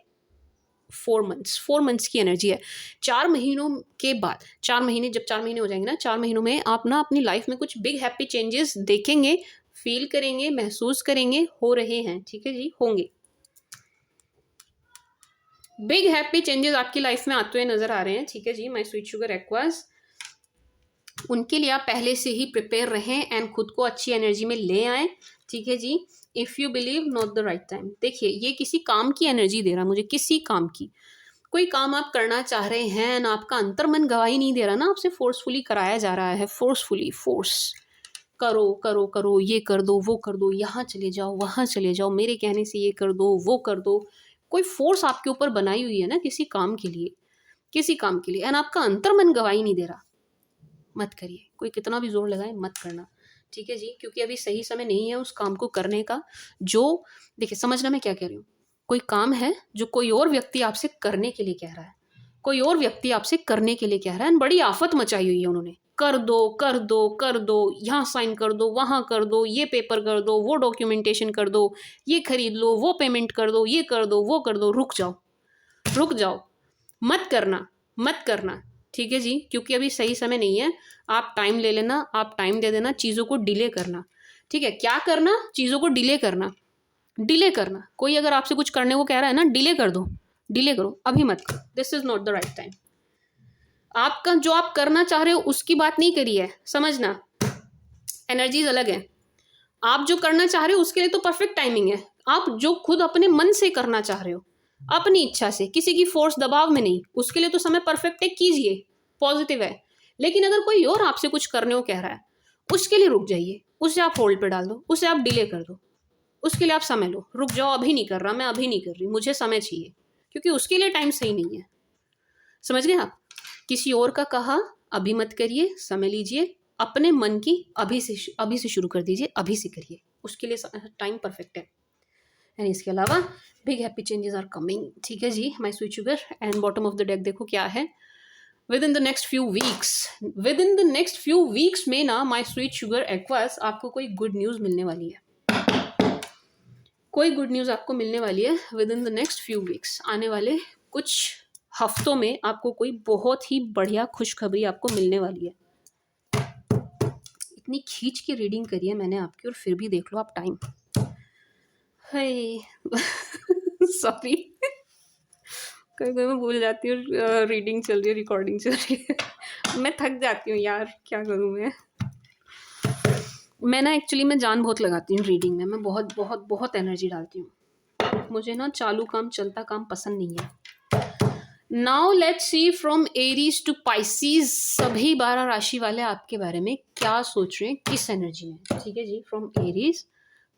4 मंथ्स की एनर्जी है। 4 महीनों के बाद, 4 महीने, जब 4 महीने हो जाएंगे ना, 4 महीनों में आप ना अपनी लाइफ में कुछ बिग हैप्पी चेंजेस देखेंगे, फील करेंगे, महसूस करेंगे, हो रहे हैं, ठीक है जी, होंगे। बिग हैप्पी चेंजेस आपकी लाइफ में आते हुए नजर आ रहे हैं, ठीक है जी। माय स्वीट शुगर एक्वास, उनके लिए आप पहले से ही प्रिपेयर रहें एंड खुद को अच्छी एनर्जी में ले आए, ठीक है जी। If you believe, not the right time. देखिए ये किसी काम की एनर्जी दे रहा मुझे, किसी काम की, कोई काम आप करना चाह रहे हैं ना, आपका अंतर्मन गवाही नहीं दे रहा ना, आपसे फोर्सफुली कराया जा रहा है, फोर्सफुली, फोर्स करो करो करो, ये कर दो, वो कर दो, यहाँ चले जाओ, वहाँ चले जाओ, मेरे कहने से ये कर दो, वो कर दो। कोई फोर्स आपके ऊपर बनाई हुई है ना किसी काम के लिए, किसी काम के लिए, एंड आपका अंतर्मन गवाही नहीं दे रहा, मत करिए। कोई कितना भी जोर लगाए, मत करना, ठीक है जी, क्योंकि अभी सही समय नहीं है उस काम को करने का। जो, देखिए समझना मैं क्या कह रही हूँ, कोई काम है जो कोई और व्यक्ति आपसे करने के लिए कह रहा है, कोई और व्यक्ति आपसे करने के लिए कह रहा है, बड़ी आफत मचाई हुई है उन्होंने, कर दो कर दो कर दो, यहाँ साइन कर दो, वहाँ कर दो, ये पेपर कर दो, वो डॉक्यूमेंटेशन कर दो, ये खरीद लो, वो पेमेंट कर दो, ये कर दो, वो कर दो। रुक जाओ, रुक जाओ, मत करना, मत करना, ठीक है जी, क्योंकि अभी सही समय नहीं है। आप टाइम ले लेना, आप टाइम दे देना, चीज़ों को डिले करना, ठीक है। क्या करना, चीज़ों को डिले करना, डिले करना। कोई अगर आपसे कुछ करने को कह रहा है ना, डिले कर दो, डिले करो, अभी मत करो, this is not the right time. आपका जो आप करना चाह रहे हो उसकी बात नहीं करी है, समझना, एनर्जीज अलग है। आप जो करना चाह रहे हो उसके लिए तो परफेक्ट टाइमिंग है। आप जो खुद अपने मन से करना चाह रहे हो, अपनी इच्छा से, किसी की फोर्स दबाव में नहीं, उसके लिए तो समय परफेक्ट है, कीजिए, पॉजिटिव है। लेकिन अगर कोई और आपसे कुछ करने को कह रहा है, उसके लिए रुक जाइए, उसे आप होल्ड पे डाल दो, उसे आप डिले कर दो, उसके लिए आप समय लो, रुक जाओ, अभी नहीं कर रहा, मैं अभी नहीं कर रही, मुझे समय चाहिए, क्योंकि उसके लिए टाइम सही नहीं है। समझ गए आप? किसी और का कहा अभी मत करिए, समय लीजिए, अपने मन की अभी से शुरू कर दीजिए, अभी से करिए, उसके लिए टाइम परफेक्ट है। एंड इसके अलावा big happy changes are coming, ठीक है जी my sweet sugar. And bottom of the deck देखो क्या है, within the next few weeks में ना माई स्वीट शुगर एक्वास आपको कोई गुड न्यूज़ मिलने वाली है। कोई गुड न्यूज़ आपको मिलने वाली है within the next few weeks. आने वाले कुछ हफ्तों में आपको कोई बहुत ही बढ़िया खुशखबरी आपको मिलने वाली है। इतनी खींच के रीडिंग करी है मैंने आपकी और फिर भी देख लो आप टाइम। सॉरी कभी कभी मैं भूल जाती हूँ रीडिंग चल रही है, रिकॉर्डिंग चल रही है। मैं थक जाती हूँ यार, क्या करूँ मैं ना एक्चुअली मैं जान बहुत लगाती हूँ रीडिंग में। मैं बहुत बहुत बहुत एनर्जी डालती हूँ। मुझे ना चालू काम चलता काम पसंद नहीं है। Now let's see from Aries to Pisces, सभी 12 राशि वाले आपके बारे में क्या सोच रहे हैं, किस एनर्जी में। ठीक है जी, फ्रॉम एरीज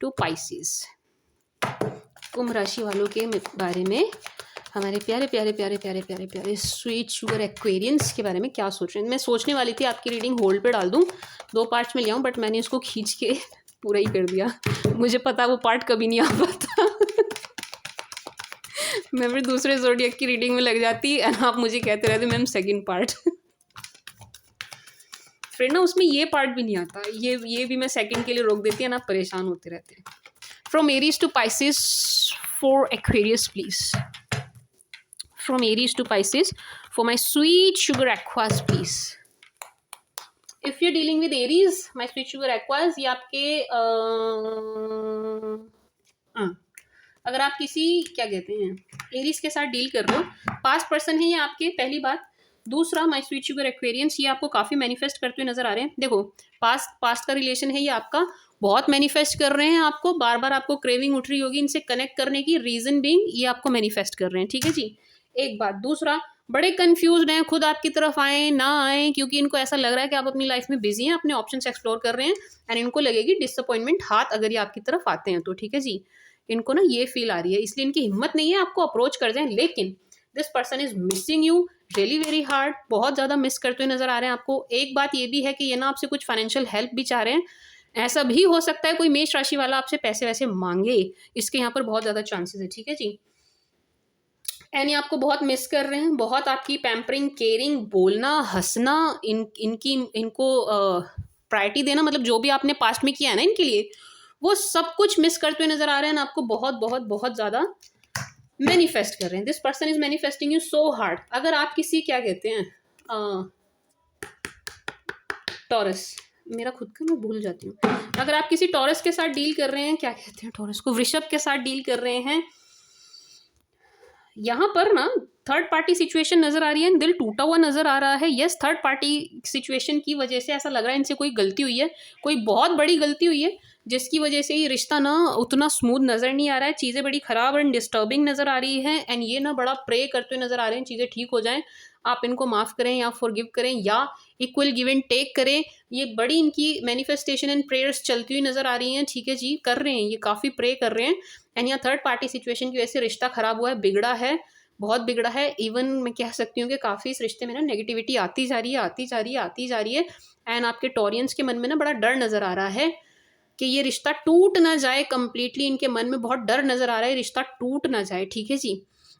टू पाइसीज, कुंभ राशि वालों के बारे में हमारे प्यारे प्यारे प्यारे प्यारे प्यारे प्यारे स्वीट शुगर एक्वेरियंस के बारे में क्या सोच रहे हैं। मैं सोचने वाली थी आपकी रीडिंग होल्ड पे डाल दूं, 2 पार्ट्स में ले आऊं, बट मैंने इसको खींच के पूरा ही कर दिया। मुझे पता वो पार्ट कभी नहीं आ पाता। मैं फिर दूसरे ज़ोडिएक की रीडिंग में लग जाती एंड आप मुझे कहते रहते मैम सेकंड पार्ट। फिर ना उसमें ये पार्ट भी नहीं आता, ये भी मैं सेकंड के लिए रोक देती है ना, परेशान होते रहते हैं। From Aries to Pisces for Aquarius please, from Aries to Pisces for my sweet sugar aquas please. If you're dealing with Aries, my sweet sugar aquas, ये आपके अगर आप किसी क्या कहते हैं एरीज के साथ डील कर रहे हो, पास्ट पर्सन है ये आपके, पहली बात। दूसरा, माय स्वीट शुगर एक्वेरियंस, ये आपको काफ़ी मैनिफेस्ट करते हुए नजर आ रहे हैं। देखो पास्ट का रिलेशन है ये आपका, बहुत मैनिफेस्ट कर रहे हैं आपको, बार बार आपको क्रेविंग उठ रही होगी इनसे कनेक्ट करने की, रीजन बीइंग ये आपको मैनिफेस्ट कर रहे हैं। ठीक है जी, एक बात। दूसरा, बड़े कंफ्यूज्ड हैं, खुद आपकी तरफ आए ना आए, क्योंकि इनको ऐसा लग रहा है कि आप अपनी लाइफ में बिजी हैं, अपने ऑप्शंस एक्सप्लोर कर रहे हैं एंड इनको लगेगी डिसअपॉइंटमेंट हाथ अगर ये आपकी तरफ आते हैं तो। ठीक है जी, इनको ना ये फील आ रही है, इसलिए इनकी हिम्मत नहीं है आपको अप्रोच कर जाए, लेकिन this person is missing you really very hard, बहुत ज़्यादा मिस करते हुए नजर आ रहे हैं आपको। एक बात ये भी है कि ये ना आपसे कुछ फाइनेंशियल हेल्प भी चाह रहे हैं। ऐसा भी हो सकता है कोई मेष राशि वाला आपसे पैसे वैसे मांगे, इसके यहाँ पर बहुत ज़्यादा चांसेस है। ठीक है जी, एंड ये आपको बहुत मिस कर रहे हैं, बहुत आपकी पैम्परिंग, केयरिंग, बोलना, हंसना, इनको प्रायोरिटी देना, मतलब जो भी आपने पास्ट में किया है ना इनके लिए, वो सब कुछ मिस करते हुए नजर आ रहे हैं आपको, बहुत बहुत बहुत ज़्यादा मैनिफेस्ट कर रहे हैं। This person is manifesting you so hard. अगर आप किसी क्या कहते हैं टॉरस, मेरा खुद का मैं भूल जाती हूँ, अगर आप किसी टॉरस के साथ डील कर रहे हैं, क्या कहते हैं टॉरस को, वृषभ के साथ डील कर रहे हैं, यहाँ पर ना थर्ड पार्टी सिचुएशन नजर आ रही है, दिल टूटा हुआ नजर आ रहा है। यस, थर्ड पार्टी सिचुएशन की वजह से ऐसा लग रहा है इनसे कोई गलती हुई है, कोई बहुत बड़ी गलती हुई है, जिसकी वजह से ये रिश्ता ना उतना स्मूथ नजर नहीं आ रहा है, चीज़ें बड़ी खराब एंड डिस्टर्बिंग नजर आ रही हैं एंड ये ना बड़ा प्रे करते हुए नजर आ रहे हैं चीज़ें ठीक हो जाएं, आप इनको माफ़ करें या फॉरगिव करें या इक्वल गिव एंड टेक करें। ये बड़ी इनकी मैनिफेस्टेशन एंड प्रेयर्स चलती हुई नजर आ रही हैं। ठीक है जी, कर रहे हैं, ये काफ़ी प्रे कर रहे हैं एंड यहाँ थर्ड पार्टी सिचुएशन की वजह से रिश्ता खराब हुआ है, बिगड़ा है, बहुत बिगड़ा है। इवन मैं कह सकती हूँ कि काफ़ी इस रिश्ते में ना नेगेटिविटी आती जा रही है, आती जा रही है, आती जा रही है एंड आपके टॉरियंस के मन में ना बड़ा डर नज़र आ रहा है कि ये रिश्ता टूट ना जाए कंप्लीटली। इनके मन में बहुत डर नज़र आ रहा है रिश्ता टूट ना जाए। ठीक है जी,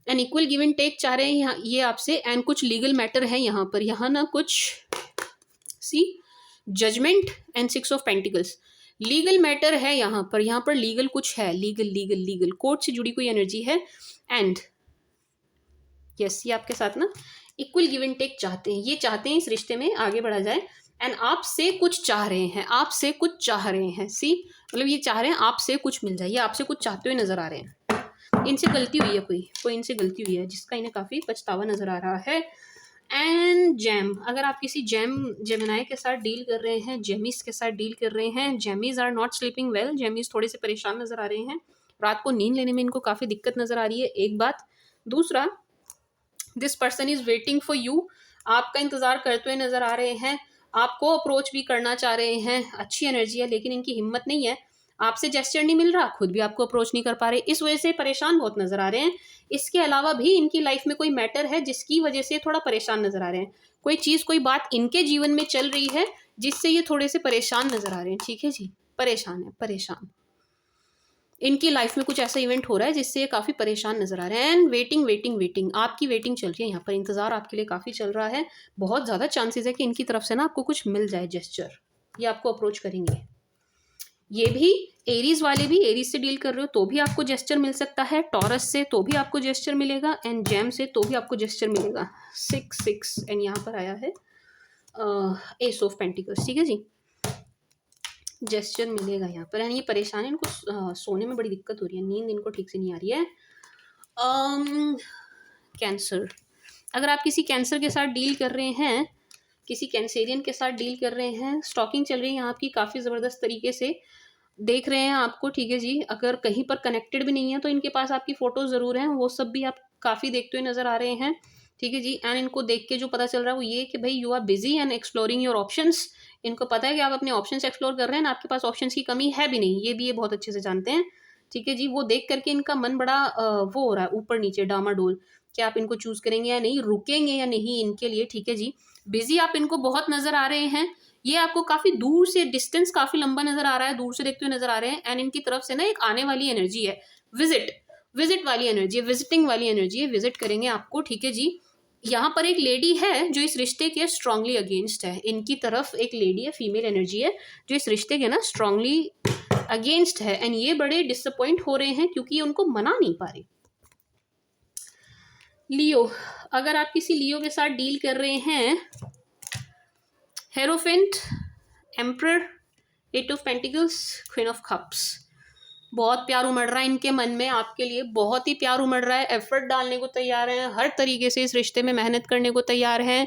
and equal give and take चाह रहे हैं यहाँ ये आपसे एंड कुछ लीगल मैटर है यहाँ पर, यहाँ ना कुछ सी judgement and 6 of pentacles, legal matter है यहाँ पर लीगल कुछ है, लीगल कोर्ट से जुड़ी कोई एनर्जी है एंड यस, ये आपके साथ ना इक्वल गिव एंड टेक चाहते हैं, ये चाहते हैं इस रिश्ते में आगे बढ़ा जाए एंड आपसे कुछ चाह रहे हैं, आपसे कुछ चाह रहे हैं। सी मतलब ये चाह रहे हैं आपसे कुछ मिल जाए, ये आपसे कुछ चाहते हुए नजर आ रहे हैं। इनसे गलती हुई है, कोई इनसे गलती हुई है जिसका इन्हें काफ़ी पछतावा नजर आ रहा है। एंड जैम, अगर आप किसी जेमिनाई के साथ डील कर रहे हैं, जेमिस के साथ डील कर रहे हैं, जेमिस आर नॉट स्लीपिंग वेल, जेमिस थोड़े से परेशान नजर आ रहे हैं, रात को नींद लेने में इनको काफ़ी दिक्कत नजर आ रही है, एक बात। दूसरा, this person is waiting for you, आपका इंतजार करते हुए नजर आ रहे हैं, आपको अप्रोच भी करना चाह रहे हैं, अच्छी एनर्जी है, लेकिन इनकी हिम्मत नहीं है, आपसे जेस्चर नहीं मिल रहा, खुद भी आपको अप्रोच नहीं कर पा रहे, इस वजह से परेशान बहुत नजर आ रहे हैं। इसके अलावा भी इनकी लाइफ में कोई मैटर है जिसकी वजह से थोड़ा परेशान नजर आ रहे हैं, कोई चीज़ कोई बात इनके जीवन में चल रही है जिससे ये थोड़े से परेशान नजर आ रहे हैं। ठीक है जी, परेशान है, परेशान। इनकी लाइफ में कुछ ऐसा इवेंट हो रहा है जिससे ये काफ़ी परेशान नज़र आ रहे हैं। एंड वेटिंग वेटिंग वेटिंग, आपकी वेटिंग चल रही है यहाँ पर, इंतज़ार आपके लिए काफ़ी चल रहा है। बहुत ज़्यादा चांसेस है कि इनकी तरफ से ना आपको कुछ मिल जाए जेस्चर, ये आपको अप्रोच करेंगे। ये भी एरीज वाले भी, एरीज से डील कर रहे हो तो भी आपको जेस्चर मिल सकता है, टॉरस से तो भी आपको जेस्चर मिलेगा, एंड जेम से तो भी आपको जेस्चर मिलेगा। 6 एंड यहाँ पर आया है एस ऑफ पेंटिकल्स, ठीक है जी, जेस्चर मिलेगा यहाँ पर। एंड ये परेशान है, इनको सोने में बड़ी दिक्कत हो रही है, नींद इनको ठीक से नहीं आ रही है। कैंसर, अगर आप किसी कैंसर के साथ डील कर रहे हैं, किसी कैंसेरियन के साथ डील कर रहे हैं, स्टॉकिंग चल रही है यहाँ आपकी काफ़ी ज़बरदस्त तरीके से, देख रहे हैं आपको, ठीक है जी। अगर कहीं पर कनेक्टेड भी नहीं है तो इनके पास आपकी फ़ोटो ज़रूर हैं, वो सब भी आप काफ़ी देखते हुए नज़र आ रहे हैं, ठीक है जी। एंड इनको देख के जो पता चल रहा है वो ये कि भाई you are busy and exploring your options. इनको पता है कि आप अपने ऑप्शंस एक्सप्लोर कर रहे हैं, आपके पास ऑप्शंस की कमी है भी नहीं, ये भी ये बहुत अच्छे से जानते हैं, ठीक है जी। वो देख करके इनका मन बड़ा वो हो रहा है ऊपर नीचे डामाडोल, कि आप इनको चूज़ करेंगे या नहीं, रुकेंगे या नहीं इनके लिए, ठीक है जी। बिजी आप इनको बहुत नज़र आ रहे हैं, ये आपको काफ़ी दूर से, डिस्टेंस काफ़ी लंबा नज़र आ रहा है, दूर से देखते हुए नज़र आ रहे हैं। एंड इनकी तरफ से ना एक आने वाली एनर्जी है, विजिट वाली एनर्जी है, विजिटिंग वाली एनर्जी है, विजिट करेंगे आपको, ठीक है जी। यहाँ पर एक लेडी है जो इस रिश्ते के स्ट्रांगली अगेंस्ट है, इनकी तरफ एक लेडी है, फीमेल एनर्जी है जो इस रिश्ते के ना स्ट्रांगली अगेंस्ट है। एंड ये बड़े डिसअपॉइंट हो रहे हैं क्योंकि ये उनको मना नहीं पा रही। लियो, अगर आप किसी लियो के साथ डील कर रहे हैं, hierophant, emperor, 8 of pentacles, queen of cups, बहुत प्यार उमड़ रहा है इनके मन में आपके लिए, बहुत ही प्यार उमड़ रहा है, एफर्ट डालने को तैयार हैं, हर तरीके से इस रिश्ते में मेहनत करने को तैयार हैं।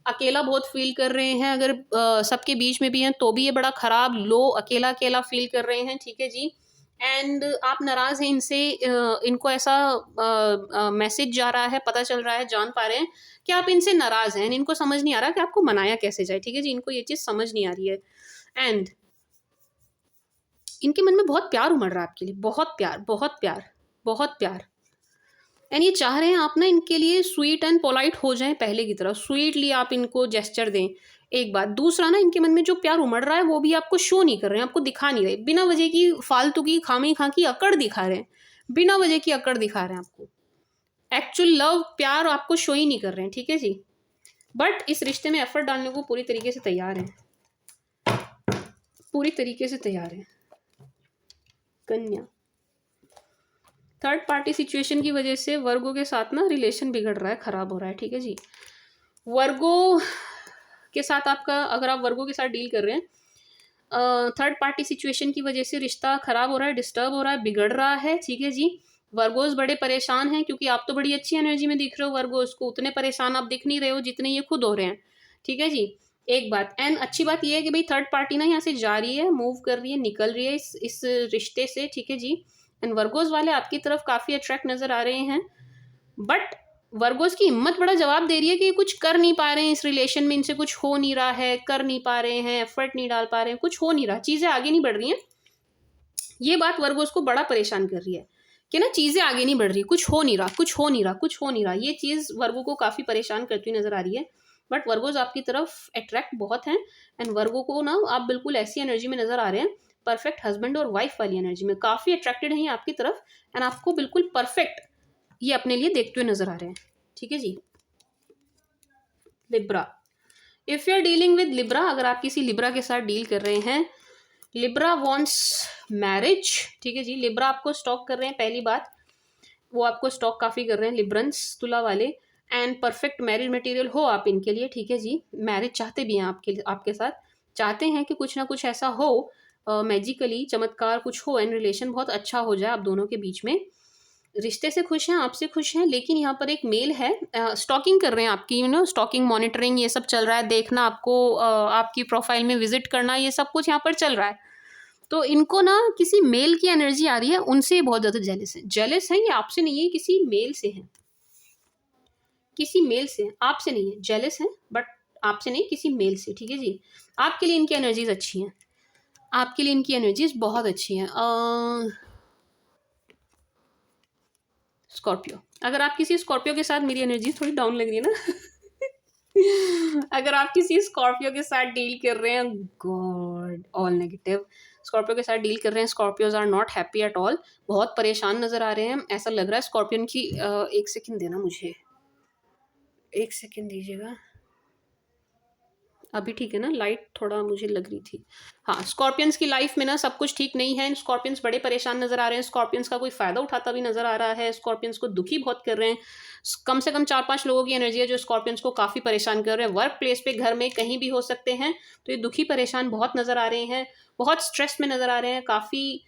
अकेला बहुत फील कर रहे हैं, अगर सबके बीच में भी हैं तो भी ये बड़ा ख़राब लो अकेला अकेला फील कर रहे हैं, ठीक है जी। एंड आप नाराज़ हैं इनसे, इनको ऐसा मैसेज जा रहा है, पता चल रहा है, जान पा रहे हैं कि आप इनसे नाराज़ हैं, इनको समझ नहीं आ रहा कि आपको मनाया कैसे जाए, ठीक है जी। इनको ये चीज़ समझ नहीं आ रही है। एंड इनके मन में बहुत प्यार उमड़ रहा है आपके लिए, बहुत प्यार, बहुत प्यार, बहुत प्यार। एंड ये चाह रहे हैं आप ना इनके लिए स्वीट एंड पोलाइट हो जाएं पहले की तरह, स्वीटली आप इनको जेस्चर दें, एक बात। दूसरा ना, इनके मन में जो प्यार उमड़ रहा है वो भी आपको शो नहीं कर रहे हैं, आपको दिखा नहीं रहे, बिना वजह की फालतू की खामी खा की अकड़ दिखा रहे हैं, बिना वजह की अकड़ दिखा रहे हैं आपको, एक्चुअल लव प्यार आपको शो ही नहीं कर रहे हैं, ठीक है जी। बट इस रिश्ते में एफर्ट डालने को पूरी तरीके से तैयार हैं, पूरी तरीके से तैयार हैं। कन्या, थर्ड पार्टी सिचुएशन की वजह से वर्गो के साथ ना रिलेशन बिगड़ रहा है, ख़राब हो रहा है, ठीक है जी। वर्गो के साथ आपका, अगर आप वर्गो के साथ डील कर रहे हैं, थर्ड पार्टी सिचुएशन की वजह से रिश्ता ख़राब हो रहा है, डिस्टर्ब हो रहा है, बिगड़ रहा है, ठीक है जी। वर्गोस बड़े परेशान हैं क्योंकि आप तो बड़ी अच्छी एनर्जी में दिख रहे हो, वर्गोस को उतने परेशान आप दिख नहीं रहे हो जितने ये खुद हो रहे हैं, ठीक है जी। एक बात, एंड अच्छी बात यह है कि भाई थर्ड पार्टी ना यहाँ से जा रही है, मूव कर रही है, निकल रही है इस रिश्ते से, ठीक है जी। एंड वर्गोस वाले आपकी तरफ काफ़ी अट्रैक्ट नज़र आ रहे हैं, बट वर्गोस की हिम्मत बड़ा जवाब दे रही है कि ये कुछ कर नहीं पा रहे हैं इस रिलेशन में, इनसे कुछ हो नहीं रहा है, कर नहीं पा रहे हैं, एफर्ट नहीं डाल पा रहे हैं, कुछ हो नहीं रहा, चीज़ें आगे नहीं बढ़ रही हैं। ये बात वर्गोस को बड़ा परेशान कर रही है कि ना चीज़ें आगे नहीं बढ़ रही, कुछ हो नहीं रहा, कुछ हो नहीं रहा, कुछ हो नहीं रहा। ये चीज़ वर्गो को काफ़ी परेशान करती हुई नज़र आ रही है। बट वर्गोस आपकी तरफ अट्रैक्ट बहुत हैं, एंड वर्गो को ना आप बिल्कुल ऐसी एनर्जी में नज़र आ रहे हैं, परफेक्ट हस्बैंड और वाइफ वाली एनर्जी में काफ़ी अट्रैक्टेड हैं ये आपकी तरफ, एंड आपको बिल्कुल परफेक्ट ये अपने लिए देखते हुए नज़र आ रहे हैं, ठीक है जी। Libra, if you are dealing with Libra, अगर आप किसी लिब्रा के साथ डील कर रहे हैं, लिब्रा वॉन्ट्स मैरिज, ठीक है जी। लिब्रा आपको स्टॉक कर रहे हैं, पहली बात वो आपको स्टॉक काफ़ी कर रहे हैं, लिब्रंस तुला वाले, एंड परफेक्ट मैरिज मटेरियल हो आप इनके लिए, ठीक है जी। मैरिज चाहते भी हैं आपके साथ, चाहते हैं कि कुछ ना कुछ ऐसा हो, मैजिकली चमत्कार कुछ हो, एंड रिलेशन बहुत अच्छा हो जाए आप दोनों के बीच में। रिश्ते से खुश हैं, आपसे खुश हैं, लेकिन यहाँ पर एक मेल है, स्टॉकिंग कर रहे हैं आपकी, स्टॉकिंग, मॉनिटरिंग, ये सब चल रहा है, देखना आपको, आपकी प्रोफाइल में विजिट करना, ये सब कुछ यहाँ पर चल रहा है। तो इनको ना किसी मेल की एनर्जी आ रही है, उनसे बहुत ज़्यादा जेलस है, ये आपसे नहीं है, किसी मेल से है, किसी मेल से, आपसे नहीं है, जेलस है, बट आपसे नहीं, किसी मेल से, ठीक है जी। आपके लिए इनकी एनर्जीज अच्छी हैं, आपके लिए इनकी एनर्जीज बहुत अच्छी हैं। स्कॉर्पियो, अगर आप किसी स्कॉर्पियो के साथ, मेरी एनर्जी थोड़ी डाउन लग रही है ना अगर आप किसी स्कॉर्पियो के साथ डील कर रहे हैं, गॉड ऑल नेगेटिव, स्कॉर्पियो के साथ डील कर रहे हैं, Scorpios are not happy at all, बहुत परेशान नज़र आ रहे हैं। ऐसा लग रहा है स्कॉर्पियन की एक सेकंड देना मुझे, एक सेकंड दीजिएगा, अभी ठीक है ना, लाइट थोड़ा मुझे लग रही थी। हाँ, स्कॉर्पियंस की लाइफ में ना सब कुछ ठीक नहीं है, स्कॉर्पियंस बड़े परेशान नज़र आ रहे हैं, स्कॉर्पियंस का कोई फ़ायदा उठाता भी नज़र आ रहा है, स्कॉर्पियंस को दुखी बहुत कर रहे हैं। कम से कम 4-5 लोगों की एनर्जी है जो स्कॉर्पियंस को काफ़ी परेशान कर रहे हैं, वर्क प्लेस पे, घर में, कहीं भी हो सकते हैं। तो ये दुखी परेशान बहुत नज़र आ रहे हैं, बहुत स्ट्रेस में नज़र आ रहे हैं, काफ़ी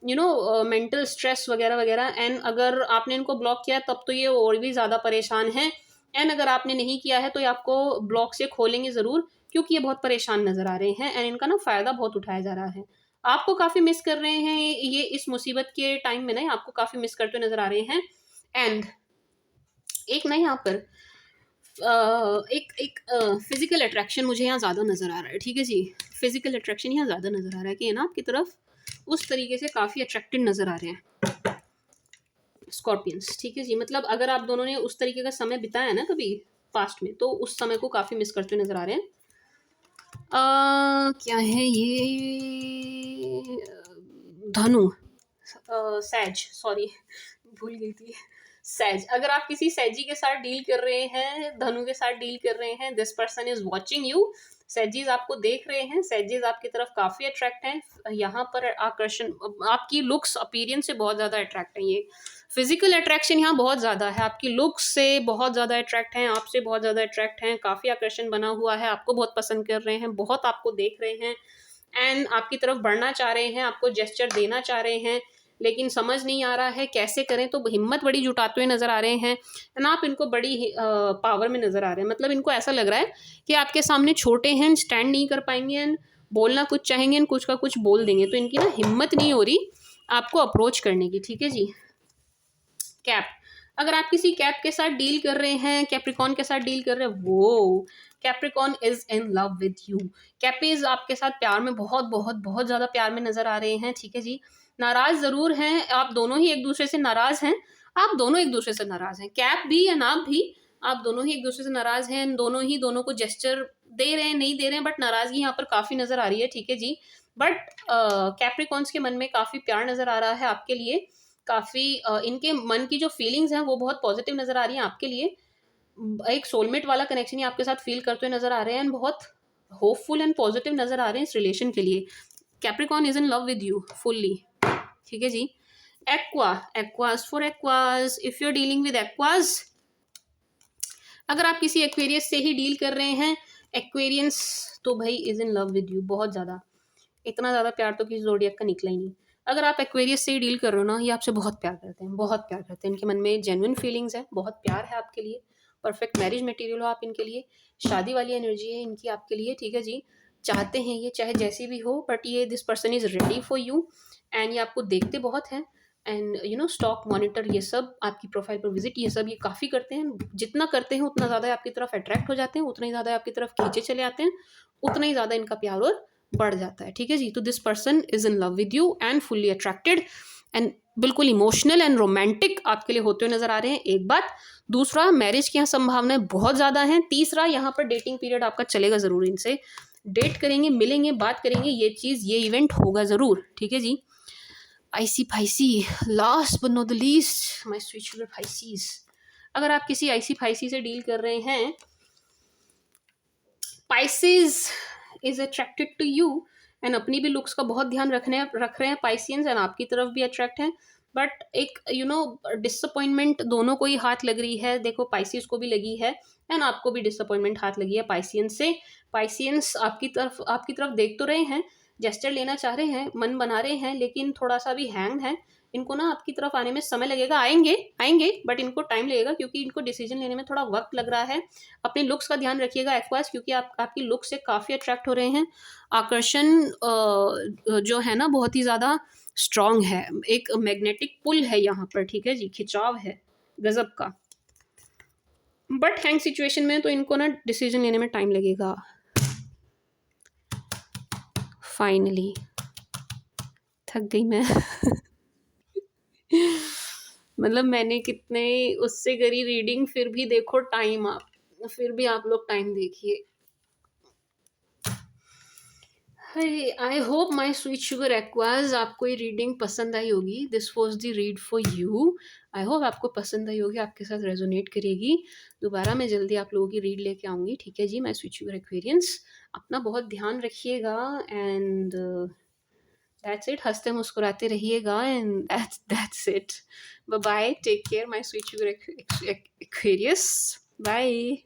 मेंटल स्ट्रेस वगैरह वगैरह। एंड अगर आपने इनको ब्लॉक किया तब तो ये और भी ज़्यादा परेशान हैं, एंड अगर आपने नहीं किया है तो ये आपको ब्लॉक से खोलेंगे ज़रूर, क्योंकि ये बहुत परेशान नज़र आ रहे हैं एंड इनका ना फ़ायदा बहुत उठाया जा रहा है। आपको काफ़ी मिस कर रहे हैं ये इस मुसीबत के टाइम में ना, आपको काफ़ी मिस करते हुए नज़र आ रहे हैं। एंड एक ना यहाँ पर एक एक फिज़िकल अट्रैक्शन मुझे यहाँ ज़्यादा नज़र आ रहा है, ठीक है जी? फिज़िकल अट्रैक्शन यहाँ ज़्यादा नज़र आ रहा है कि ये ना आपकी तरफ उस तरीके से काफ़ी अट्रैक्टेड नज़र आ रहे हैं स्कॉर्पियंस, ठीक है जी? मतलब अगर आप दोनों ने उस तरीके का समय बिताया है ना कभी पास्ट में, तो उस समय को काफ़ी मिस करते हुए नज़र आ रहे हैं। क्या है ये, धनु, सैज, सॉरी भूल गई थी, सैज। अगर आप किसी सैजी के साथ डील कर रहे हैं, धनु के साथ डील कर रहे हैं, this person is watching you, सैजीज आपको देख रहे हैं, सैजीज आपकी तरफ काफ़ी अट्रैक्ट हैं। यहाँ पर आकर्षण आपकी लुक्स अपीयरेंस से बहुत ज़्यादा अट्रैक्ट हैं, ये फिजिकल अट्रैक्शन यहाँ बहुत ज़्यादा है, आपकी लुक्स से बहुत ज़्यादा अट्रैक्ट हैं, आपसे बहुत ज़्यादा अट्रैक्ट हैं, काफ़ी आकर्षण बना हुआ है, आपको बहुत पसंद कर रहे हैं, बहुत आपको देख रहे हैं एंड आपकी तरफ बढ़ना चाह रहे हैं, आपको जेस्चर देना चाह रहे हैं, लेकिन समझ नहीं आ रहा है कैसे करें, तो हिम्मत बड़ी जुटाते हुए नज़र आ रहे हैं एंड आप इनको बड़ी पावर में नज़र आ रहे हैं। मतलब इनको ऐसा लग रहा है कि आपके सामने छोटे हैं, स्टैंड नहीं कर पाएंगे एंड बोलना कुछ चाहेंगे एंड कुछ का कुछ बोल देंगे, तो इनकी ना हिम्मत नहीं हो रही आपको अप्रोच करने की, ठीक है जी? कैप, अगर आप किसी कैप के साथ डील कर रहे हैं, कैप्रिकॉन के साथ डील कर रहे हैं, वो Capricorn is in love with you, Cappies आपके साथ प्यार में बहुत बहुत बहुत ज़्यादा प्यार में नज़र आ रहे हैं, ठीक है जी? नाराज़ ज़रूर हैं, आप दोनों ही एक दूसरे से नाराज़ हैं, आप दोनों एक दूसरे से नाराज़ हैं, कैप भी एंड आप भी, आप दोनों ही एक दूसरे से नाराज़ हैं, दोनों ही दोनों को जेस्चर दे रहे हैं, नहीं दे रहे हैं, बट नाराज़गी यहाँ पर काफ़ी नज़र आ रही है, ठीक है जी? बट कैप्रिकॉन्स के मन में काफ़ी प्यार नज़र आ रहा है आपके लिए, काफ़ी इनके मन की जो फीलिंग्स हैं वो बहुत पॉजिटिव नज़र आ रही हैं आपके लिए, एक सोलमेट वाला कनेक्शन ही आपके साथ फील करते हुए नज़र आ रहे हैं एंड बहुत होपफुल एंड पॉजिटिव नज़र आ रहे हैं इस रिलेशन के लिए। Capricorn is in love with you fully, ठीक है जी? Aqua, Aquas for Aquas, if you are dealing with Aquas, अगर आप किसी एक्वेरियस से ही डील कर रहे हैं, एक्वेरियंस तो भाई is in love with you बहुत ज़्यादा, इतना ज़्यादा प्यार तो किसी ज़ोडिएक का निकला ही नहीं। अगर आप एक्वेरियस से ही डील कर रहे हो ना, ये आपसे बहुत प्यार करते हैं, बहुत प्यार करते हैं, इनके मन में जेन्युइन फीलिंग्स है, बहुत प्यार है आपके लिए, परफेक्ट मैरिज मटेरियल हो आप इनके लिए, शादी वाली एनर्जी है इनकी आपके लिए, ठीक है जी? चाहते हैं ये चाहे जैसी भी हो, बट ये this person is ready for you and ये आपको देखते बहुत हैं एंड स्टॉक मॉनिटर, ये सब आपकी प्रोफाइल पर विजिट, ये सब ये काफ़ी करते हैं, जितना करते हैं उतना ज़्यादा आपकी तरफ अट्रैक्ट हो जाते हैं, उतना ही ज़्यादा आपकी तरफ खींचे चले आते हैं, उतना ही ज़्यादा इनका प्यार और बढ़ जाता है, ठीक है जी? तो this person is in love with you and fully attracted and बिल्कुल इमोशनल एंड रोमांटिक आपके लिए होते हुए नजर आ रहे हैं, एक बात। दूसरा, मैरिज की यहाँ संभावनाएं बहुत ज़्यादा हैं। तीसरा, यहाँ पर डेटिंग पीरियड आपका चलेगा ज़रूर, इनसे डेट करेंगे, मिलेंगे, बात करेंगे, ये चीज़, ये इवेंट होगा ज़रूर, ठीक है जी? Icy Pisces, last but not the least, my sweet sugar Pisces, अगर आप किसी आईसी फाइसी से डील कर रहे हैं, Pisces is attracted to you and अपनी भी लुक्स का बहुत ध्यान रख रहे हैं पाइसियंस एंड आपकी तरफ भी अट्रैक्ट हैं, बट एक डिसअपॉइंटमेंट दोनों को ही हाथ लग रही है, देखो पाइसियंस को भी लगी है एंड आपको भी डिसअपॉइंटमेंट हाथ लगी है पाइसियंस से। पाइसियंस आपकी तरफ देख तो रहे हैं, जेस्चर लेना चाह रहे हैं, मन बना रहे हैं, लेकिन थोड़ा सा भी हैंग है, इनको ना आपकी तरफ आने में समय लगेगा, आएंगे आएंगे बट इनको टाइम लगेगा, क्योंकि इनको डिसीजन लेने में थोड़ा वक्त लग रहा है। अपने लुक्स का ध्यान रखिएगा एक्वास, क्योंकि आपकी लुक से काफ़ी अट्रैक्ट हो रहे हैं, आकर्षण जो है ना बहुत ही ज़्यादा स्ट्रॉन्ग है, एक मैग्नेटिक पुल है यहाँ पर, ठीक है जी? खिंचाव है गजब का, बट हैंग सिचुएशन में तो इनको ना डिसीजन लेने में टाइम लगेगा। फाइनली थक गई मैं मतलब मैंने कितने उससे करी रीडिंग, फिर भी देखो टाइम, आप फिर भी आप लोग टाइम देखिए, hi, I hope my sweet sugar Aquas आपको ये रीडिंग पसंद आई होगी। This was the read for you. I hope आपको पसंद आई होगी, आपके साथ रेजोनेट करेगी। दोबारा मैं जल्दी आप लोगों की रीड लेके आऊँगी, ठीक है जी। माय स्वीट शुगर एक्वेरियंस, अपना बहुत ध्यान रखिएगा एंड दैट्स इट। हँसते मुस्कुराते रहिएगा and that's it. Bye bye, take care my sweet sugar Aquarius. Bye.